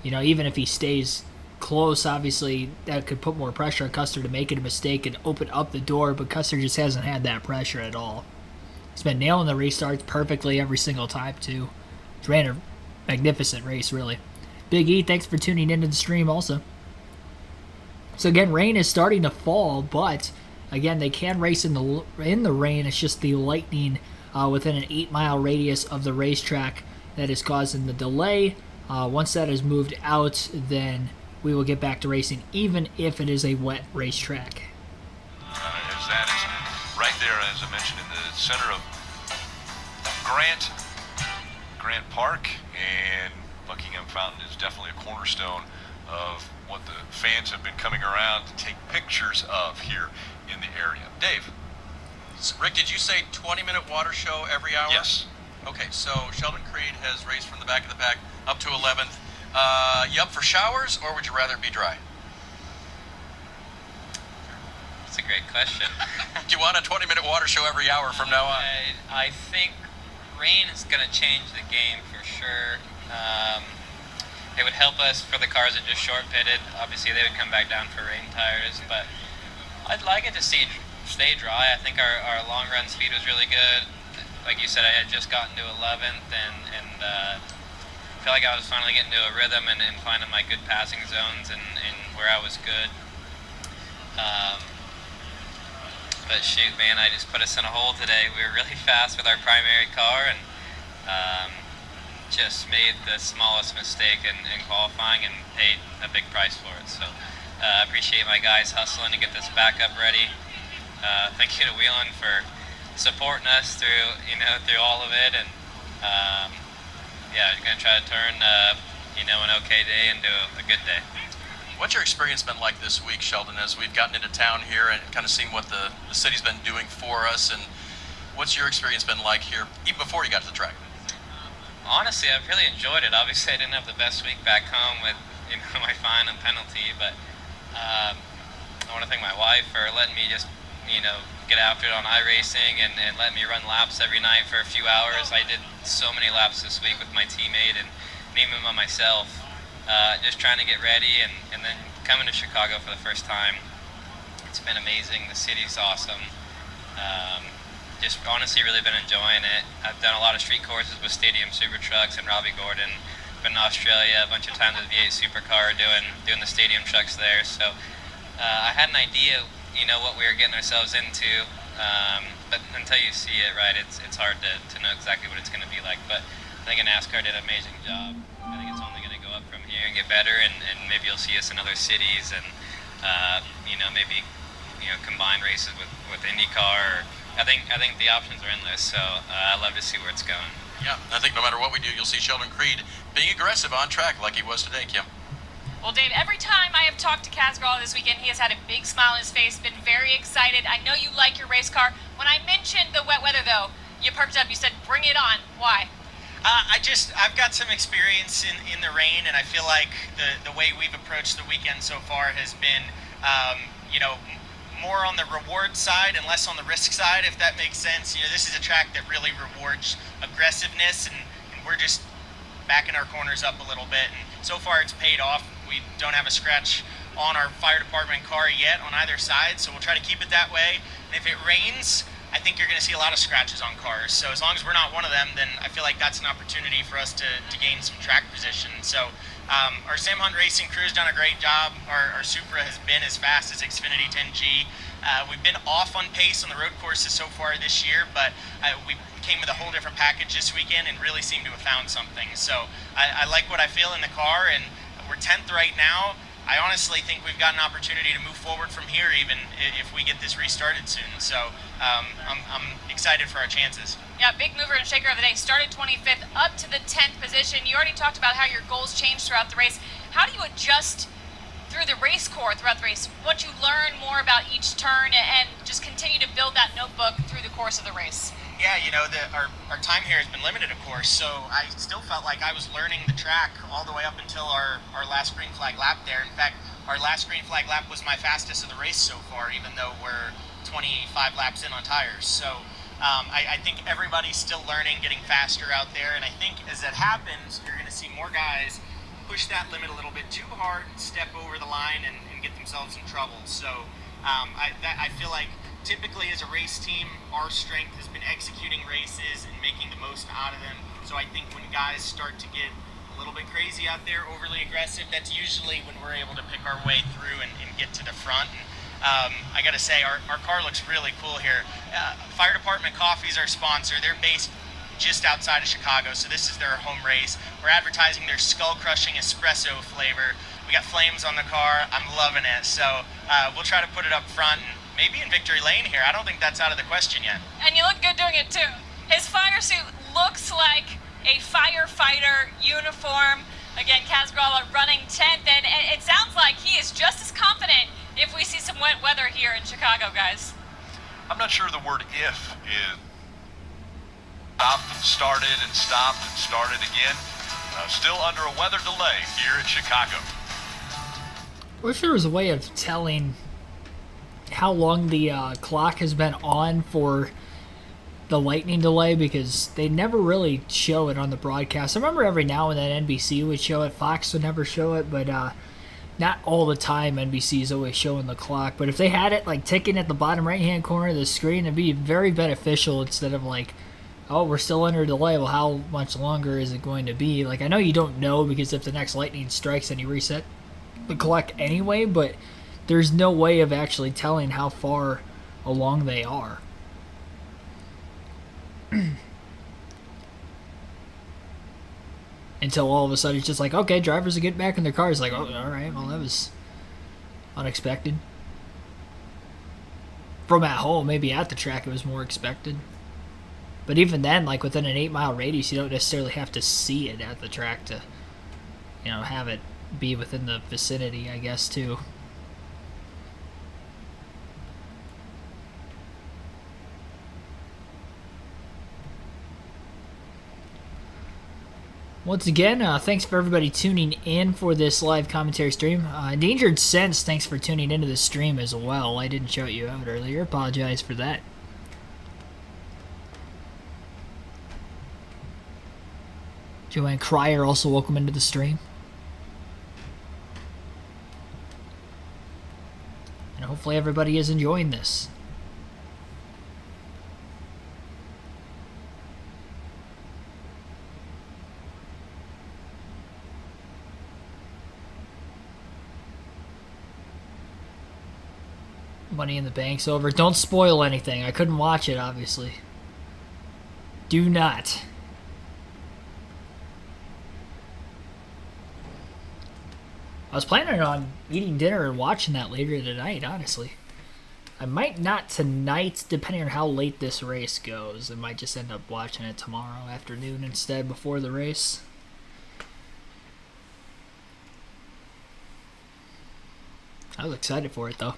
Speaker 1: even if he stays close, obviously that could put more pressure on Custer to make it a mistake and open up the door, but Custer just hasn't had that pressure at all. He's been nailing the restarts perfectly every single time, too. He's ran a magnificent race, really. Big E, thanks for tuning into the stream also. So again, rain is starting to fall, but again, they can race in the rain. It's just the lightning within an 8-mile radius of the racetrack that is causing the delay. Once that is moved out, then we will get back to racing, even if it is a wet racetrack.
Speaker 3: As that is right there, as I mentioned, in the center of Grant Park, and Buckingham Fountain is definitely a cornerstone of what the fans have been coming around to take pictures of here in the area. Dave.
Speaker 14: So Rick, did you say 20-minute water show every hour?
Speaker 3: Yes.
Speaker 14: Okay, so Sheldon Creed has raced from the back of the pack up to 11th. You up for showers, or would you rather be dry?
Speaker 15: That's a great question.
Speaker 14: Do you want a 20-minute water show every hour from now on?
Speaker 15: I think rain is going to change the game for sure. It would help us for the cars that just short pitted. Obviously, they would come back down for rain tires, but I'd like it to stay dry. I think our long run speed was really good. Like you said, I had just gotten to 11th, and I feel like I was finally getting to a rhythm and finding my good passing zones and where I was good. But shoot, man, I just put us in a hole today. We were really fast with our primary car, and just made the smallest mistake in qualifying and paid a big price for it. So I appreciate my guys hustling to get this backup ready. Thank you to Wheelan for supporting us through all of it, and yeah, we're gonna try to turn an okay day into a good day.
Speaker 14: What's your experience been like this week, Sheldon, as we've gotten into town here and kind of seen what the city's been doing for us, and what's your experience been like here, even before you got to the track?
Speaker 15: Honestly, I've really enjoyed it. Obviously, I didn't have the best week back home with my fine and penalty, but I want to thank my wife for letting me just get after it on iRacing and letting me run laps every night for a few hours. I did so many laps this week with my teammate and even by myself, just trying to get ready and then coming to Chicago for the first time. It's been amazing. The city's awesome. Just honestly really been enjoying it. I've done a lot of street courses with Stadium Super Trucks and Robbie Gordon. Been in Australia a bunch of times with V8 Supercar doing the Stadium Trucks there. So I had an idea, what we were getting ourselves into. But until you see it, right, it's hard to know exactly what it's going to be like. But I think NASCAR did an amazing job. I think it's only going to go up from here and get better, and maybe you'll see us in other cities and maybe combine races with IndyCar. I think the options are endless, so I love to see where it's going.
Speaker 14: Yeah, I think no matter what we do, you'll see Sheldon Creed being aggressive on track like he was today, Kim.
Speaker 8: Well, Dave, every time I have talked to Casgrove this weekend, he has had a big smile on his face, been very excited. I know you like your race car. When I mentioned the wet weather, though, you perked up. You said, bring it on. Why?
Speaker 12: I've got some experience in the rain, and I feel like the way we've approached the weekend so far has been, more on the reward side and less on the risk side, if that makes sense. This is a track that really rewards aggressiveness, and we're just backing our corners up a little bit. And so far, it's paid off. We don't have a scratch on our fire department car yet on either side, so we'll try to keep it that way. And if it rains, I think you're going to see a lot of scratches on cars. So as long as we're not one of them, then I feel like that's an opportunity for us to gain some track position. So our Sam Hunt Racing crew's done a great job. Our Supra has been as fast as Xfinity 10G. We've been off on pace on the road courses so far this year, but we came with a whole different package this weekend and really seem to have found something. So I like what I feel in the car, and we're 10th right now. I honestly think we've got an opportunity to move forward from here, even if we get this restarted soon. So I'm excited for our chances.
Speaker 8: Yeah, big mover and shaker of the day. Started 25th, up to the 10th position. You already talked about how your goals changed throughout the race. How do you adjust through the race core throughout the race? What you learn more about each turn and just continue to build that notebook through the course of the race?
Speaker 12: Yeah, our time here has been limited, of course, so I still felt like I was learning the track all the way up until our last green flag lap there. In fact, our last green flag lap was my fastest of the race so far, even though we're 25 laps in on tires. So I think everybody's still learning, getting faster out there, and I think as that happens, you're going to see more guys push that limit a little bit too hard, step over the line, and get themselves in trouble. So I feel like typically as a race team, our strength has been executing races and making the most out of them. So I think when guys start to get a little bit crazy out there, overly aggressive, that's usually when we're able to pick our way through and get to the front. And I got to say, our car looks really cool here. Fire Department Coffee is our sponsor. They're based just outside of Chicago, so this is their home race. We're advertising their skull-crushing espresso flavor. We got flames on the car. I'm loving it. So we'll try to put it up front and maybe in victory lane here. I don't think that's out of the question yet.
Speaker 8: And you look good doing it too. His fire suit looks like a firefighter uniform. Again, Casgrove running 10th, and it sounds like he is just as confident if we see some wet weather here in Chicago, guys.
Speaker 3: I'm not sure the word if is stopped and started and stopped and started again. Still under a weather delay here in Chicago.
Speaker 1: I wish there was a way of telling how long the clock has been on for the lightning delay, because they never really show it on the broadcast. I remember every now and then NBC would show it, Fox would never show it, but not all the time NBC is always showing the clock. But if they had it like ticking at the bottom right hand corner of the screen, it'd be very beneficial instead of like, oh, we're still under delay. Well, how much longer is it going to be? Like, I know you don't know, because if the next lightning strikes, then you reset the clock anyway, but there's no way of actually telling how far along they are. Until all of a sudden it's just like, okay, drivers are getting back in their cars. Like, oh, all right, well, that was unexpected. From at home, maybe at the track it was more expected. But even then, like within an 8-mile radius, you don't necessarily have to see it at the track to, have it be within the vicinity, I guess, too. Once again, thanks for everybody tuning in for this live commentary stream. Endangered Sense, thanks for tuning into the stream as well. I didn't shout you out earlier. Apologize for that. Joanne Cryer, also welcome into the stream. And hopefully everybody is enjoying this. Money in the Bank's over. Don't spoil anything. I couldn't watch it, obviously. Do not. I was planning on eating dinner and watching that later tonight, honestly. I might not tonight, depending on how late this race goes. I might just end up watching it tomorrow afternoon instead before the race. I was excited for it, though.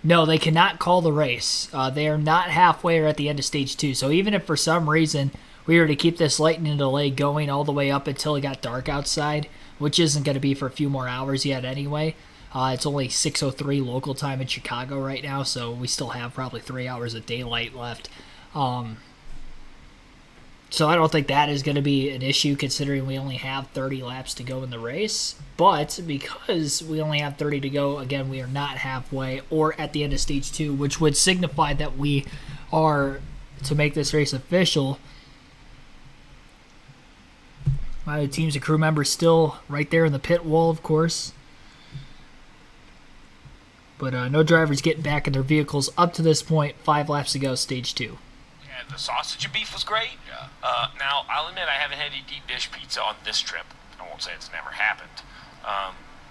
Speaker 1: No, they cannot call the race. They are not halfway or at the end of Stage 2. So even if for some reason we were to keep this lightning delay going all the way up until it got dark outside, which isn't going to be for a few more hours yet anyway. It's only 6:03 local time in Chicago right now, so we still have probably 3 hours of daylight left. So I don't think that is going to be an issue considering we only have 30 laps to go in the race. But because we only have 30 to go, again, we are not halfway or at the end of Stage 2, which would signify that we are, to make this race official, my teams and crew members still right there in the pit wall, of course. But no drivers getting back in their vehicles up to this point. 5 laps to go, Stage 2.
Speaker 2: Yeah, the sausage and beef was great.
Speaker 3: Yeah.
Speaker 2: Now, I'll admit I haven't had any deep dish pizza on this trip. I won't say it's never happened.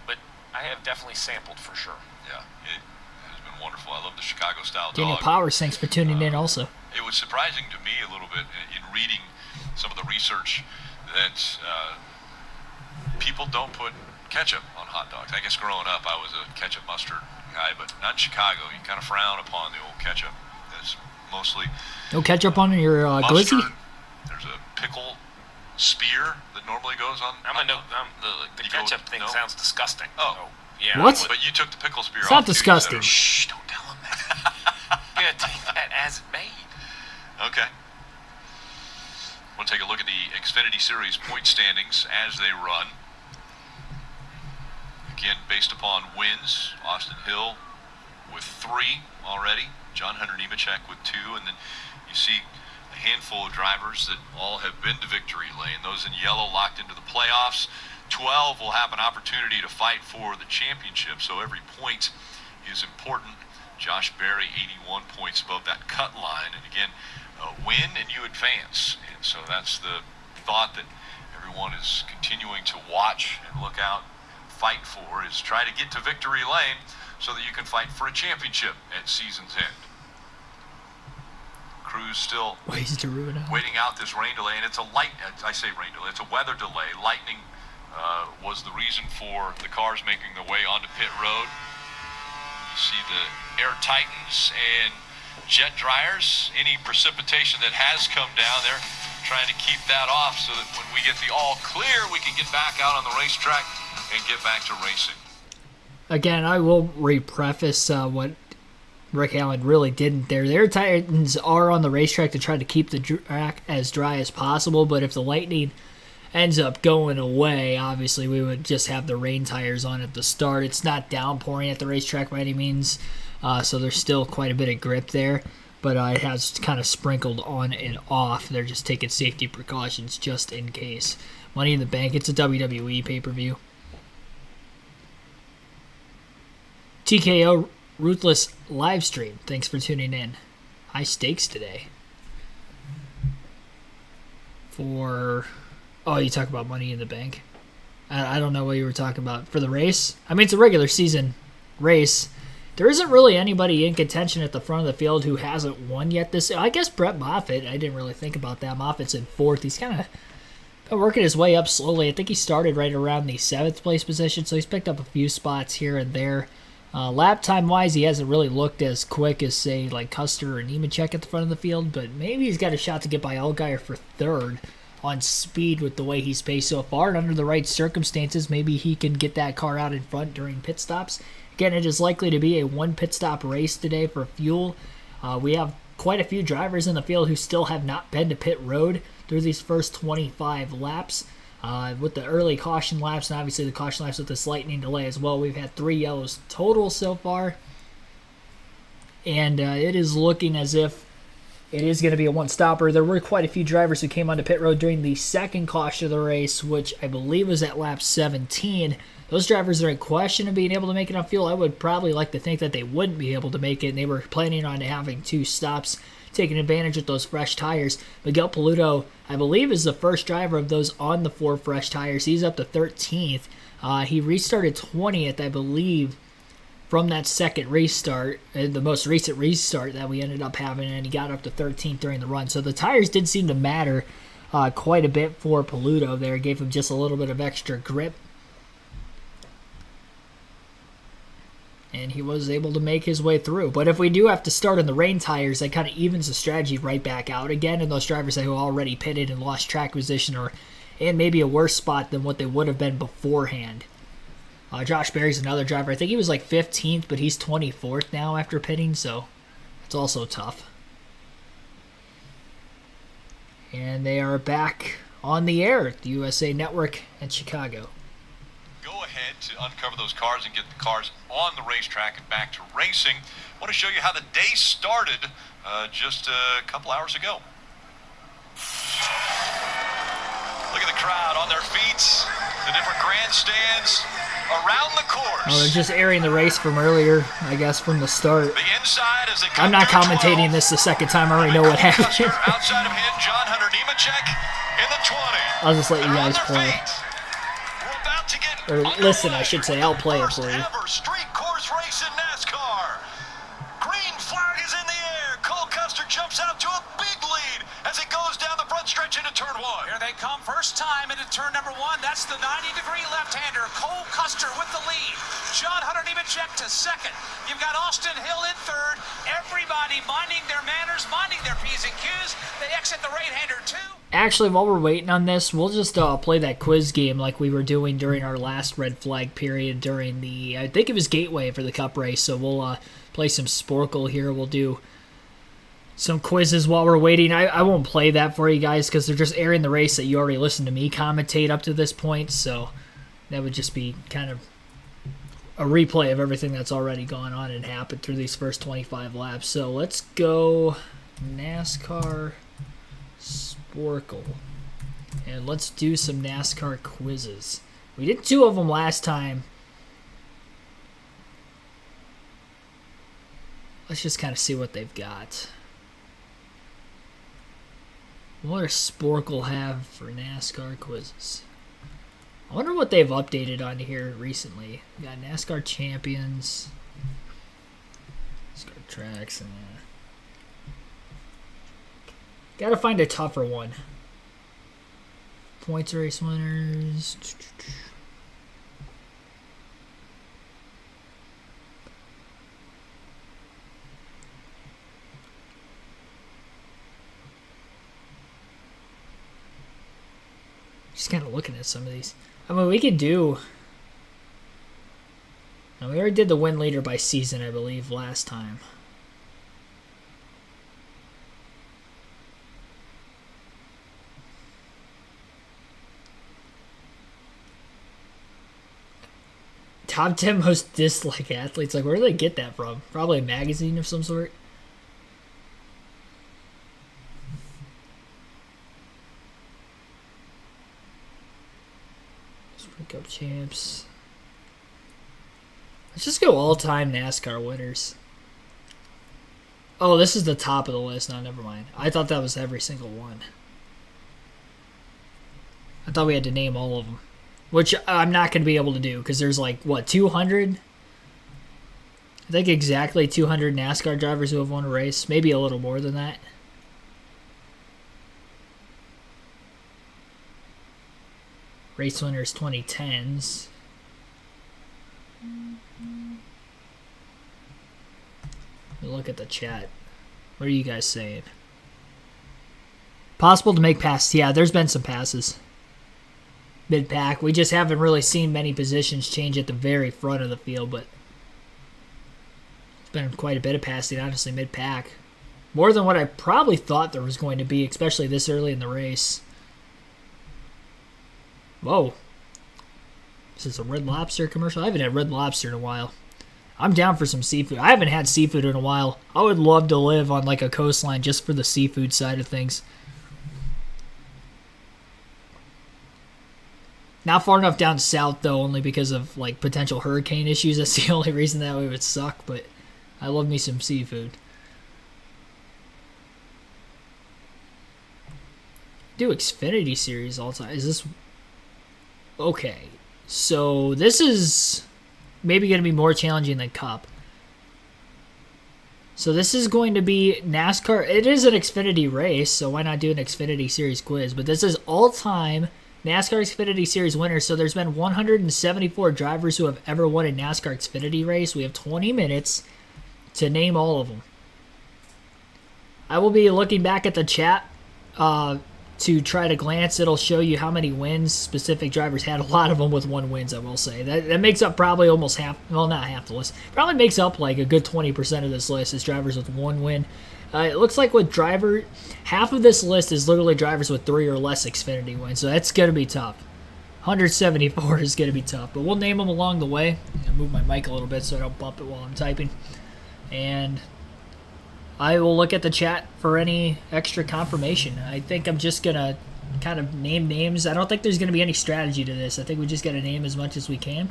Speaker 2: But I have definitely sampled for sure.
Speaker 3: Yeah, it has been wonderful. I love the Chicago-style
Speaker 1: Daniel
Speaker 3: dog.
Speaker 1: Powers, thanks for tuning in also.
Speaker 3: It was surprising to me a little bit in reading some of the research that people don't put ketchup on hot dogs. I guess growing up I was a ketchup mustard guy, but not in Chicago. You kind of frown upon the old ketchup. It's mostly
Speaker 1: No ketchup on your glizzy?
Speaker 3: mustard. There's a pickle spear that normally goes on.
Speaker 2: The ketchup thing sounds disgusting.
Speaker 3: Oh.
Speaker 2: So, yeah.
Speaker 1: What?
Speaker 3: But you took the pickle spear
Speaker 1: It's
Speaker 3: off.
Speaker 1: not disgusting.
Speaker 2: Shh, don't tell him that. You gotta take that as made.
Speaker 3: Okay. We'll take a look at the Xfinity Series point standings as they run. Again, based upon wins, Austin Hill with 3 already, John Hunter Nemechek with 2, and then you see a handful of drivers that all have been to victory lane. Those in yellow locked into the playoffs. 12 will have an opportunity to fight for the championship, so every point is important. Josh Berry, 81 points above that cut line, and again, win and you advance. And so that's the thought that everyone is continuing to watch and look out, fight for, is try to get to victory lane so that you can fight for a championship at season's end. Crew's still waiting out this rain delay, and it's a it's a weather delay. Lightning was the reason for the cars making their way onto pit road. You see the Air Titans and jet dryers. Any precipitation that has come down, they're trying to keep that off so that when we get the all clear, we can get back out on the racetrack and get back to racing.
Speaker 1: Again, I will re-preface what Rick Allen really didn't there. The Air Titans are on the racetrack to try to keep the track as dry as possible, but if the lightning ends up going away, obviously we would just have the rain tires on at the start. It's not downpouring at the racetrack by any means, so there's still quite a bit of grip there, but it has kind of sprinkled on and off. They're just taking safety precautions just in case. Money in the Bank, it's a WWE pay-per-view. TKO Ruthless live stream. Thanks for tuning in. High stakes today. You talk about Money in the Bank. I don't know what you were talking about. For the race? I mean, it's a regular season race. There isn't really anybody in contention at the front of the field who hasn't won yet this. I guess Brett Moffitt. I didn't really think about that. Moffitt's in 4th. He's kind of working his way up slowly. I think he started right around the 7th place position, so he's picked up a few spots here and there. Lap time wise, he hasn't really looked as quick as, say, like Custer or Nemechek at the front of the field, but maybe he's got a shot to get by Allgaier for 3rd on speed with the way he's paced so far, and under the right circumstances, maybe he can get that car out in front during pit stops. Again, it is likely to be a 1 pit stop race today for fuel. We have quite a few drivers in the field who still have not been to pit road through these first 25 laps. With the early caution laps, and obviously the caution laps with this lightning delay as well, we've had 3 yellows total so far. And it is looking as if it is going to be a 1-stopper. There were quite a few drivers who came onto pit road during the second caution of the race, which I believe was at lap 17. Those drivers are in question of being able to make it on fuel. I would probably like to think that they wouldn't be able to make it, and they were planning on having 2 stops, taking advantage of those fresh tires. Miguel Paludo, I believe, is the first driver of those on the 4 fresh tires. He's up to 13th. He restarted 20th, I believe, from that second restart, the most recent restart that we ended up having, and he got up to 13th during the run. So the tires did seem to matter quite a bit for Paludo there. Gave him just a little bit of extra grip. And he was able to make his way through. But if we do have to start on the rain tires, that kind of evens the strategy right back out again. And those drivers who already pitted and lost track position are in maybe a worse spot than what they would have been beforehand. Josh Berry's another driver. I think he was like 15th, but he's 24th now after pitting, so it's also tough. And they are back on the air at the USA Network in Chicago.
Speaker 3: Go ahead to uncover those cars and get the cars on the racetrack and back to racing. I want to show you how the day started just a couple hours ago. Look at the crowd on their feet, the different grandstands around the course.
Speaker 1: Oh, they're just airing the race from earlier, I guess, from the start.
Speaker 3: The inside as they
Speaker 1: I'm not commentating this the second time. I already know what happened.
Speaker 3: Outside of him, John Hunter Nemechek in the 20.
Speaker 1: I'll just let you guys play. Or listen, I should say. I'll play it for you.
Speaker 3: Street course race in NASCAR. Green flag is in the air. Cole Custer jumps out to a big lead as it goes down the front stretch into turn 1.
Speaker 16: Here they come, first time into turn number 1. That's the 90-degree left-hander, Cole Custer with the lead. John Hunter Nemechek to second. You've got Austin Hill in third. Everybody minding their manners, minding their P's and Q's. They exit the right-hander too.
Speaker 1: Actually, while we're waiting on this, we'll just play that quiz game like we were doing during our last red flag period during the, I think it was Gateway for the Cup race. So we'll play some Sporkle here. We'll do some quizzes while we're waiting. I won't play that for you guys because they're just airing the race that you already listened to me commentate up to this point. So that would just be kind of a replay of everything that's already gone on and happened through these first 25 laps. So let's go NASCAR Sporkle. And let's do some NASCAR quizzes. We did 2 of them last time. Let's just kind of see what they've got. What does Sporkle have for NASCAR quizzes? I wonder what they've updated on here recently. We got NASCAR Champions. NASCAR Tracks. And gotta find a tougher one. Points race winners. Just kind of looking at some of these. I mean, we could do... Now, we already did the win leader by season, I believe, last time. Top 10 most disliked athletes. Like, where do they get that from? Probably a magazine of some sort. Sprint Cup champs. Let's just go all-time NASCAR winners. Oh, this is the top of the list. No, never mind. I thought that was every single one. I thought we had to name all of them. Which I'm not going to be able to do because there's like, what, 200? I think exactly 200 NASCAR drivers who have won a race. Maybe a little more than that. Race winners 2010s. Look at the chat. What are you guys saying? Possible to make passes. Yeah, there's been some passes. Mid-pack. We just haven't really seen many positions change at the very front of the field, but it's been quite a bit of passing, honestly, mid-pack. More than what I probably thought there was going to be, especially this early in the race. Whoa. Is this a Red Lobster commercial? I haven't had Red Lobster in a while. I'm down for some seafood. I haven't had seafood in a while. I would love to live on like a coastline just for the seafood side of things. Not far enough down south, though, only because of like potential hurricane issues. That's the only reason that would suck, but I love me some seafood. Do Xfinity series all the time. Is this... Okay. So this is maybe going to be more challenging than Cup. So this is going to be NASCAR. It is an Xfinity race, so why not do an Xfinity Series quiz? But this is all-time NASCAR Xfinity Series winners. So there's been 174 drivers who have ever won a NASCAR Xfinity race. We have 20 minutes to name all of them. I will be looking back at the chat to try to glance. It'll show you how many wins specific drivers had. A lot of them with 1 wins, I will say. That makes up probably almost half, well, not half the list. Probably makes up like a good 20% of this list is drivers with 1 win. It looks like with half of this list is literally drivers with 3 or less Xfinity wins, so that's going to be tough. 174 is going to be tough, but we'll name them along the way. I'll move my mic a little bit so I don't bump it while I'm typing. And I will look at the chat for any extra confirmation. I think I'm just going to kind of name names. I don't think there's going to be any strategy to this. I think we just got to name as much as we can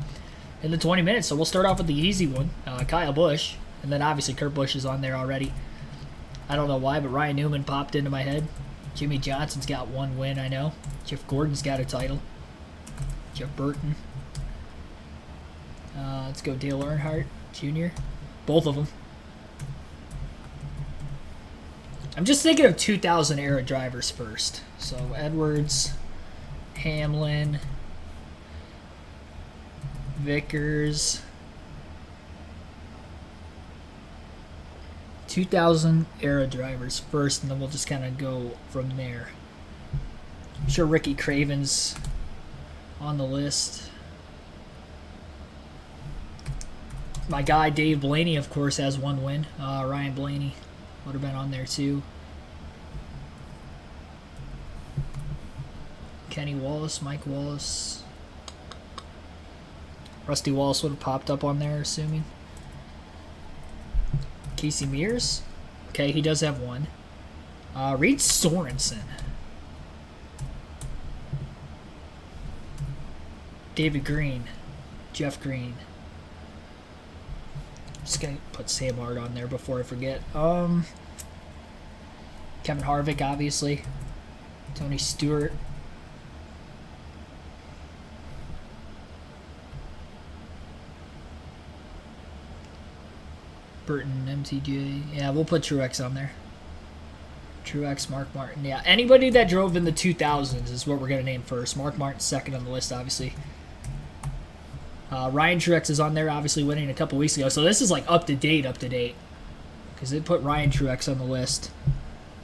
Speaker 1: in the 20 minutes. So we'll start off with the easy one, Kyle Busch. And then obviously Kurt Busch is on there already. I don't know why, but Ryan Newman popped into my head. Jimmy Johnson's got 1 win, I know. Jeff Gordon's got a title. Jeff Burton. Let's go Dale Earnhardt Jr. Both of them. I'm just thinking of 2000 era drivers first. So Edwards, Hamlin, Vickers. 2000 era drivers first, and then we'll just kind of go from there. I'm sure Ricky Craven's on the list. My guy Dave Blaney, of course, has 1 win. Ryan Blaney would have been on there too. Kenny Wallace, Mike Wallace. Rusty Wallace would have popped up on there, assuming. Casey Mears. Okay, he does have 1. Reed Sorensen. David Green. Jeff Green. Just gonna put Sam Hart on there before I forget. Kevin Harvick, obviously. Tony Stewart. Burton, MTJ. Yeah, we'll put Truex on there. Truex, Mark Martin. Yeah, anybody that drove in the 2000s is what we're going to name first. Mark Martin's second on the list, obviously. Ryan Truex is on there, obviously winning a couple weeks ago. So this is like up to date. Because they put Ryan Truex on the list.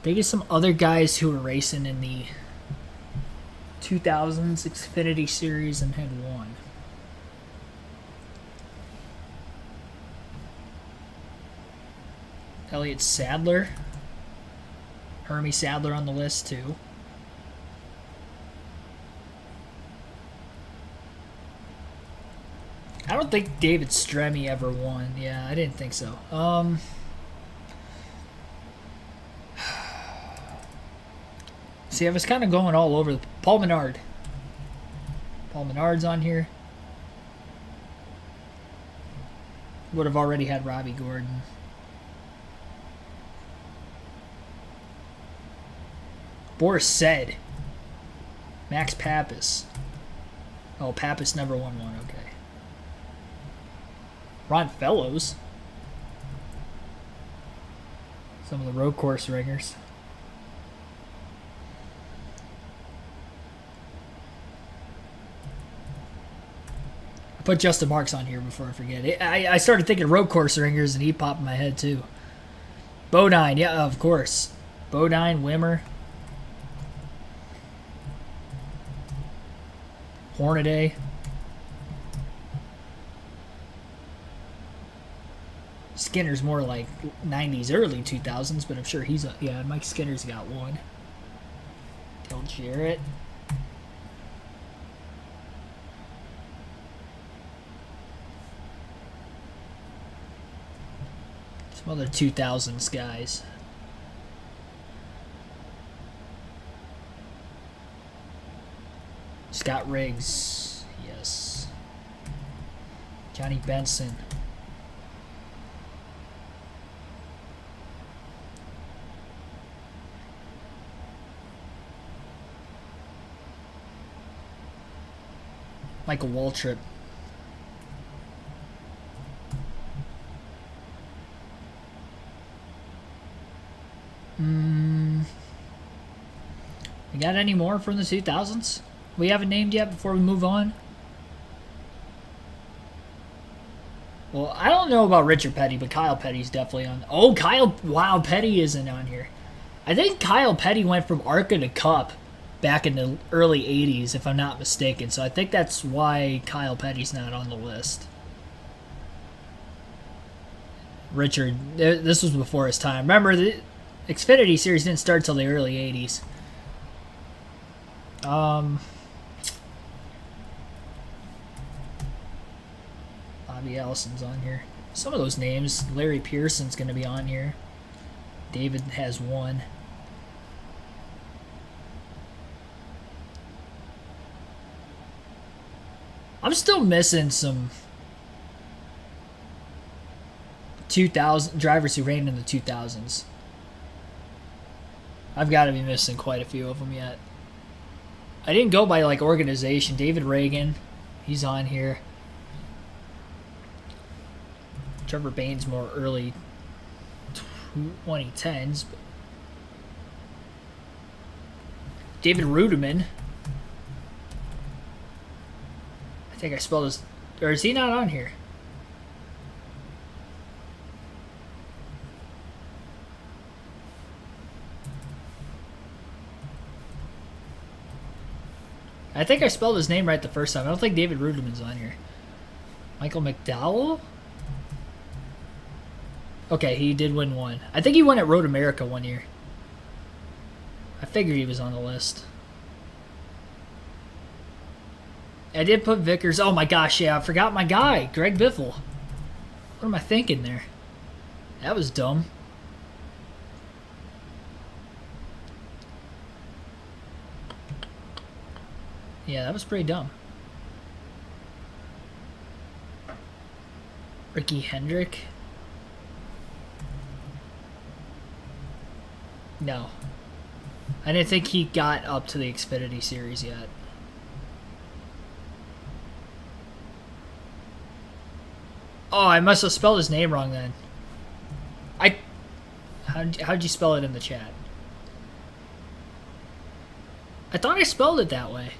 Speaker 1: Maybe some other guys who were racing in the 2000s Xfinity Series and had 1. Elliott Sadler. Hermie Sadler on the list too. I don't think David Stremme ever won. Yeah, I didn't think so. See, I was kind of going all over. Paul Menard. Paul Menard's on here. Would have already had Robbie Gordon. Boris Said. Max Pappas. Oh, Pappas never won one. Okay. Ron Fellows. Some of the road course ringers. I put Justin Marks on here before I forget. I started thinking road course ringers and he popped in my head too. Bodine, yeah, of course. Bodine, Wimmer. Hornaday. Skinner's more like 90s, early 2000s, but I'm sure he's a... Yeah, Mike Skinner's got 1. Dale Jarrett. Some other 2000s guys. Scott Riggs. Yes. Johnny Benson. Michael Waltrip. We got any more from the 2000s? We haven't named yet before we move on? Well, I don't know about Richard Petty, but Kyle Petty's definitely on. Oh, wow, Petty isn't on here. I think Kyle Petty went from ARCA to Cup back in the early 80s, if I'm not mistaken. So I think that's why Kyle Petty's not on the list. Richard, this was before his time. Remember, the Xfinity series didn't start till the early 80s. Bobby Allison's on here. Some of those names. Larry Pearson's going to be on here. David has one. I'm still missing some 2000 drivers who ran in the 2000s. I've got to be missing quite a few of them yet. I didn't go by like organization. David Reagan, he's on here. Trevor Bain's more early 2010s. David Rudiman. I think I spelled his... Or is he not on here? I think I spelled his name right the first time. I don't think David Rudiman's on here. Michael McDowell? Okay, he did win one. I think he won at Road America one year. I figured he was on the list. I did put Vickers. Oh my gosh, yeah, I forgot my guy, Greg Biffle. What am I thinking there? That was dumb. Yeah, that was pretty dumb. Ricky Hendrick? No. I didn't think he got up to the Xfinity series yet. Oh, I must have spelled his name wrong then. How'd you spell it in the chat? I thought I spelled it that way.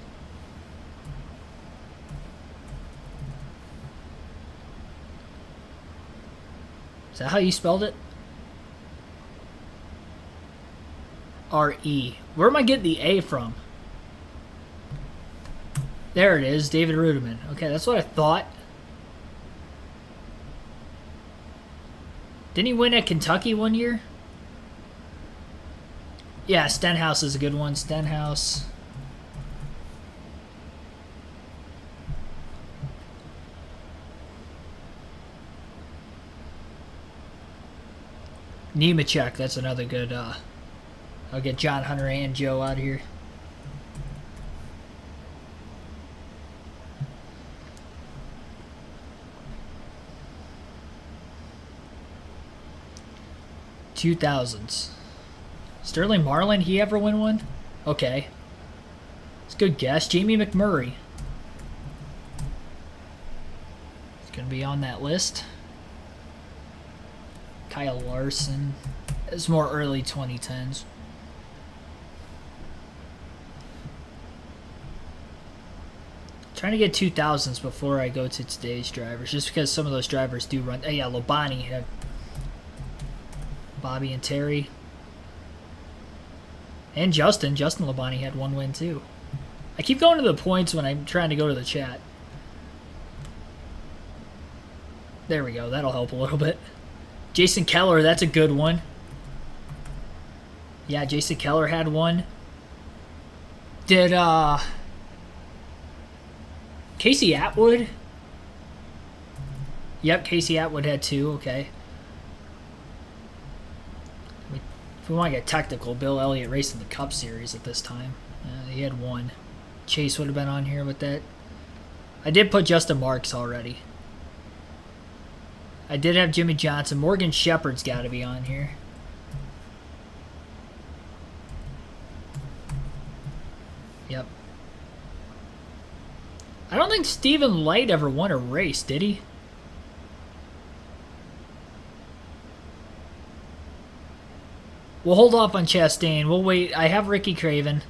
Speaker 1: Is that how you spelled it? R-E. Where am I getting the A from? There it is, David Rudiman. Okay, that's what I thought. Didn't he win at Kentucky one year? Yeah, Stenhouse is a good one. Stenhouse. Nemechek, that's another good, I'll get John Hunter and Joe out of here. $2000s. Sterling Marlin, he ever win one? Okay. It's a good guess. Jamie McMurray. It's going to be on that list. Kyle Larson. It's more early 2010s. Trying to get 2000s before I go to today's drivers, just because some of those drivers do run. Oh yeah, Labonte had Bobby and Terry. And Justin Labonte had one win too. I keep going to the points when I'm trying to go to the chat. There we go, that'll help a little bit. Jason Keller, that's a good one. Yeah, Jason Keller had one. Did Casey Atwood? Yep, Casey Atwood had two, okay. If we want to get technical, Bill Elliott raced in the Cup Series at this time. He had one. Chase would have been on here with that. I did put Justin Marks already. I did have Jimmy Johnson. Morgan Shepherd's got to be on here. Yep. I don't think Stephen Light ever won a race, did he? We'll hold off on Chastain. We'll wait. I have Ricky Craven.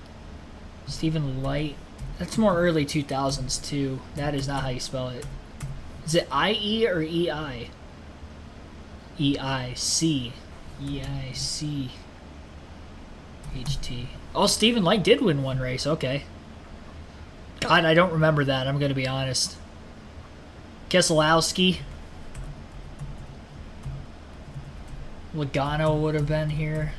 Speaker 1: Stephen Light. That's more early 2000s, too. That is not how you spell it. Is it I-E or E-I? E-I-C. E-I-C. H-T. Oh, Stephen Light did win one race. Okay. God, I don't remember that. I'm going to be honest. Keselowski. Logano would have been here.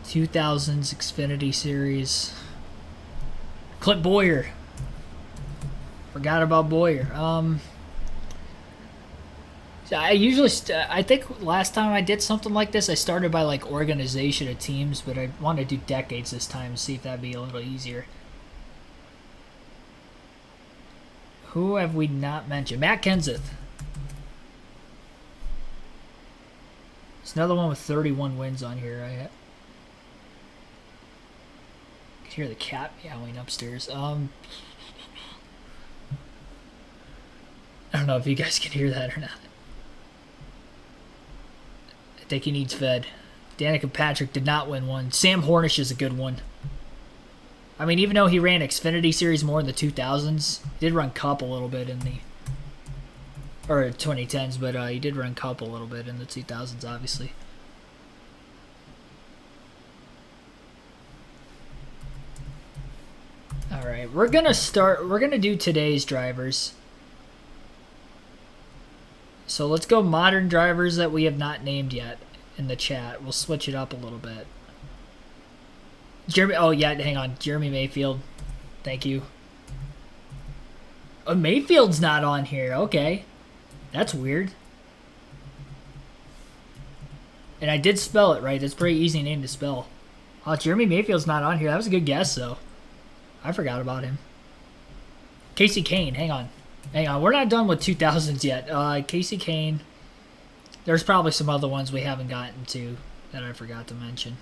Speaker 1: '2000s Xfinity Series. Clint Boyer. Forgot about Boyer. I usually, I think last time I did something like this, I started by like organization of teams, but I want to do decades this time to see if that'd be a little easier. Who have we not mentioned? Matt Kenseth. There's another one with 31 wins on here. I can hear the cat meowing upstairs. I don't know if you guys can hear that or not. I think he needs fed. Danica Patrick did not win one. Sam Hornish is a good one. I mean, even though he ran Xfinity Series more in the 2000s, he did run Cup a little bit in the... Or 2010s, but he did run Cup a little bit in the 2000s, obviously. Alright, we're gonna do today's drivers. So let's go modern drivers that we have not named yet in the chat. We'll switch it up a little bit. Jeremy, oh yeah, hang on. Jeremy Mayfield. Thank you. Oh, Mayfield's not on here. Okay. That's weird. And I did spell it right. It's a pretty easy name to spell. Oh, Jeremy Mayfield's not on here. That was a good guess, though. I forgot about him. Casey Kane. Hang on. Hang on. We're not done with 2000s yet. Casey Kane. There's probably some other ones we haven't gotten to that I forgot to mention.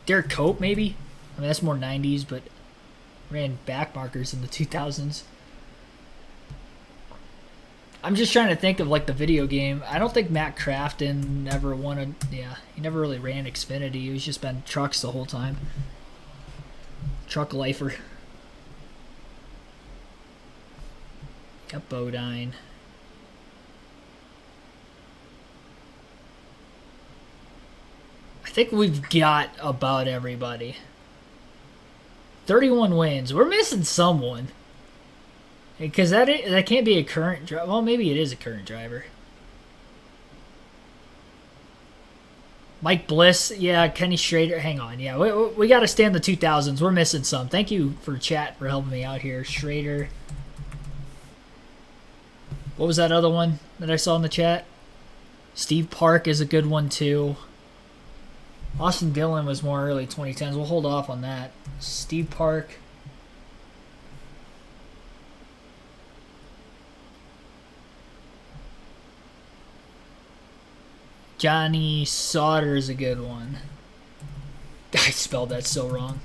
Speaker 1: Derek Cope, maybe? I mean, that's more 90s, but ran back markers in the 2000s. I'm just trying to think of, like, the video game. I don't think Matt Crafton ever won a... Yeah, he never really ran Xfinity. He was just been trucks the whole time. Truck lifer. Got Bodine. I think we've got about everybody. 31 wins. We're missing someone. Because that can't be a current driver. Well, maybe it is a current driver. Mike Bliss. Yeah, Kenny Schrader. Hang on. Yeah, we got to stay in the 2000s. We're missing some. Thank you for chat for helping me out here. Schrader. What was that other one that I saw in the chat? Steve Park is a good one, too. Austin Dillon was more early 2010s. We'll hold off on that. Steve Park. Johnny Sauter is a good one. I spelled that so wrong.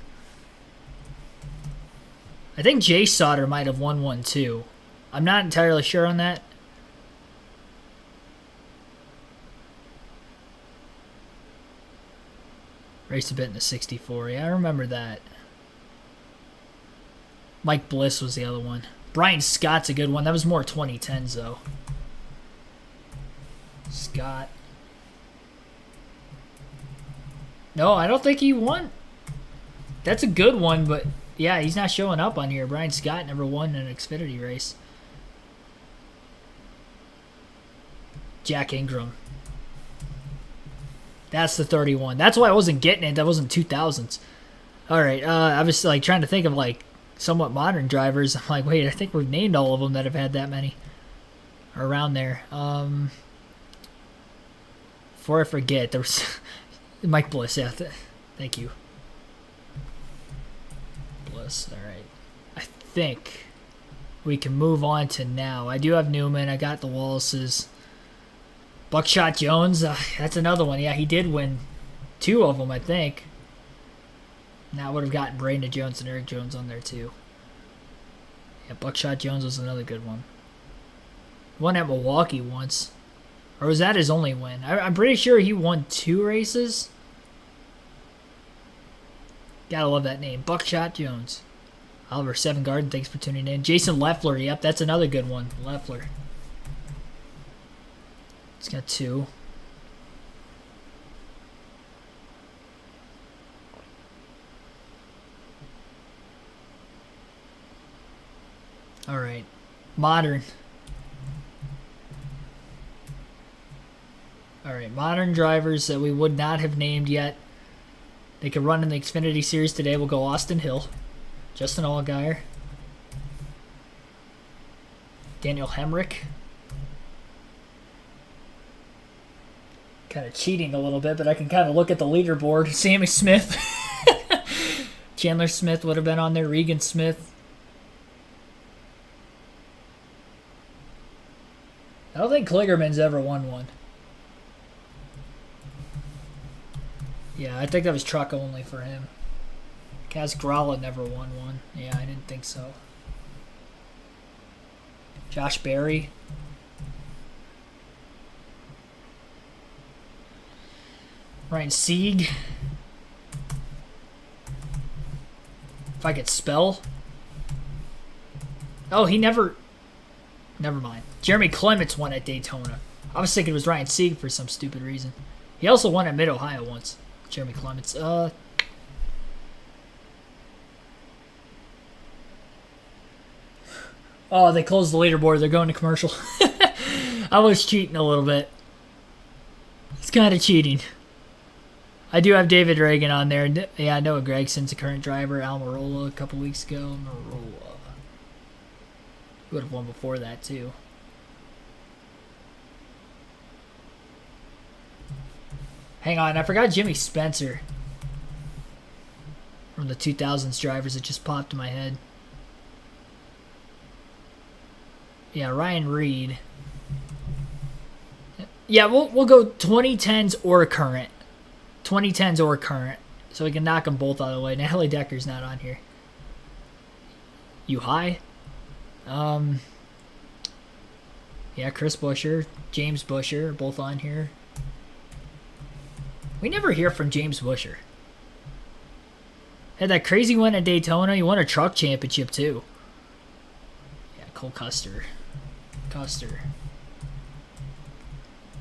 Speaker 1: I think Jay Sauter might have won one too. I'm not entirely sure on that. Raced a bit in the 64. Yeah, I remember that. Mike Bliss was the other one. Brian Scott's a good one. That was more 2010s, though. Scott. No, I don't think he won. That's a good one, but yeah, he's not showing up on here. Brian Scott never won an Xfinity race. Jack Ingram. That's the 31. That's why I wasn't getting it. That wasn't 2000s. All right. I was like trying to think of like somewhat modern drivers. I'm like, wait, I think we've named all of them that have had that many. Or around there. Before I forget, there was Mike Bliss. Yeah, thank you. Bliss. All right. I think we can move on to now. I do have Newman. I got the Wallaces. Buckshot Jones, that's another one. Yeah, he did win 2 of them, I think. And that would have gotten Brandon Jones and Eric Jones on there too. Yeah, Buckshot Jones was another good one. Won at Milwaukee once. Or was that his only win? I'm pretty sure he won 2 races. Gotta love that name. Buckshot Jones. Oliver Seven Garden, thanks for tuning in. Jason Leffler, yep, that's another good one. Leffler. He's got 2. All right. Modern. All right, modern drivers that we would not have named yet. They could run in the Xfinity Series today. We'll go Austin Hill, Justin Allgaier, Daniel Hemrick. Kind of cheating a little bit, but I can kind of look at the leaderboard. Sammy Smith. Chandler Smith would have been on there. Regan Smith. I don't think Kligerman's ever won one. Yeah, I think that was truck only for him. Kaz Gralla never won one. Yeah, I didn't think so. Josh Berry. Ryan Sieg. If I could spell. Oh, he never... Never mind. Jeremy Clements won at Daytona. I was thinking it was Ryan Sieg for some stupid reason. He also won at Mid-Ohio once. Jeremy Clements. Oh, they closed the leaderboard. They're going to commercial. I was cheating a little bit. It's kind of cheating. I do have David Reagan on there. Yeah, Noah Gregson's a current driver. Almirola a couple weeks ago. Almirola. He would have won before that, too. Hang on, I forgot Jimmy Spencer. From the 2000s drivers, it just popped in my head. Yeah, Ryan Reed. Yeah, we'll go 2010s or current. 2010s or current. So we can knock them both out of the way. Natalie Decker's not on here. You high? Yeah, Chris Buescher, James Buescher are both on here. We never hear from James Buescher. Had that crazy win at Daytona. He won a truck championship, too. Yeah, Cole Custer.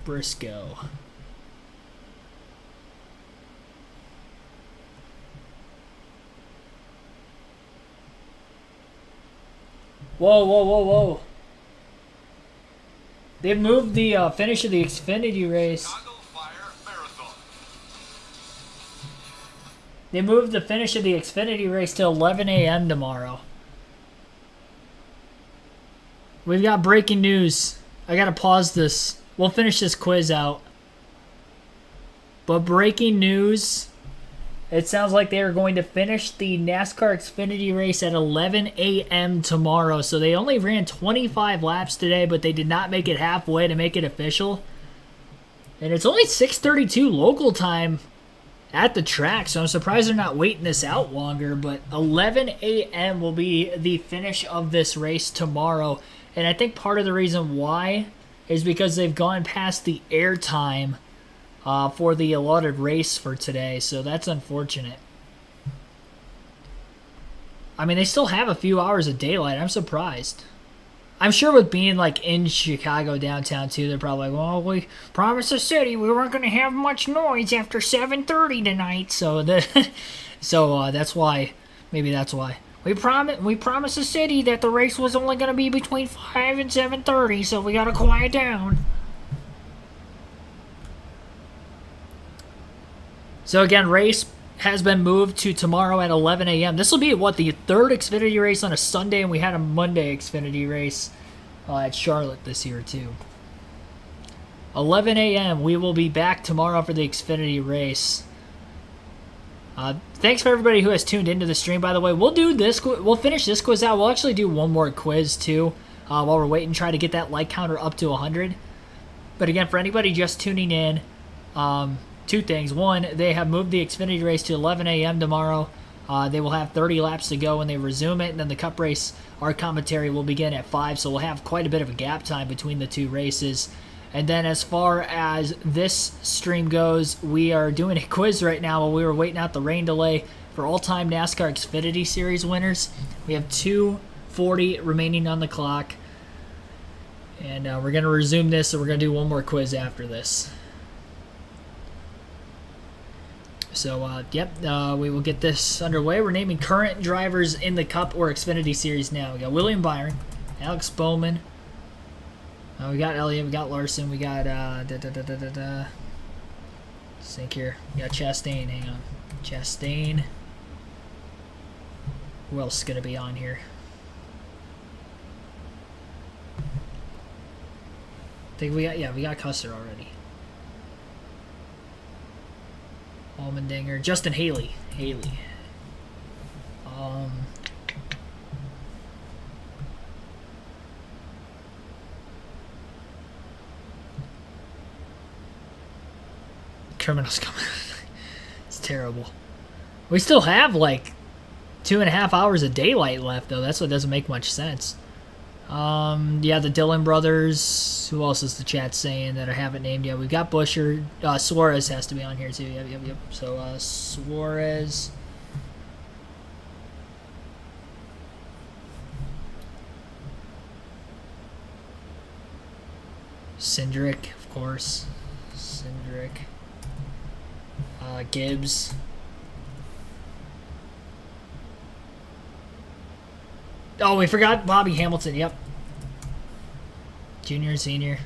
Speaker 1: Briscoe. Whoa. They moved the finish of the Xfinity race. They moved the finish of the Xfinity race to 11 a.m. tomorrow. We've got breaking news. I gotta pause this. We'll finish this quiz out. But breaking news. It sounds like they are going to finish the NASCAR Xfinity race at 11 a.m. tomorrow. So they only ran 25 laps today, but they did not make it halfway to make it official. And it's only 6:32 local time at the track, so I'm surprised they're not waiting this out longer. But 11 a.m. will be the finish of this race tomorrow. And I think part of the reason why is because they've gone past the airtime for the allotted race for today, so that's unfortunate. I mean, they still have a few hours of daylight. I'm surprised. I'm sure with being like in Chicago downtown too, they're probably like, well, we promised the city we weren't going to have much noise after 7:30 tonight, so that's why. Maybe that's why. We promised the city that the race was only going to be between 5 and 7:30, so we got to quiet down. So again, race has been moved to tomorrow at 11 a.m. This will be, the third Xfinity race on a Sunday, and we had a Monday Xfinity race at Charlotte this year, too. 11 a.m. We will be back tomorrow for the Xfinity race. Thanks for everybody who has tuned into the stream, by the way. We'll do this. We'll finish this quiz out. We'll actually do one more quiz, too, while we're waiting, try to get that like counter up to 100. But again, for anybody just tuning in, two things. One, they have moved the Xfinity race to 11 a.m. tomorrow. They will have 30 laps to go when they resume it, and then the Cup race, our commentary will begin at 5, so we'll have quite a bit of a gap time between the two races. And then as far as this stream goes, we are doing a quiz right now while we were waiting out the rain delay for all-time NASCAR Xfinity Series winners. We have 2:40 remaining on the clock. And we're going to resume this, so we're going to do one more quiz after this. So, we will get this underway. We're naming current drivers in the Cup or Xfinity Series now. We got William Byron, Alex Bowman. We got Elliott, we got Larson, we got, let's think here. We got Chastain, hang on. Chastain. Who else is going to be on here? I think we got Custer already. Allmendinger, Justin Haley. Criminals coming. It's terrible. We still have like 2.5 hours of daylight left, though. That's what doesn't make much sense. The Dillon brothers. Who else is the chat saying that I haven't named yet? We've got Busher. Suarez has to be on here too. Yep. So Suarez. Cindric, of course. Gibbs. Oh, we forgot Bobby Hamilton. Yep. Junior and senior.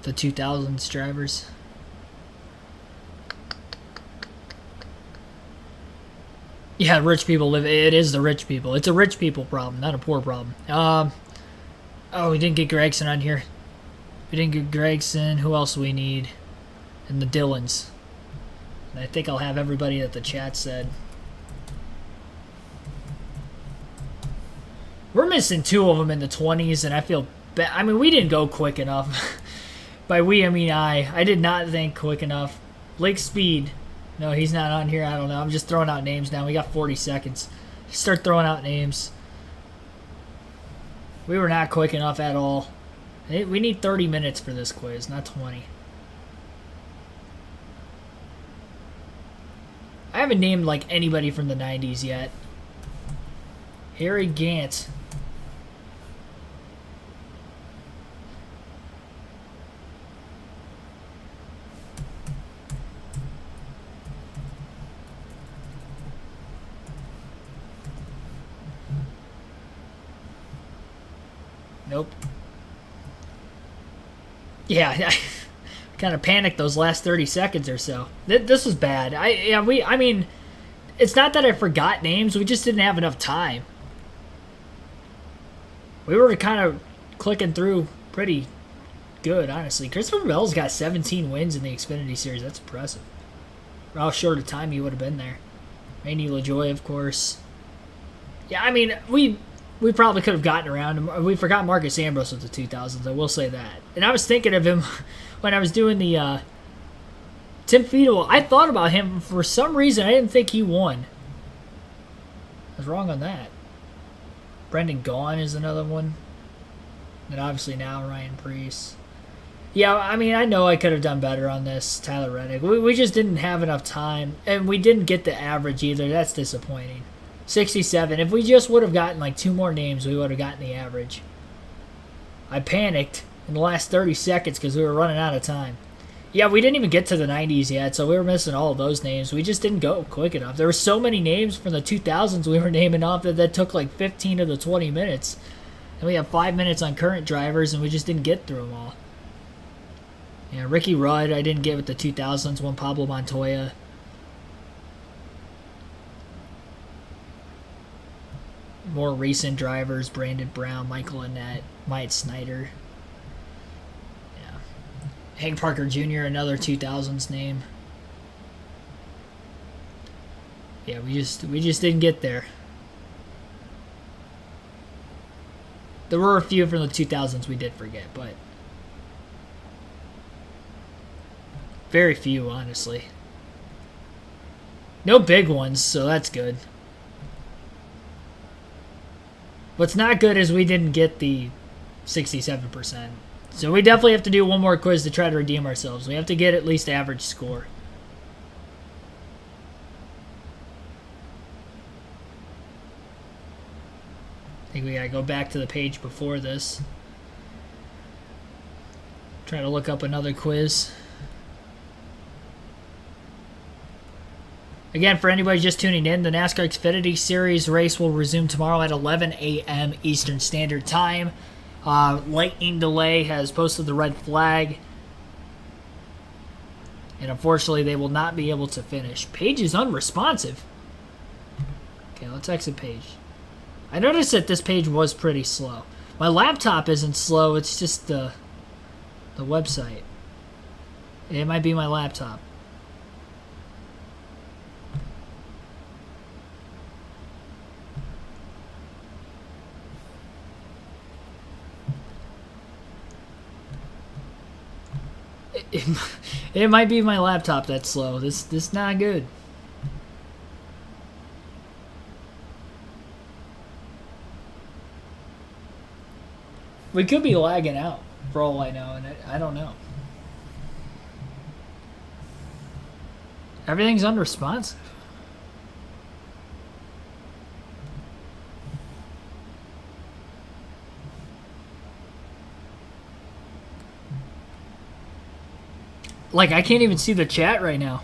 Speaker 1: The 2000s drivers. Yeah, rich people live. It is the rich people. It's a rich people problem, not a poor problem. Oh, we didn't get Gregson on here. We didn't get Gregson. Who else do we need? And the Dillons. And I think I'll have everybody that the chat said. We're missing 2 of them in the 20s, and I feel bad. I mean, we didn't go quick enough. By we, I mean I. I did not think quick enough. Blake Speed. No, he's not on here. I don't know. I'm just throwing out names now. We got 40 seconds. Start throwing out names. We were not quick enough at all. We need 30 minutes for this quiz, not 20. I haven't named like anybody from the 90s yet. Harry Gant. Nope. Yeah, I kind of panicked those last 30 seconds or so. This was bad. I mean, it's not that I forgot names. We just didn't have enough time. We were kind of clicking through pretty good, honestly. Christopher Bell's got 17 wins in the Xfinity Series. That's impressive. For how short a time he would have been there. Randy LaJoie, of course. Yeah, I mean, we probably could have gotten around him. We forgot Marcus Ambrose with the 2000s. I will say that. And I was thinking of him when I was doing the Tim Fiedel. I thought about him. For some reason, I didn't think he won. I was wrong on that. Brendan Gaughan is another one. And obviously now Ryan Preece. Yeah, I mean, I know I could have done better on this. Tyler Reddick. We just didn't have enough time. And we didn't get the average either. That's disappointing. 67. If we just would have gotten like 2 more names, we would have gotten the average. I panicked in the last 30 seconds because we were running out of time. Yeah, we didn't even get to the 90s yet, so we were missing all of those names. We just didn't go quick enough. There were so many names from the 2000s we were naming off that took like 15 of the 20 minutes. And we have 5 minutes on current drivers, and we just didn't get through them all. Yeah, Ricky Rudd, I didn't get with the 2000s. Juan Pablo Montoya. More recent drivers, Brandon Brown, Michael Annett, Myatt Snyder. Yeah. Hank Parker Jr., another 2000s name. Yeah, we just didn't get there. There were a few from the 2000s we did forget, but very few, honestly. No big ones, so that's good. What's not good is we didn't get the 67%. So we definitely have to do one more quiz to try to redeem ourselves. We have to get at least average score. I think we gotta go back to the page before this. Try to look up another quiz. Again, for anybody just tuning in, the NASCAR Xfinity Series race will resume tomorrow at 11 a.m. Eastern Standard Time. Lightning delay has posted the red flag. And unfortunately, they will not be able to finish. Page is unresponsive. Okay, let's exit page. I noticed that this page was pretty slow. My laptop isn't slow, it's just the website. It might be my laptop. It might be my laptop that's slow. This not good. We could be lagging out for all I know, and I don't know. Everything's unresponsive. Like, I can't even see the chat right now.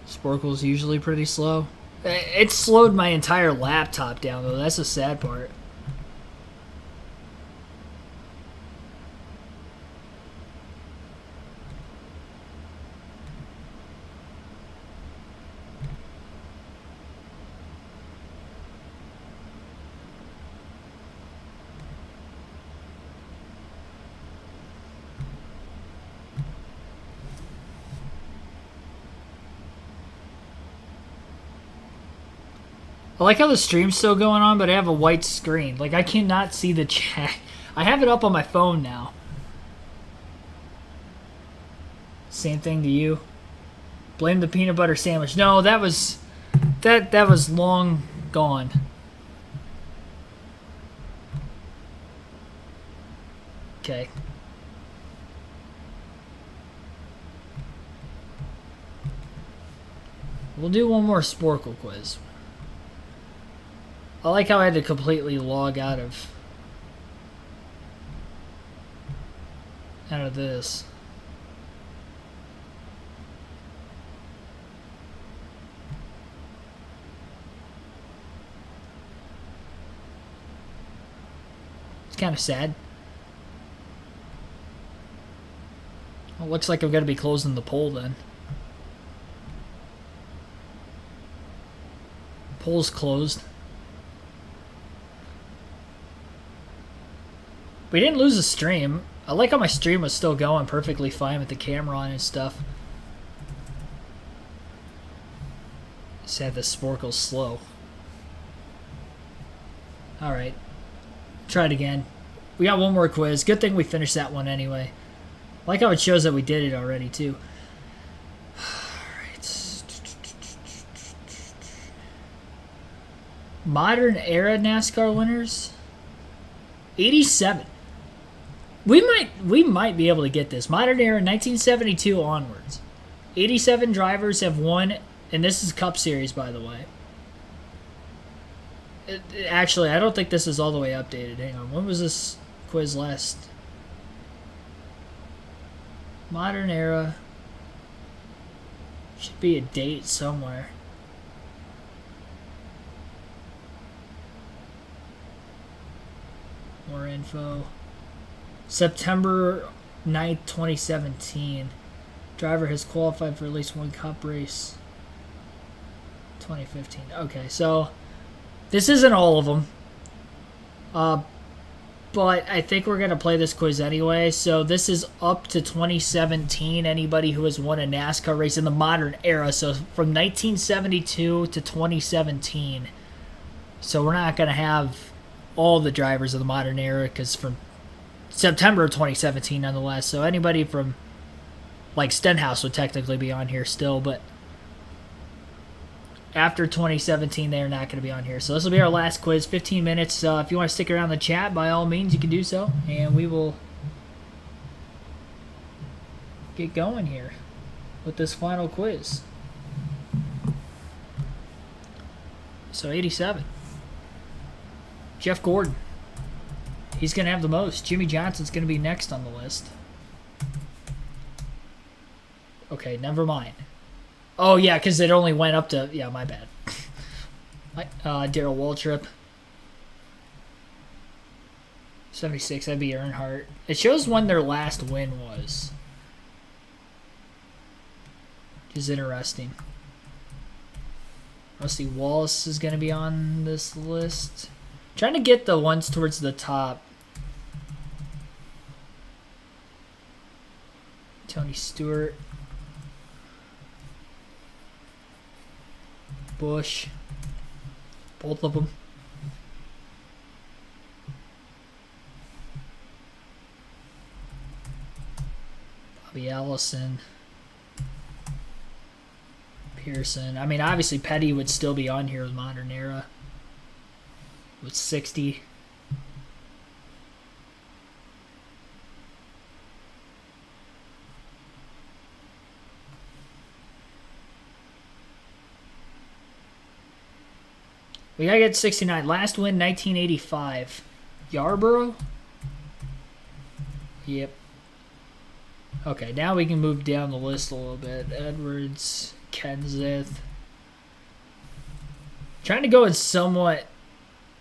Speaker 1: Sporkle's usually pretty slow. It slowed my entire laptop down, though. That's the sad part. I like how the stream's still going on, but I have a white screen. Like, I cannot see the chat. I have it up on my phone now. Same thing to you. Blame the peanut butter sandwich. No, that was long gone. Okay. We'll do one more Sporkle quiz. I like how I had to completely log out of this. It's kind of sad. Well, looks like I'm going to be closing the poll then. Poll's closed. We didn't lose a stream. I like how my stream was still going perfectly fine with the camera on and stuff. Sad the Sporkle's slow. Alright. Try it again. We got one more quiz. Good thing we finished that one anyway. I like how it shows that we did it already too. Alright. Modern era NASCAR winners? 87. We might be able to get this. Modern era 1972 onwards. 87 drivers have won, and this is Cup Series, by the way. Actually, I don't think this is all the way updated. Hang on. When was this quiz last? Modern era. Should be a date somewhere. More info. September 9th, 2017. Driver has qualified for at least one Cup race. 2015. Okay, so this isn't all of them. But I think we're going to play this quiz anyway. So this is up to 2017. Anybody who has won a NASCAR race in the modern era. So from 1972 to 2017. So we're not going to have all the drivers of the modern era because from September of 2017 nonetheless. So anybody from like Stenhouse would technically be on here still, but after 2017 they're not going to be on here. So this will be our last quiz, 15 minutes. If you want to stick around the chat, by all means you can do so, and we will get going here with this final quiz. So 87. Jeff Gordon. He's going to have the most. Jimmy Johnson's going to be next on the list. Okay, never mind. Oh, yeah, because it only went up to... Yeah, my bad. Darrell Waltrip. 76, that'd be Earnhardt. It shows when their last win was. Which is interesting. Rusty Wallace is going to be on this list. Trying to get the ones towards the top. Tony Stewart. Bush. Both of them. Bobby Allison. Pearson. I mean, obviously Petty would still be on here with Modern Era. With 60. We gotta get 69. Last win, 1985. Yarborough? Yep. Okay, now we can move down the list a little bit. Edwards, Kenseth. Trying to go in somewhat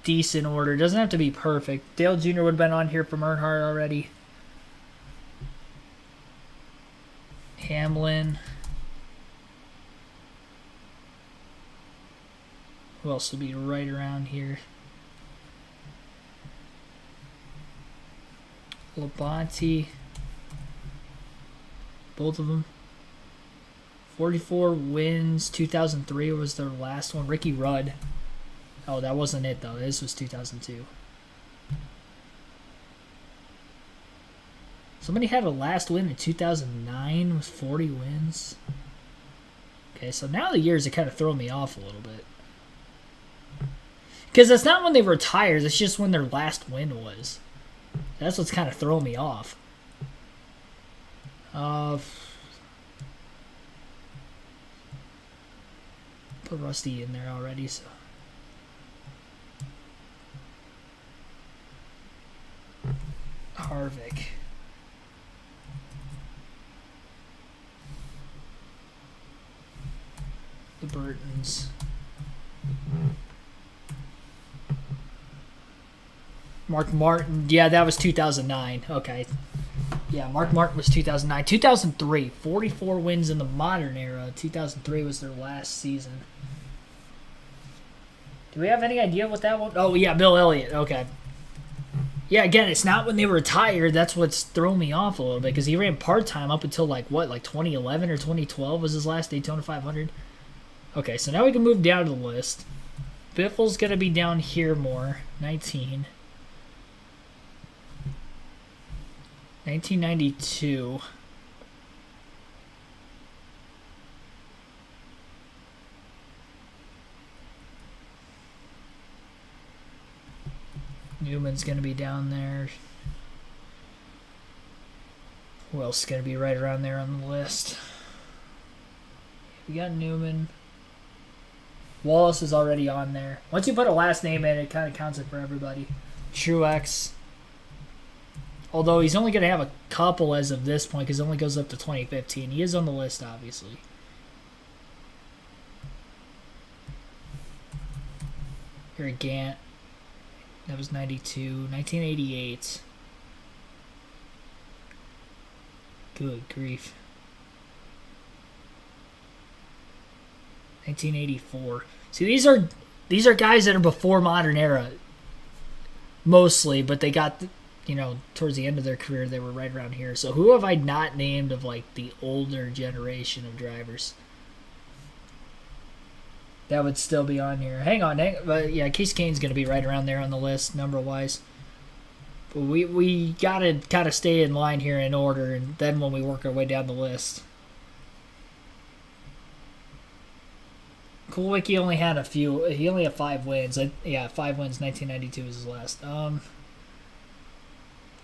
Speaker 1: decent order. Doesn't have to be perfect. Dale Jr. would have been on here from Earnhardt already. Hamlin. Who else would be right around here? Labonte. Both of them. 44 wins. 2003 was their last one. Ricky Rudd. Oh, that wasn't it, though. This was 2002. Somebody had a last win in 2009 with 40 wins. Okay, so now the years are kind of throwing me off a little bit. Because that's not when they retired. It's just when their last win was. That's what's kind of throwing me off. Put Rusty in there already, so... Harvick. The Burtons. Mark Martin. Yeah, that was 2009. Okay. Yeah, Mark Martin was 2009. 2003. 44 wins in the modern era. 2003 was their last season. Do we have any idea what that was? Oh, yeah, Bill Elliott. Okay. Yeah, again, it's not when they retired. That's what's thrown me off a little bit because he ran part-time up until, like 2011 or 2012 was his last Daytona 500. Okay, so now we can move down to the list. Biffle's going to be down here more. 19. 1992. Newman's going to be down there. Who else is going to be right around there on the list? We got Newman. Wallace is already on there. Once you put a last name in, it kind of counts it for everybody. Truex. Although he's only going to have a couple as of this point because it only goes up to 2015. He is on the list, obviously. Here, Gant. That was 92. 1988. Good grief. 1984. See, these are guys that are before modern era. Mostly, but they got... towards the end of their career, they were right around here. So who have I not named of, the older generation of drivers? That would still be on here. Hang on. But yeah, Casey Kane's going to be right around there on the list, number-wise. But we gotta kind of stay in line here in order, and then when we work our way down the list. Kulwicki only had a few. He only had 5 wins. 5 wins. 1992 was his last.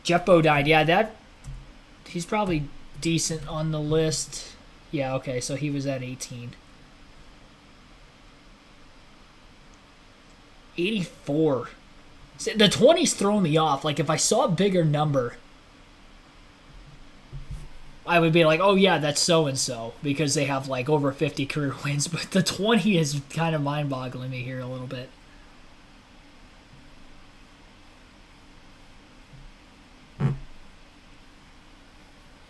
Speaker 1: Jeff Bodine. Yeah, he's probably decent on the list. Yeah, okay, so he was at 18. 84. See, the 20's throwing me off. Like, if I saw a bigger number, I would be like, oh, yeah, that's so-and-so, because they have, like, over 50 career wins. But the 20 is kind of mind-boggling me here a little bit.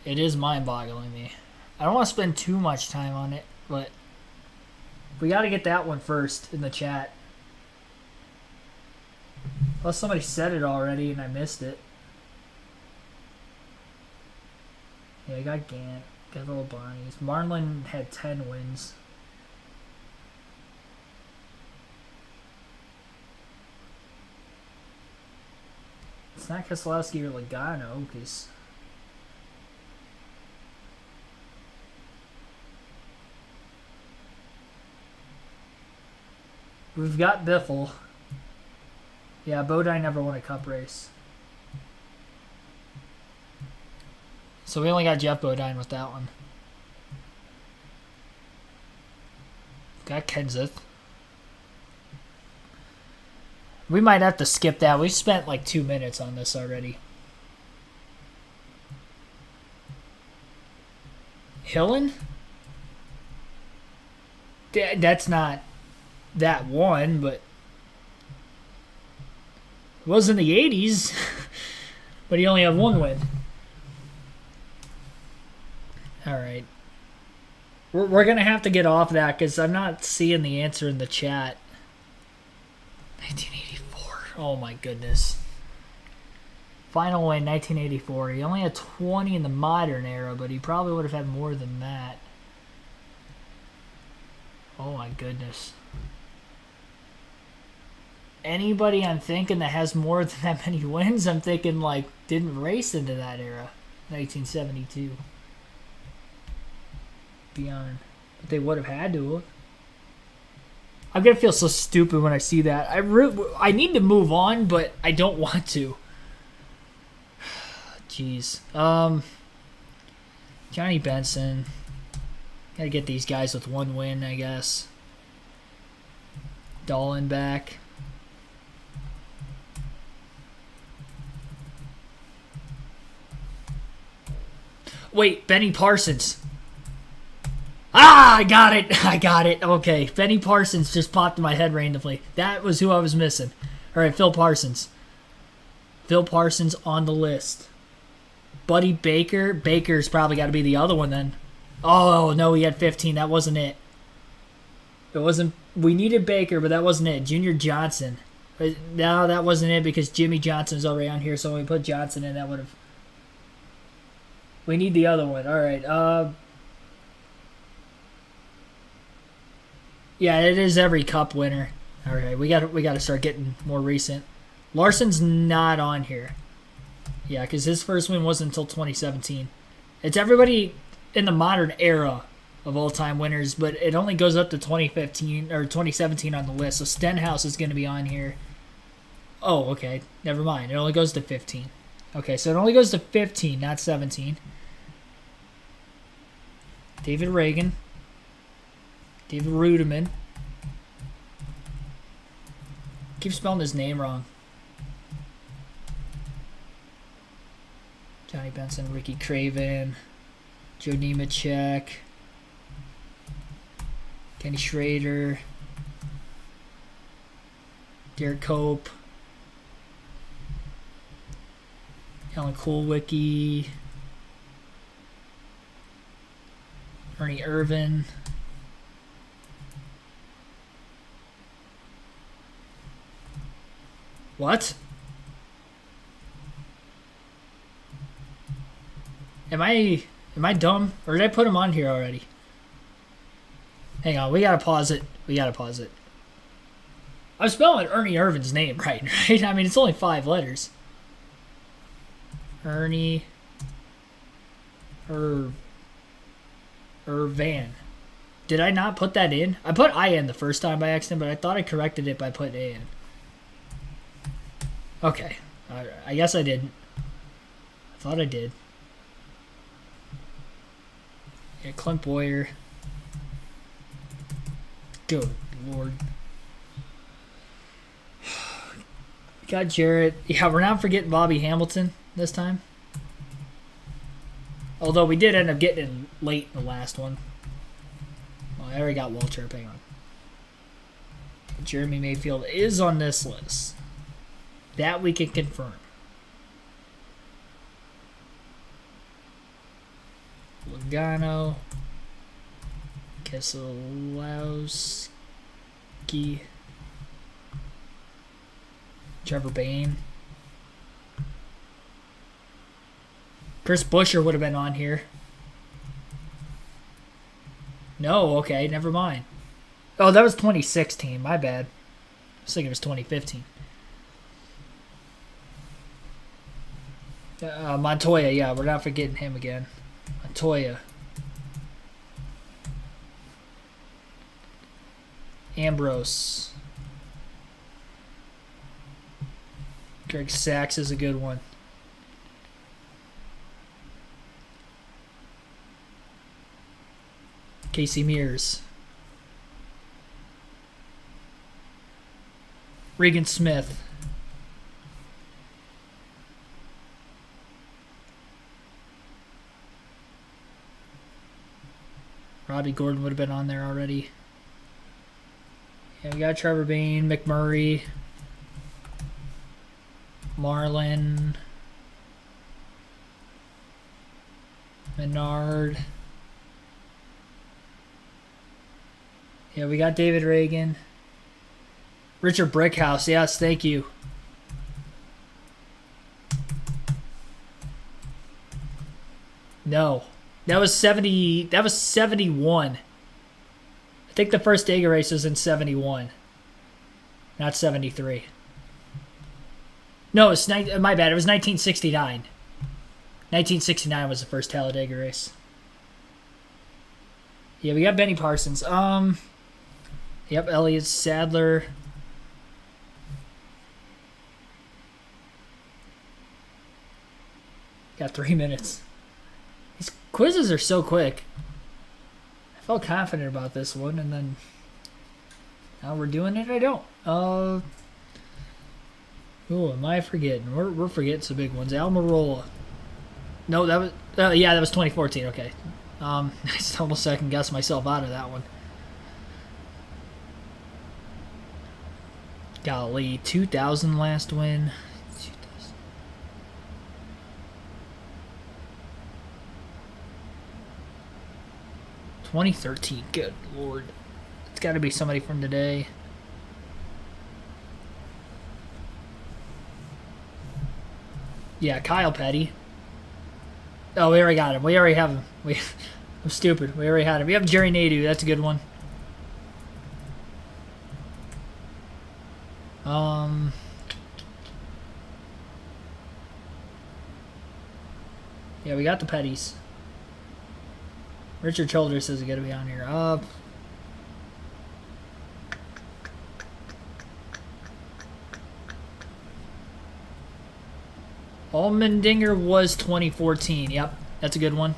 Speaker 1: It is mind-boggling me. I don't want to spend too much time on it, but we got to get that one first in the chat. Unless somebody said it already and I missed it. Yeah, I got Gant. Got little Bonnies. Marlin had 10 wins. It's not Keselowski or Logano, because... We've got Biffle. Yeah, Bodine never won a cup race. So we only got Jeff Bodine with that one. Got Kenseth. We might have to skip that. We spent like 2 minutes on this already. Hillen? That's not that one, but it was in the 80s, but he only had 1 win. All right. We're going to have to get off that because I'm not seeing the answer in the chat. 1984. Oh, my goodness. Final win, 1984. He only had 20 in the modern era, but he probably would have had more than that. Oh, my goodness. Anybody I'm thinking that has more than that many wins, I'm thinking, like, didn't race into that era. 1972. Beyond. But they would have had to. I'm going to feel so stupid when I see that. I need to move on, but I don't want to. Jeez. Johnny Benson. Got to get these guys with 1 win, I guess. Dolan back. Wait, Benny Parsons. Ah, I got it. Okay, Benny Parsons just popped in my head randomly. That was who I was missing. All right, Phil Parsons. Phil Parsons on the list. Buddy Baker. Baker's probably got to be the other one then. Oh, no, he had 15. That wasn't it. It wasn't. We needed Baker, but that wasn't it. Junior Johnson. No, that wasn't it because Jimmy Johnson's already on here, so when we put Johnson in, that would have... We need the other one. All right. Yeah, it is every Cup winner. All right, we got to start getting more recent. Larson's not on here. Yeah, because his first win wasn't until 2017. It's everybody in the modern era of all-time winners, but it only goes up to 2015 or 2017 on the list. So Stenhouse is going to be on here. Oh, okay. Never mind. It only goes to 15. Okay, so it only goes to 15, not 17. David Reagan. David Rudiman. Keep spelling his name wrong. Johnny Benson, Ricky Craven, Joe Nemechek, Kenny Schrader, Derek Cope, Alan Kulwicki, Ernie Irvin. What? Am I dumb? Or did I put him on here already? Hang on, we gotta pause it. I'm spelling Ernie Irvin's name right? I mean, it's only 5 letters. Ernie Van. Did I not put that in? I put I in the first time by accident, but I thought I corrected it by putting A in. Okay. I guess I didn't. I thought I did. Yeah, Clint Boyer. Good Lord. Got Jarrett. Yeah, we're not forgetting Bobby Hamilton this time. Although we did end up getting it late in the last one. Oh, I already got Waltrip. Hang on. Jeremy Mayfield is on this list. That we can confirm. Logano. Keselowski. Trevor Bayne. Chris Buescher would have been on here. No, okay, never mind. Oh, that was 2016. My bad. I was thinking it was 2015. Montoya, yeah, we're not forgetting him again. Montoya. Ambrose. Greg Sachs is a good one. Casey Mears. Regan Smith. Robbie Gordon would have been on there already. Yeah, we got Trevor Bayne, McMurray, Marlin, Menard. Yeah, we got David Reagan. Richard Brickhouse, yes, thank you. No. That was 70. That was 71. I think the first Dega race was in 71. Not 73. No, it's my bad. It was 1969. 1969 was the first Talladega race. Yeah, we got Benny Parsons. Yep, Elliott Sadler. Got 3 minutes. These quizzes are so quick. I felt confident about this one, and then now we're doing it. I don't. Who am I forgetting? We're forgetting some big ones. Almirola. No, that was yeah, that was 2014. Okay. I just almost second guessed myself out of that one. Golly, 2000 last win. 2013. Good Lord. It's got to be somebody from today. Yeah, Kyle Petty. Oh, we already got him. We already have him. I'm stupid. We already had him. We have Jerry Nadeau. That's a good one. Yeah, we got the Petties. Richard Childress is going to be on here. Allmendinger was 2014. Yep, that's a good one.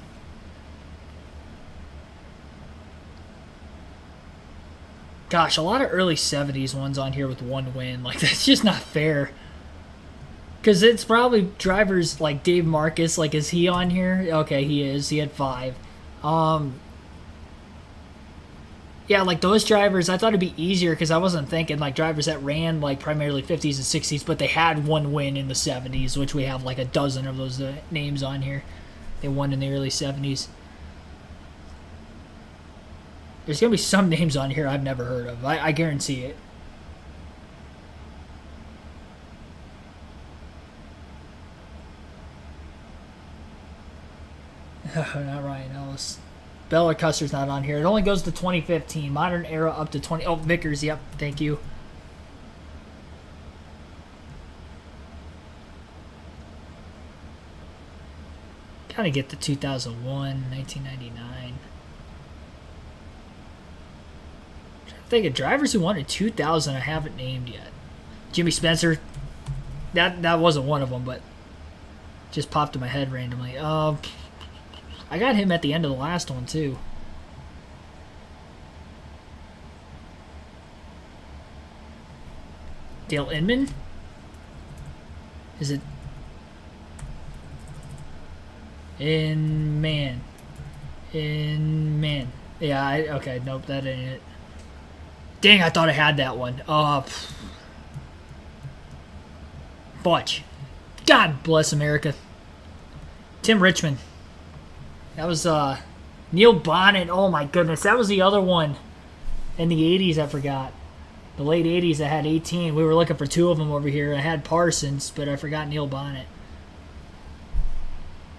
Speaker 1: Gosh, a lot of early 70s ones on here with one win. Like, that's just not fair. Because it's probably drivers like Dave Marcus. Like, is he on here? Okay, he is. He had 5. Yeah, like those drivers, I thought it'd be easier because I wasn't thinking like drivers that ran like primarily 50s and 60s, but they had one win in the 70s, which we have like a dozen of those names on here. They won in the early 70s. There's going to be some names on here I've never heard of. I guarantee it. Not Ryan Ellis. Bella Custer's not on here. It only goes to 2015. Modern era up to 20. Oh, Vickers. Yep. Thank you. Trying to get to 2001, 1999. Trying to think of drivers who won in 2000 I haven't named yet. Jimmy Spencer. That wasn't one of them, but just popped in my head randomly. I got him at the end of the last one, too. Dale Inman? Is it? Inman. Yeah, okay, nope, that ain't it. Dang, I thought I had that one. Butch. God bless America. Tim Richmond. That was Neil Bonnet. Oh my goodness, that was the other one in the 80s I forgot. The late 80s I had 18. We were looking for two of them over here. I had Parsons, but I forgot Neil Bonnet.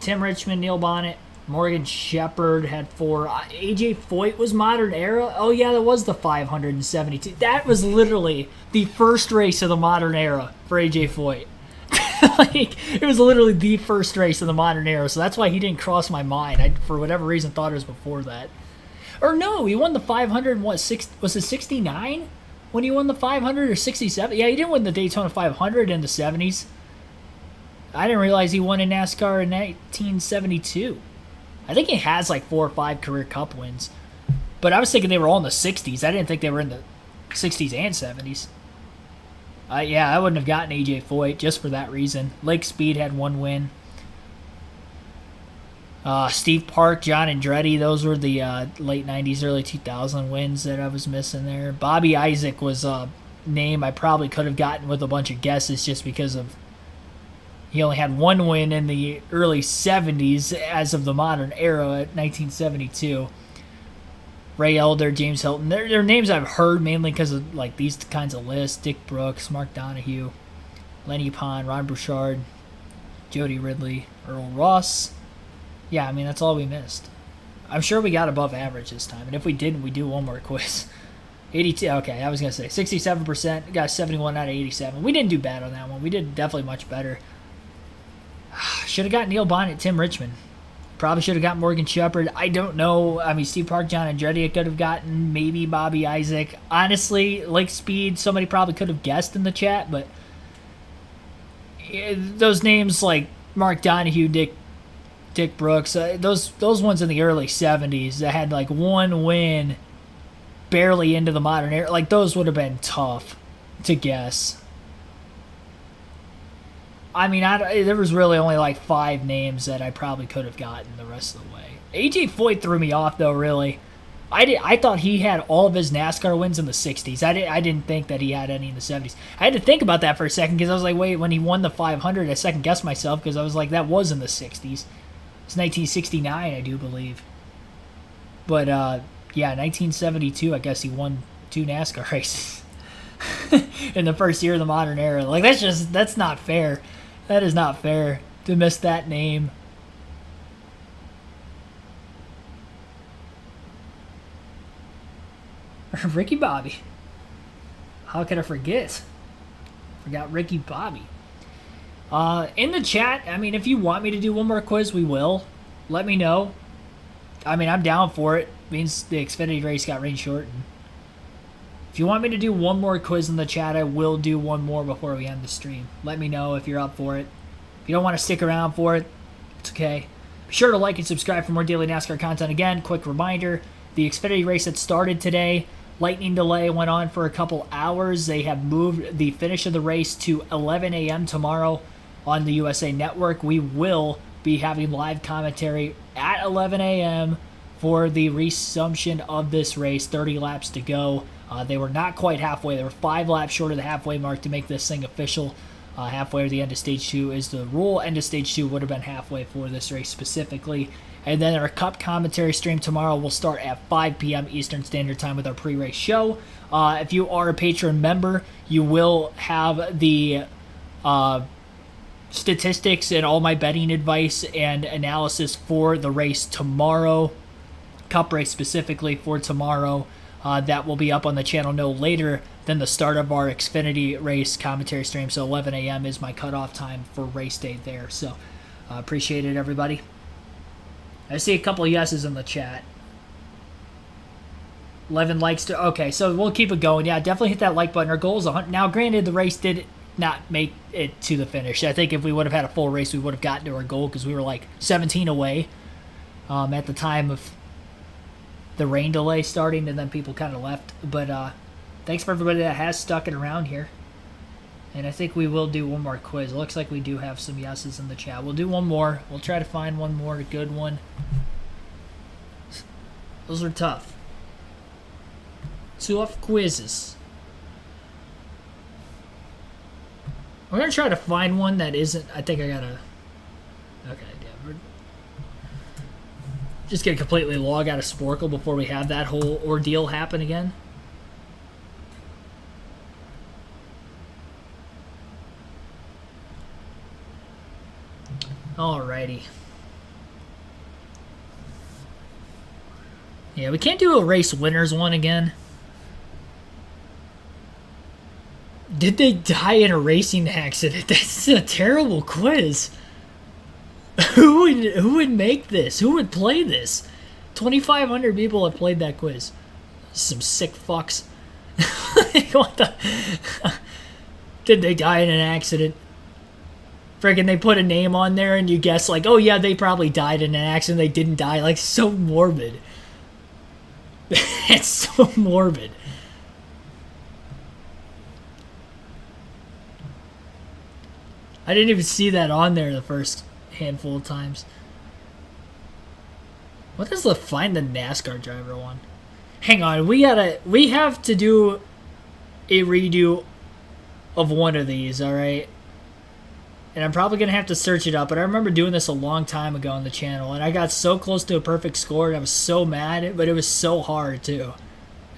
Speaker 1: Tim Richmond, Neil Bonnet, Morgan Shepherd had 4. AJ Foyt was modern era. Oh yeah, that was the 572. That was literally the first race of the modern era for AJ Foyt. Like, it was literally the first race of the modern era, so that's why he didn't cross my mind. I, for whatever reason, thought it was before that. Or no, he won the 500. Was it 69 when he won the 500 or 67? Yeah, he didn't win the Daytona 500 in the 70s. I didn't realize he won in NASCAR in 1972. I think he has like 4 or 5 career cup wins. But I was thinking they were all in the 60s. I didn't think they were in the 60s and 70s. Yeah, I wouldn't have gotten AJ Foyt just for that reason. Lake Speed had 1 win. Steve Park, John Andretti, those were the late 90s, early 2000 wins that I was missing there. Bobby Isaac was a name I probably could have gotten with a bunch of guesses just because of he only had 1 win in the early 70s as of the modern era at 1972. Ray Elder, James Hilton. They're names I've heard mainly because of like these kinds of lists. Dick Brooks, Mark Donahue, Lenny Pond, Ron Bouchard, Jody Ridley, Earl Ross. Yeah, I mean, that's all we missed. I'm sure we got above average this time. And if we didn't, we do one more quiz. 82, okay, I was going to say 67%. Got 71 out of 87. We didn't do bad on that one. We did definitely much better. Should have got Neil Bonnet, Tim Richmond. Probably should have got Morgan Shepherd. I don't know. I mean, Steve Park, John Andretti I could have gotten. Maybe Bobby Isaac. Honestly, Lake Speed, somebody probably could have guessed in the chat, but those names like Mark Donahue, Dick Brooks, those ones in the early 70s that had like 1 win barely into the modern era, like those would have been tough to guess. I mean, there was really only like 5 names that I probably could have gotten the rest of the way. AJ Foyt threw me off though, really. I thought he had all of his NASCAR wins in the 60s. I didn't think that he had any in the 70s. I had to think about that for a second because I was like, wait, when he won the 500, I second guessed myself because I was like, that was in the 60s. It's 1969, I do believe. But yeah, 1972, I guess he won 2 NASCAR races in the first year of the modern era. Like, that's not fair. That is not fair to miss that name. Ricky Bobby. How could I forget? Forgot Ricky Bobby. In the chat, I mean, if you want me to do one more quiz, we will. Let me know. I mean, I'm down for it. Means the Xfinity race got rain shortened. If you want me to do one more quiz in the chat, I will do one more before we end the stream. Let me know if you're up for it. If you don't want to stick around for it, it's okay. Be sure to like and subscribe for more daily NASCAR content. Again, quick reminder, the Xfinity race that started today, lightning delay went on for a couple hours. They have moved the finish of the race to 11 a.m. tomorrow on the USA Network. We will be having live commentary at 11 a.m. for the resumption of this race. 30 laps to go. They were not quite halfway. They were 5 laps short of the halfway mark to make this thing official. Halfway to the end of Stage 2 is the rule. End of Stage 2 would have been halfway for this race specifically. And then our Cup commentary stream tomorrow will start at 5 p.m. Eastern Standard Time with our pre-race show. If you are a Patreon member, you will have the statistics and all my betting advice and analysis for the race tomorrow. Cup race specifically for tomorrow. That will be up on the channel no later than the start of our Xfinity race commentary stream. So 11 a.m. is my cutoff time for race day there. So appreciate it, everybody. I see a couple of yeses in the chat. 11 likes to... Okay, so we'll keep it going. Yeah, definitely hit that like button. Our goal is 100. Now, granted, the race did not make it to the finish. I think if we would have had a full race, we would have gotten to our goal because we were like 17 away at the time of the rain delay starting, and then people kind of left. But thanks for everybody that has stuck it around here. And I think we will do one more quiz. It looks like we do have some yeses in the chat. We'll do one more. We'll try to find one more good one. Those are tough. Tough quizzes. We're going to try to find one that isn't... I think I got to... Okay, yeah. We're just going to completely log out of Sporkle before we have that whole ordeal happen again. Alrighty. Yeah, we can't do a race winners one again. Did they die in a racing accident? That's a terrible quiz. Who would make this? Who would play this? 2,500 people have played that quiz. Some sick fucks. What the? Did they die in an accident? Friggin' they put a name on there and you guess like, oh yeah, they probably died in an accident. They didn't die. Like, so morbid. It's so morbid. I didn't even see that on there the first handful of times. What is the find the NASCAR driver one? Hang on, we have to do a redo of one of these, alright? And I'm probably going to have to search it up, but I remember doing this a long time ago on the channel, and I got so close to a perfect score, and I was so mad, but it was so hard, too.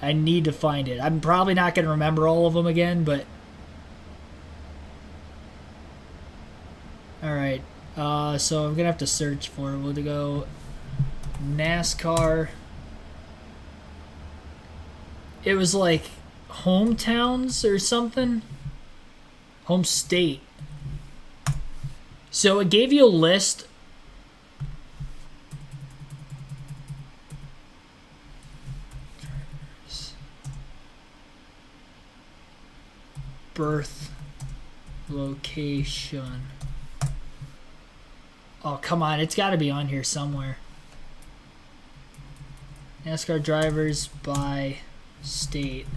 Speaker 1: I need to find it. I'm probably not going to remember all of them again, but... Alright, so I'm going to have to search for it. We'll go NASCAR. It was like hometowns or something? Home state. So it gave you a list. Birth location. Oh, come on. It's got to be on here somewhere. NASCAR drivers by state.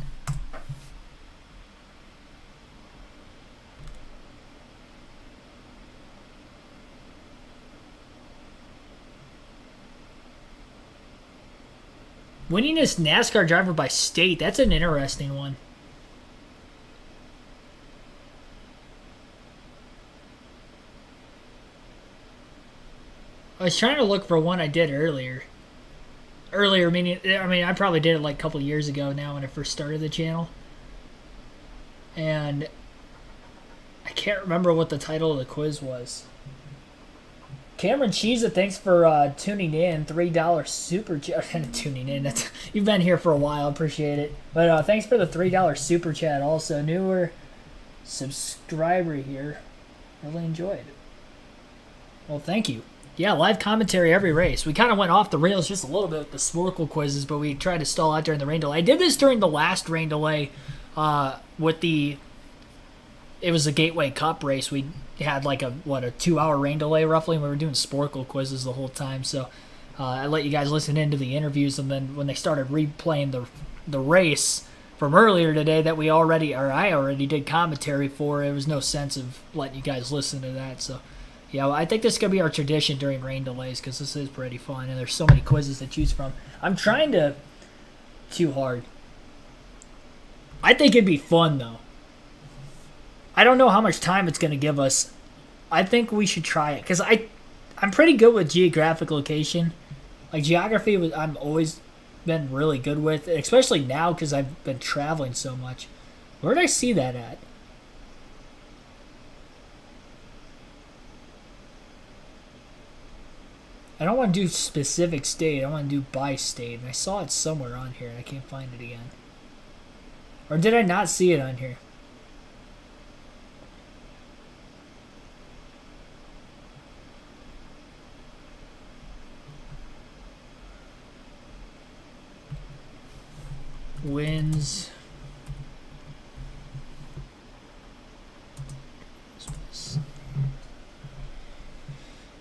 Speaker 1: Winningest NASCAR driver by state. That's an interesting one. I was trying to look for one I did earlier. Earlier, meaning, I probably did it like a couple years ago now when I first started the channel. And I can't remember what the title of the quiz was. Cameron Cheesa, thanks for tuning in. $3 super chat. Tuning in. That's, you've been here for a while. Appreciate it. But thanks for the $3 super chat also. Newer subscriber here. Really enjoyed it. Well, thank you. Yeah, live commentary every race. We kind of went off the rails just a little bit with the Sporkle quizzes, but we tried to stall out during the rain delay. I did this during the last rain delay with the... It was a Gateway Cup race. We had like a 2-hour rain delay roughly, and we were doing Sporkle quizzes the whole time. So I let you guys listen into the interviews, and then when they started replaying the race from earlier today that I already did commentary for, it was no sense of letting you guys listen to that. So yeah, I think this is going to be our tradition during rain delays because this is pretty fun, and there's so many quizzes to choose from. I'm trying to... Too hard. I think it'd be fun, though. I don't know how much time it's going to give us. I think we should try it because I'm pretty good with geographic location. Like geography, I'm always been really good with, especially now because I've been traveling so much. Where did I see that at? I don't want to do specific state. I want to do by state. And I saw it somewhere on here and I can't find it again. Or did I not see it on here?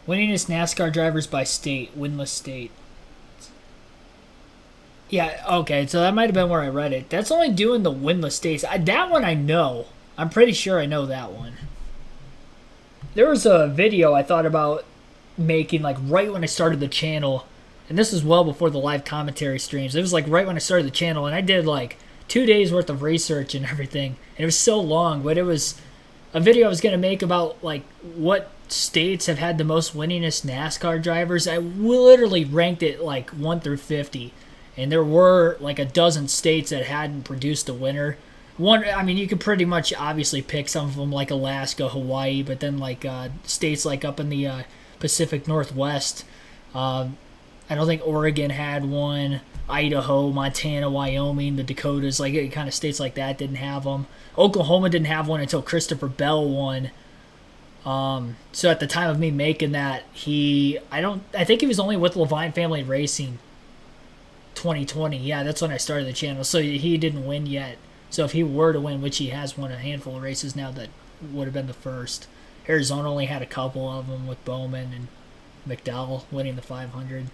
Speaker 1: Winningest NASCAR drivers by state, winless state. Yeah, okay, so that might have been where I read it. That's only doing the winless states. That one I know. I'm pretty sure I know that one. There was a video I thought about making, like, right when I started the channel. And this was well before the live commentary streams. It was, like, right when I started the channel. And I did, like, 2 days worth of research and everything. And it was so long, but it was a video I was going to make about, like, what states have had the most winningest NASCAR drivers. I literally ranked it, like, 1 through 50. And there were like a dozen states that hadn't produced a winner. I mean, you could pretty much obviously pick some of them like Alaska, Hawaii, but then like states like up in the Pacific Northwest. I don't think Oregon had one. Idaho, Montana, Wyoming, the Dakotas, like kind of states like that didn't have them. Oklahoma didn't have one until Christopher Bell won. So at the time of me making that, I think he was only with Levine Family Racing. 2020, yeah, that's when I started the channel. So he didn't win yet. So if he were to win, which he has won a handful of races now, that would have been the first. Arizona only had a couple of them with Bowman and McDowell winning the 500.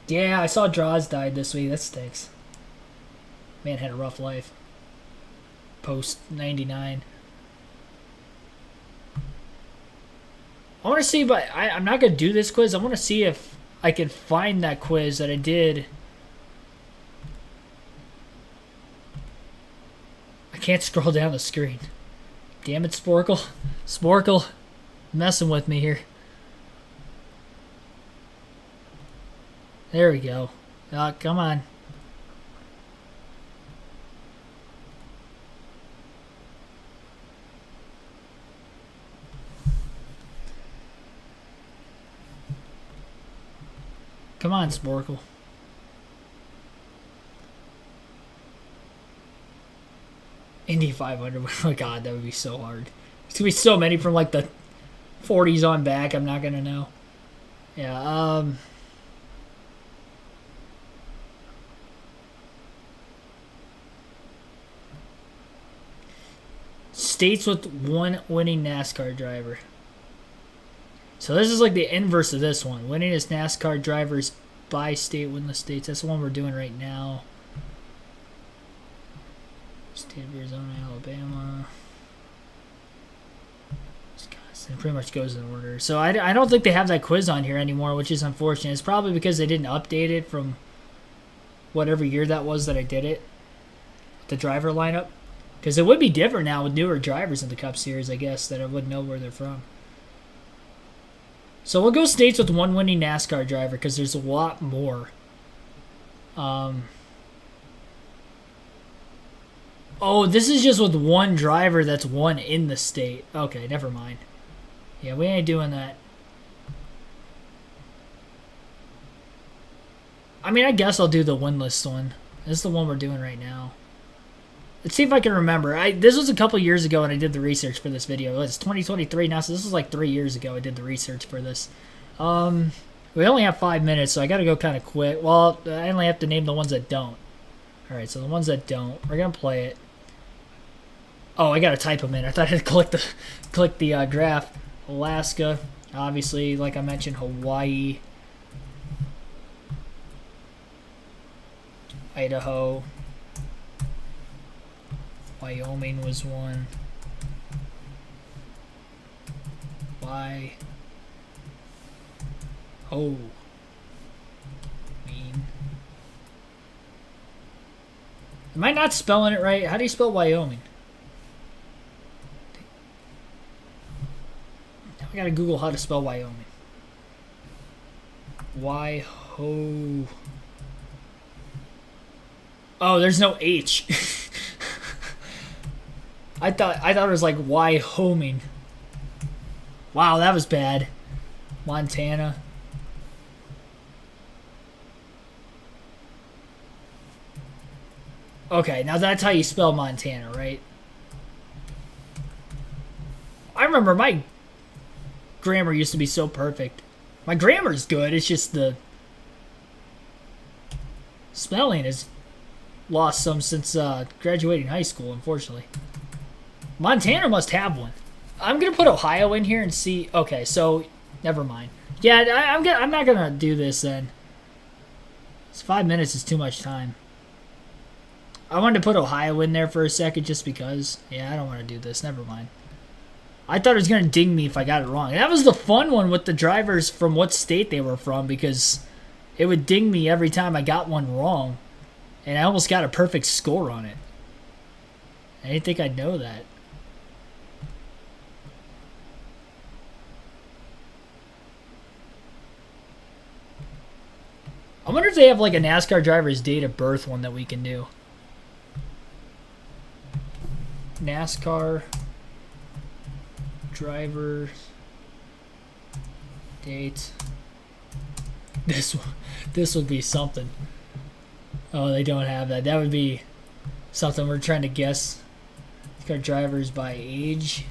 Speaker 1: Yeah, I saw Draws died this week. That stinks. Man had a rough life. Post 99. I want to see, but I'm not going to do this quiz. I want to see if I can find that quiz that I did. I can't scroll down the screen. Damn it, Sporkle. Sporkle. Messing with me here. There we go. Come on. Come on, Sporkle. Indy 500. Oh my god, that would be so hard. There's going to be so many from like the 40s on back. I'm not going to know. Yeah, states with one winning NASCAR driver. So this is like the inverse of this one. Winningest NASCAR drivers by state, winless states. That's the one we're doing right now. State of Arizona, Alabama, Wisconsin. Pretty much goes in order. So I don't think they have that quiz on here anymore, which is unfortunate. It's probably because they didn't update it from whatever year that was that I did it. The driver lineup. Because it would be different now with newer drivers in the Cup Series, I guess, that I would know where they're from. So we'll go states with one winning NASCAR driver because there's a lot more. Oh, this is just with one driver that's won in the state. Okay, never mind. Yeah, we ain't doing that. I mean, I guess I'll do the winless one. This is the one we're doing right now. Let's see if I can remember. This was a couple years ago when I did the research for this video. It's 2023 now, so this was like 3 years ago I did the research for this. We only have 5 minutes, so I got to go kind of quick. Well, I only have to name the ones that don't. Alright, so the ones that don't, we're going to play it. Oh, I got to type them in. I thought I had to click the graph. Alaska, obviously, like I mentioned, Hawaii, Idaho, Wyoming was one. Why? Oh. Mean. Am I not spelling it right? How do you spell Wyoming? Now I gotta Google how to spell Wyoming. Why-ho. Oh, there's no H. I thought it was like Wyoming. Wow, that was bad. Montana. Okay, now that's how you spell Montana, right? I remember my grammar used to be so perfect. My grammar's good, it's just the spelling has lost some since graduating high school, unfortunately. Montana must have one. I'm gonna put Ohio in here and see. Okay, so never mind. Yeah, I'm not gonna do this then. It's 5 minutes is too much time. I wanted to put Ohio in there for a second just because. Yeah, I don't want to do this. Never mind. I thought it was gonna ding me if I got it wrong. And that was the fun one with the drivers from what state they were from, because it would ding me every time I got one wrong, and I almost got a perfect score on it. I didn't think I'd know that. I wonder if they have like a NASCAR driver's date of birth one that we can do. NASCAR driver date. This would be something. Oh, they don't have that. That would be something we're trying to guess. NASCAR drivers by age.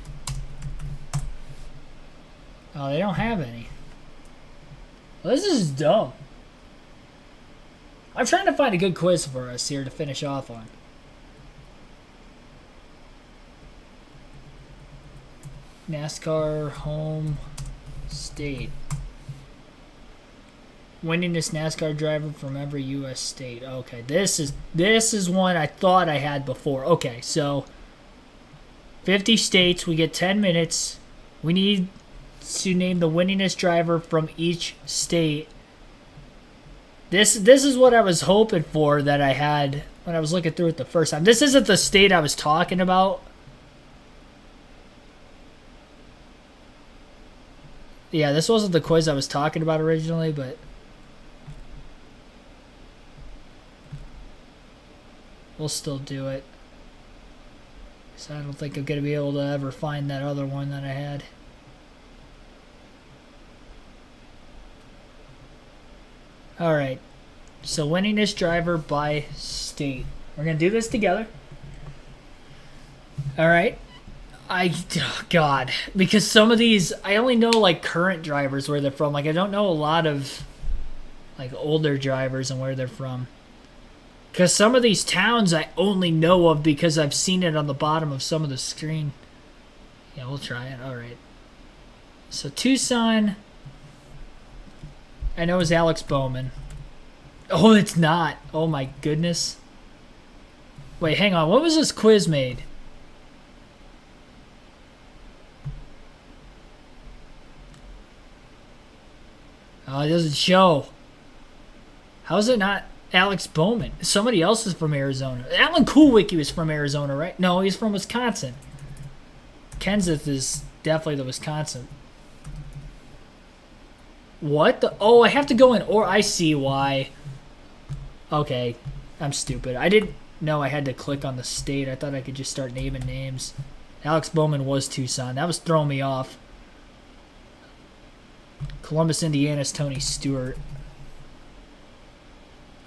Speaker 1: Oh, they don't have any. Well, this is dumb. I'm trying to find a good quiz for us here to finish off on. NASCAR home state. Winningest NASCAR driver from every U.S. state. Okay, this is one I thought I had before. Okay, so 50 states. We get 10 minutes. We need to name the winningest driver from each state. This is what I was hoping for that I had when I was looking through it the first time. This isn't the state I was talking about. Yeah, this wasn't the quiz I was talking about originally, but we'll still do it. So I don't think I'm going to be able to ever find that other one that I had. Alright, so winningest driver by state. We're going to do this together. Alright. Oh God, because some of these, I only know like current drivers where they're from. Like I don't know a lot of like older drivers and where they're from. Because some of these towns I only know of because I've seen it on the bottom of some of the screen. Yeah, we'll try it. Alright. So Tucson, I know is Alex Bowman. Oh, it's not. Oh my goodness. Wait, hang on. What was this quiz made? Oh, it doesn't show. How is it not Alex Bowman? Somebody else is from Arizona. Alan Kulwicki was from Arizona, right? No, he's from Wisconsin. Kenseth is definitely the Wisconsin. What the? Oh, I have to go in, or I see why. Okay, I'm stupid. I didn't know I had to click on the state. I thought I could just start naming names. Alex Bowman was Tucson. That was throwing me off. Columbus, Indiana's Tony Stewart.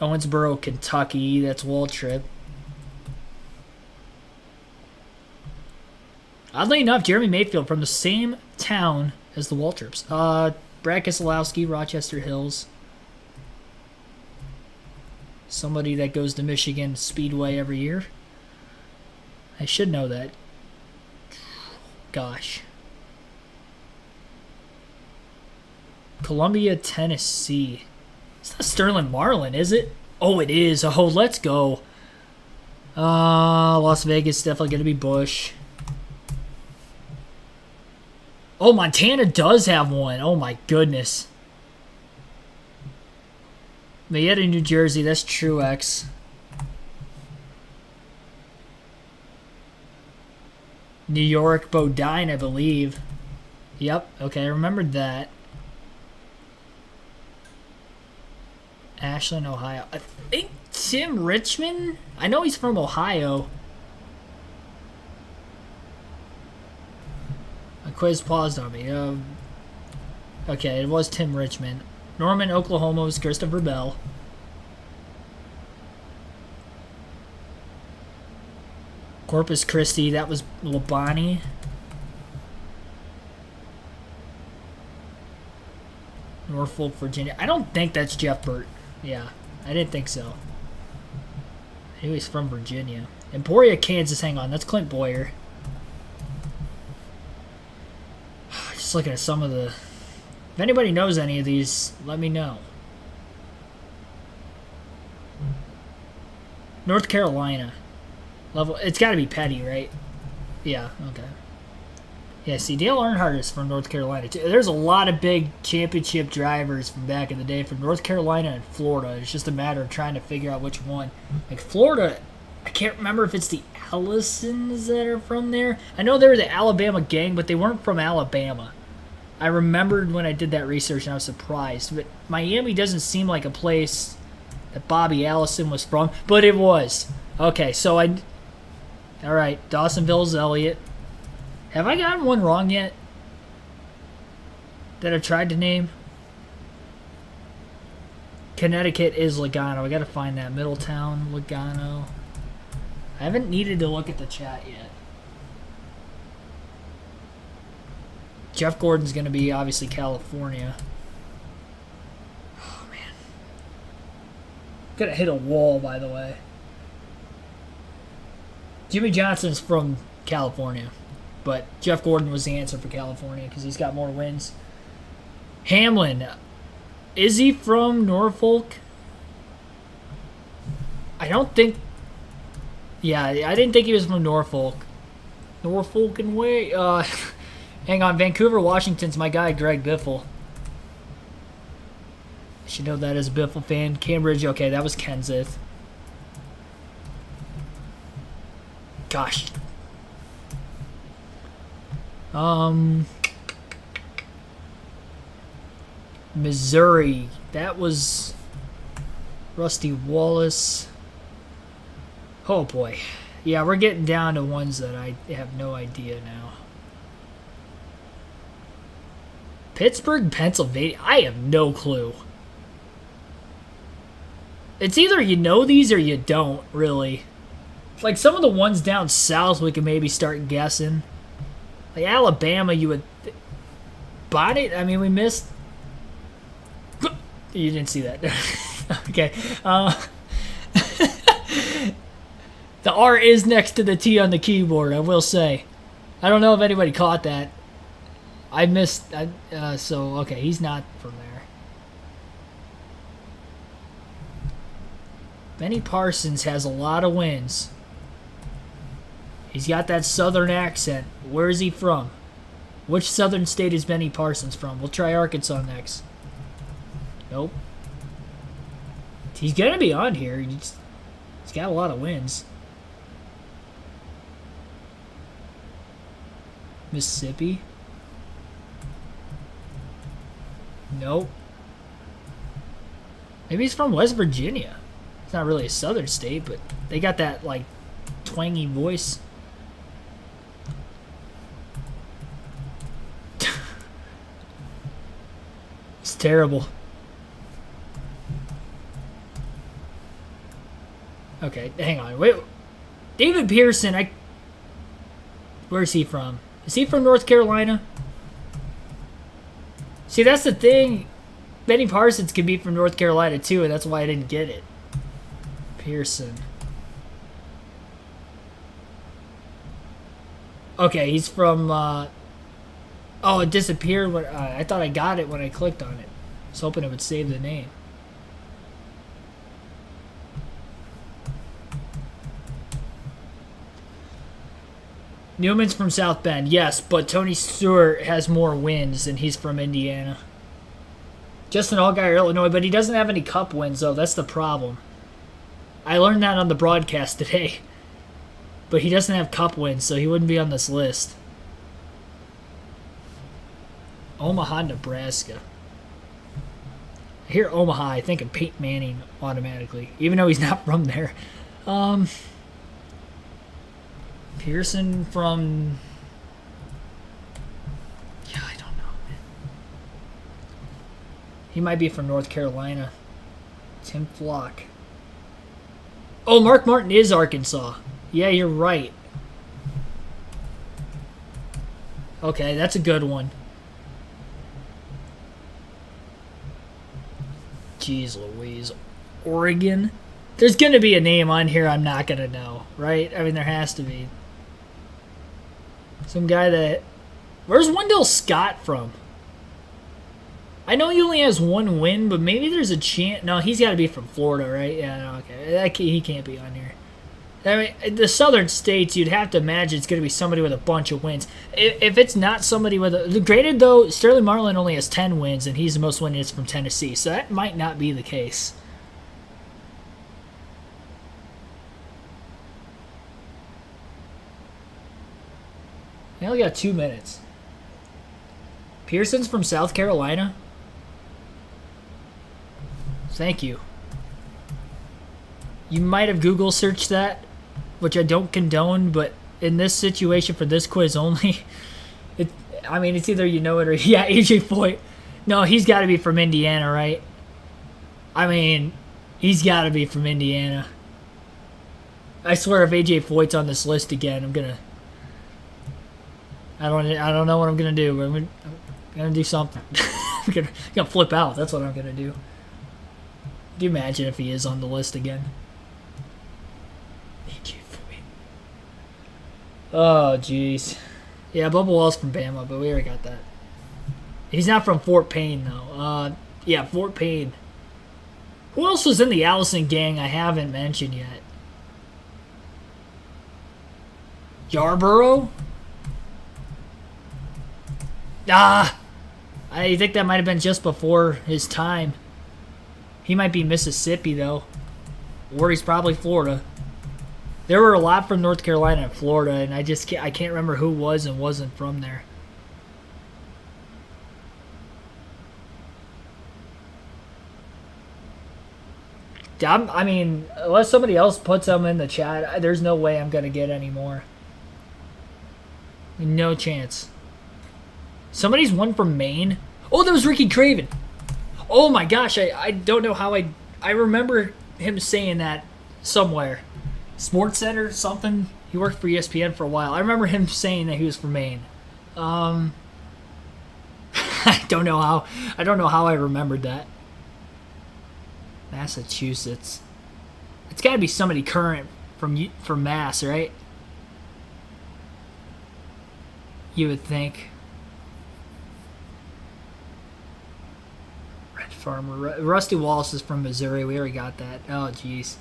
Speaker 1: Owensboro, Kentucky. That's Waltrip. Oddly enough, Jeremy Mayfield from the same town as the Waltrips. Brad Keselowski, Rochester Hills. Somebody that goes to Michigan Speedway every year. I should know that. Gosh. Columbia, Tennessee. It's not Sterling Marlin, is it? Oh, it is. Oh, let's go. Las Vegas, definitely going to be Busch. Oh, Montana does have one. Oh, my goodness. Marietta, New Jersey, that's Truex. New York, Bodine, I believe. Yep, okay, I remembered that. Ashland, Ohio. I think Tim Richmond? I know he's from Ohio. My quiz paused on me. Okay, it was Tim Richmond. Norman, Oklahoma was Christopher Bell. Corpus Christi, that was Labonte. Norfolk, Virginia. I don't think that's Jeff Burt. Yeah, I didn't think so. He was from Virginia. Emporia, Kansas. Hang on, that's Clint Boyer. Just looking at some of the... If anybody knows any of these, let me know. North Carolina. Level. It's got to be Petty, right? Yeah, okay. Yeah, see, Dale Earnhardt is from North Carolina, too. There's a lot of big championship drivers from back in the day from North Carolina and Florida. It's just a matter of trying to figure out which one. Like, Florida, I can't remember if it's the Allisons that are from there. I know they were the Alabama gang, but they weren't from Alabama. I remembered when I did that research, and I was surprised. But Miami doesn't seem like a place that Bobby Allison was from, but it was. Okay, so all right, Dawsonville's Elliott. Have I gotten one wrong yet that I've tried to name? Connecticut is Logano. I got to find that. Middletown, Logano. I haven't needed to look at the chat yet. Jeff Gordon's going to be obviously California. Oh, man. Gonna hit a wall, by the way. Jimmy Johnson's from California. But Jeff Gordon was the answer for California because he's got more wins. Hamlin. Is he from Norfolk? I don't think... Yeah, I didn't think he was from Norfolk. Norfolk and way... hang on. Vancouver, Washington's my guy, Greg Biffle. I should know that as a Biffle fan. Cambridge, okay, that was Kenseth. Gosh. Missouri. That was Rusty Wallace. Oh boy. Yeah, we're getting down to ones that I have no idea now. Pittsburgh, Pennsylvania. I have no clue. It's either you know these or you don't, really. Like some of the ones down south we can maybe start guessing. Like Alabama, you would... Bonnet? I mean, we missed... You didn't see that. Okay. The R is next to the T on the keyboard, I will say. I don't know if anybody caught that. I missed... so, okay, he's not from there. Benny Parsons has a lot of wins. He's got that southern accent. Where is he from? Which southern state is Benny Parsons from? We'll try Arkansas next. Nope. He's going to be on here. He's got a lot of wins. Mississippi? Nope. Maybe he's from West Virginia. It's not really a southern state, but they got that, like, twangy voice. It's terrible. Okay, hang on. Wait. David Pearson, where's he from? Is he from North Carolina? See, that's the thing. Benny Parsons could be from North Carolina, too, and that's why I didn't get it. Pearson. Okay, he's from... Oh, it disappeared. When I thought I got it when I clicked on it. I was hoping it would save the name. Newman's from South Bend, yes, but Tony Stewart has more wins, and he's from Indiana. Justin Allgaier, Illinois, but he doesn't have any Cup wins, though. That's the problem. I learned that on the broadcast today. But he doesn't have Cup wins, so he wouldn't be on this list. Omaha, Nebraska. I hear Omaha, I think of Peyton Manning automatically, even though he's not from there. Pearson from... Yeah, I don't know, man. He might be from North Carolina. Tim Flock. Oh, Mark Martin is Arkansas. Yeah, you're right. Okay, that's a good one. Jeez Louise. Oregon? There's going to be a name on here I'm not going to know, right? I mean, there has to be. Some guy that Where's Wendell Scott from? I know he only has one win, but maybe there's a chance. No, he's got to be from Florida, right? Yeah, no, okay. He can't be on here. I mean, the southern states, you'd have to imagine it's going to be somebody with a bunch of wins. If it's not somebody with a... Granted, though, Sterling Marlin only has 10 wins, and he's the most winners from Tennessee, so that might not be the case. I only got 2 minutes. Pearson's from South Carolina? Thank you. You might have Google searched that, which I don't condone, but in this situation for this quiz only, it's either you know it or... Yeah, AJ Foyt. No, he's got to be from Indiana, right? I mean, he's got to be from Indiana. I swear if AJ Foyt's on this list again, I'm going to... I don't know what I'm going to do, but I'm going to do something. I'm going to flip out. That's what I'm going to do. Can you imagine if he is on the list again? Oh, jeez. Yeah, Bubba Wall's from Bama, but we already got that. He's not from Fort Payne, though. Yeah, Fort Payne. Who else was in the Allison gang I haven't mentioned yet? Yarborough? I think that might have been just before his time. He might be Mississippi, though. Or he's probably Florida. There were a lot from North Carolina and Florida, and I can't remember who was and wasn't from there. I mean, unless somebody else puts them in the chat, there's no way I'm going to get any more. No chance. Somebody's won from Maine. Oh, that was Ricky Craven. Oh my gosh, I don't know how I remember him saying that somewhere. Sports Center, something. He worked for ESPN for a while. I remember him saying that he was from Maine. I don't know how I remembered that. Massachusetts. It's got to be somebody current from Mass, right? You would think. Red Farmer. Rusty Wallace is from Missouri. We already got that. Oh, jeez.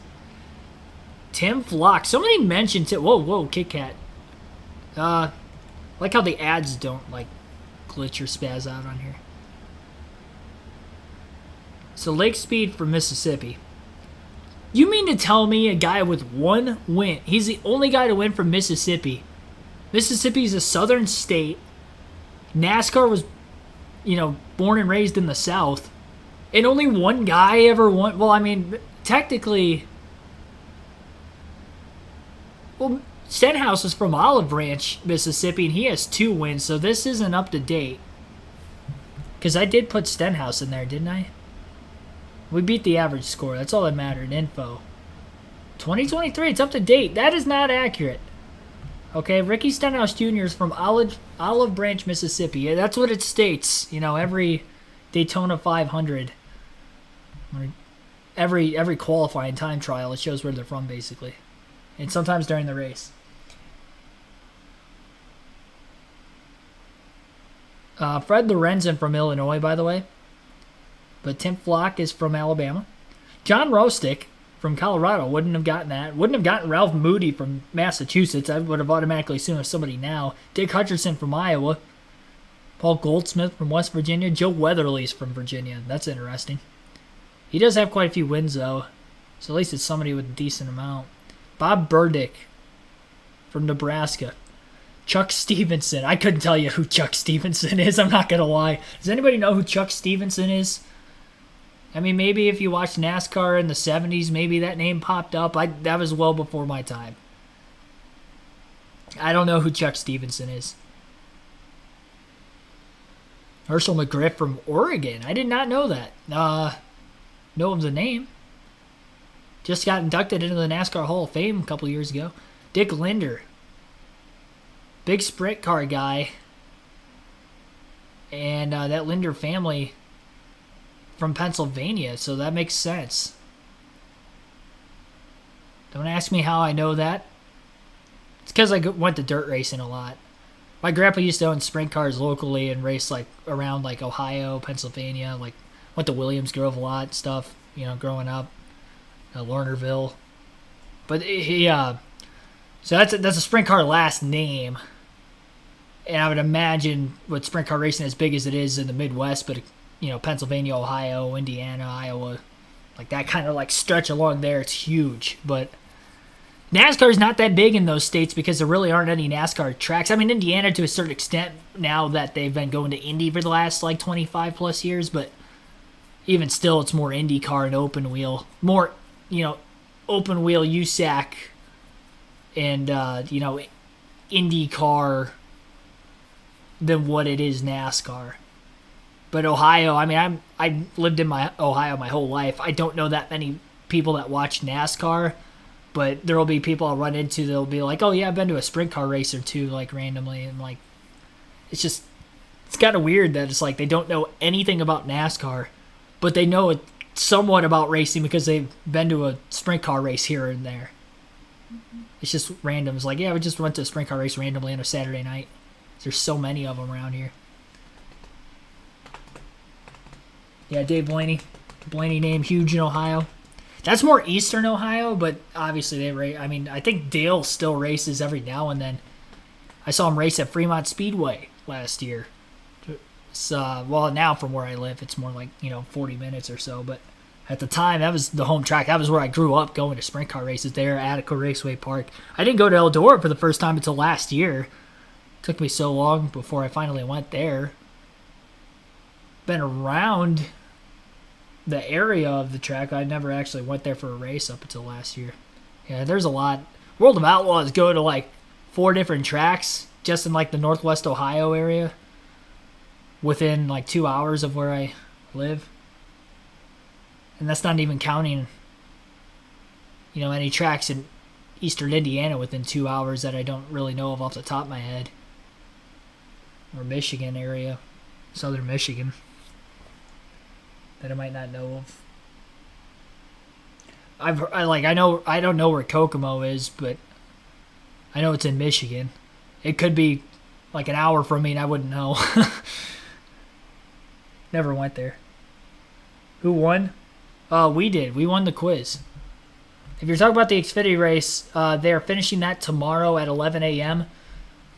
Speaker 1: Tim Flock. Somebody mentioned it. Whoa, Kit Kat. Like how the ads don't, glitch or spaz out on here. So Lake Speed from Mississippi. You mean to tell me a guy with one win, he's the only guy to win from Mississippi. Mississippi's a southern state. NASCAR was, born and raised in the South. And only one guy ever won. Well, I mean, technically... Well, Stenhouse is from Olive Branch, Mississippi, and he has 2 wins, so this isn't up to date. Because I did put Stenhouse in there, didn't I? We beat the average score. That's all that mattered. Info. 2023, it's up to date. That is not accurate. Okay, Ricky Stenhouse Jr. is from Olive Branch, Mississippi. That's what it states. Every Daytona 500. Every qualifying time trial, it shows where they're from, basically. And sometimes during the race. Fred Lorenzen from Illinois, by the way. But Tim Flock is from Alabama. John Rostick from Colorado wouldn't have gotten that. Wouldn't have gotten Ralph Moody from Massachusetts. I would have automatically assumed it was somebody now. Dick Hutcherson from Iowa. Paul Goldsmith from West Virginia. Joe Weatherly's from Virginia. That's interesting. He does have quite a few wins, though. So at least it's somebody with a decent amount. Bob Burdick from Nebraska. Chuck Stevenson. I couldn't tell you who Chuck Stevenson is. I'm not going to lie. Does anybody know who Chuck Stevenson is? I mean, maybe if you watched NASCAR in the 70s, maybe that name popped up. That was well before my time. I don't know who Chuck Stevenson is. Herschel McGriff from Oregon. I did not know that. Know of the name. Just got inducted into the NASCAR Hall of Fame a couple years ago. Dick Linder. Big sprint car guy. And that Linder family from Pennsylvania, so that makes sense. Don't ask me how I know that. It's because I went to dirt racing a lot. My grandpa used to own sprint cars locally and race like around like Ohio, Pennsylvania. Like went to Williams Grove a lot and stuff. Growing up, Lernerville. But he so that's a sprint car last name. And I would imagine with sprint car racing as big as it is in the Midwest, but Pennsylvania, Ohio, Indiana, Iowa, like that kind of like stretch along there, it's huge. But NASCAR is not that big in those states because there really aren't any NASCAR tracks. I mean, Indiana to a certain extent now that they've been going to Indy for the last like 25 plus years, but even still, it's more IndyCar and open wheel, more open wheel USAC and IndyCar than what it is NASCAR. But Ohio, I mean, I lived in Ohio my whole life. I don't know that many people that watch NASCAR, but there will be people I'll run into that'll be like, oh yeah, I've been to a sprint car race or two, like randomly, and like, it's kind of weird that it's like they don't know anything about NASCAR, but they know somewhat about racing because they've been to a sprint car race here and there. It's just random. It's like, yeah, we just went to a sprint car race randomly on a Saturday night. There's so many of them around here. Yeah, Dave Blaney. Blaney name, huge in Ohio. That's more Eastern Ohio, but obviously they race. I mean, I think Dale still races every now and then. I saw him race at Fremont Speedway last year. It's, well, now from where I live, it's more like 40 minutes or so. But at the time, that was the home track. That was where I grew up going to sprint car races there at Attica Raceway Park. I didn't go to Eldora for the first time until last year. It took me so long before I finally went there. Been around the area of the track. I never actually went there for a race up until last year. Yeah, there's a lot. World of Outlaws go to like 4 different tracks just in like the Northwest Ohio area within like 2 hours of where I live. And that's not even counting, any tracks in Eastern Indiana within 2 hours that I don't really know of off the top of my head. Or Michigan area, Southern Michigan, that I might not know of. I don't know where Kokomo is, but I know it's in Michigan. It could be like an hour from me and I wouldn't know. Never went there. Who won? We did. We won the quiz. If you're talking about the Xfinity race, they are finishing that tomorrow at 11 a.m.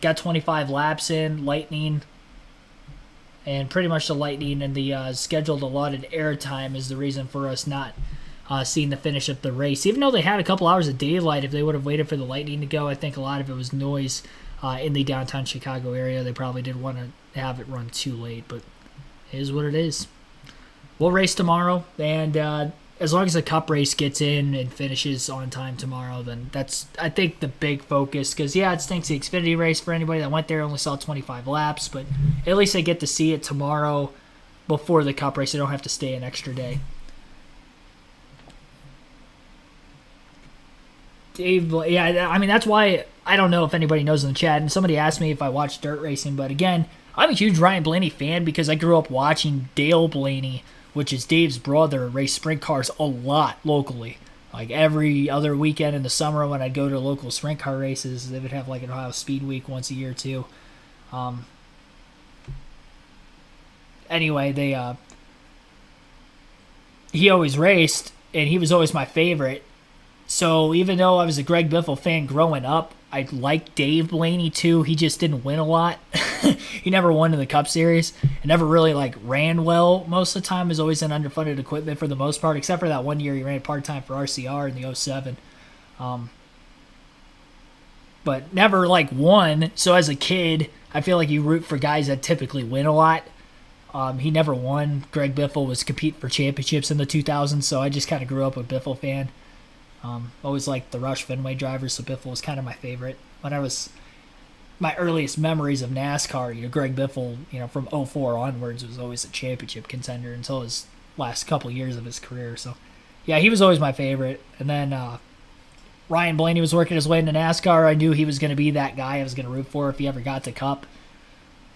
Speaker 1: Got 25 laps in, lightning. And pretty much the lightning and the scheduled allotted airtime is the reason for us not seeing the finish of the race. Even though they had a couple hours of daylight, if they would have waited for the lightning to go, I think a lot of it was noise in the downtown Chicago area. They probably didn't want to have it run too late, but it is what it is. We'll race tomorrow, and as long as the Cup race gets in and finishes on time tomorrow, then that's, I think, the big focus. Because, yeah, it stinks the Xfinity race for anybody that went there, only saw 25 laps, but at least they get to see it tomorrow before the Cup race. They don't have to stay an extra day. Dave, yeah, I mean, that's why, I don't know if anybody knows in the chat, and somebody asked me if I watch dirt racing, but again, I'm a huge Ryan Blaney fan because I grew up watching Dale Blaney, which is Dave's brother, race sprint cars a lot locally. Like every other weekend in the summer when I'd go to local sprint car races, they would have like an Ohio Speed Week once a year too. Anyway, he always raced, and he was always my favorite. So even though I was a Greg Biffle fan growing up, I liked Dave Blaney too. He just didn't win a lot. He never won in the Cup Series. And never really ran well most of the time. Was always in underfunded equipment for the most part, except for that one year he ran part-time for RCR in the 07. But never won. So as a kid, I feel like you root for guys that typically win a lot. He never won. Greg Biffle was competing for championships in the 2000s, so I just kind of grew up a Biffle fan. Always liked the Rush Fenway drivers, so Biffle was kind of my favorite. When I was, my earliest memories of NASCAR, Greg Biffle, from 04 onwards was always a championship contender until his last couple years of his career. So, yeah, he was always my favorite. And then Ryan Blaney was working his way into NASCAR. I knew he was going to be that guy I was going to root for if he ever got to Cup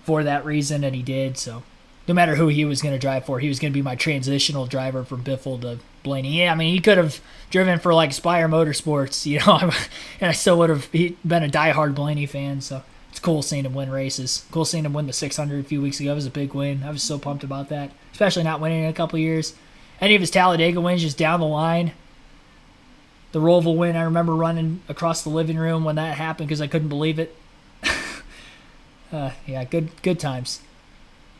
Speaker 1: for that reason, and he did. So, no matter who he was going to drive for, he was going to be my transitional driver from Biffle to Blaney. Yeah, I mean, he could have driven for Spire Motorsports, and I still would have been a diehard Blaney fan. So It's cool seeing him win races. Cool seeing him win the 600 a few weeks ago. It was a big win. I was so pumped about that, especially not winning in a couple years. Any of his Talladega wins just down the line. The Roval win, I remember running across the living room when that happened because I couldn't believe it. Yeah, good times.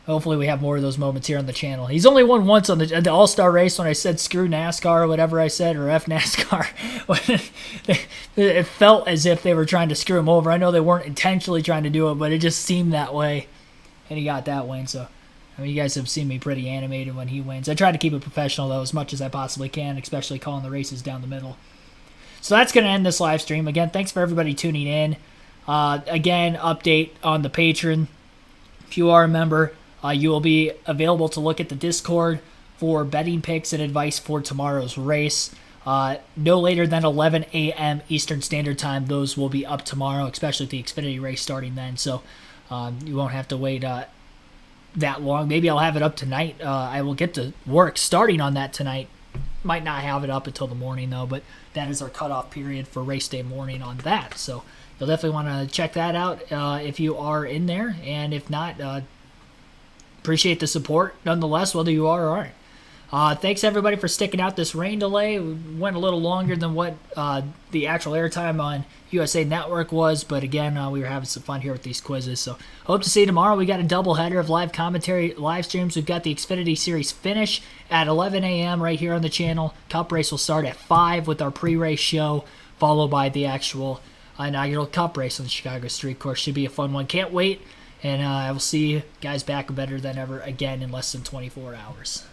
Speaker 1: Hopefully we have more of those moments here on the channel. He's only won once on the All-Star race when I said screw NASCAR or whatever I said, or F NASCAR. It felt as if they were trying to screw him over. I know they weren't intentionally trying to do it, but it just seemed that way. And he got that win, so I mean, you guys have seen me pretty animated when he wins. I try to keep it professional, though, as much as I possibly can, especially calling the races down the middle. So that's going to end this live stream. Again, thanks for everybody tuning in. Again, update on the Patreon. If you are a member, you will be available to look at the Discord for betting picks and advice for tomorrow's race. No later than 11 a.m. Eastern Standard Time. Those will be up tomorrow, especially with the Xfinity race starting then. So you won't have to wait that long. Maybe I'll have it up tonight. I will get to work starting on that tonight. Might not have it up until the morning, though, but that is our cutoff period for race day morning on that. So you'll definitely want to check that out if you are in there. And if not, appreciate the support nonetheless, whether you are or aren't. Thanks, everybody, for sticking out this rain delay. We went a little longer than what the actual airtime on USA Network was, but again, we were having some fun here with these quizzes. So hope to see you tomorrow. We got a doubleheader of live commentary, live streams. We've got the Xfinity Series finish at 11 a.m. right here on the channel. Cup race will start at 5 with our pre-race show, followed by the actual inaugural Cup race on the Chicago Street Course. Should be a fun one. Can't wait. And I will see you guys back better than ever again in less than 24 hours.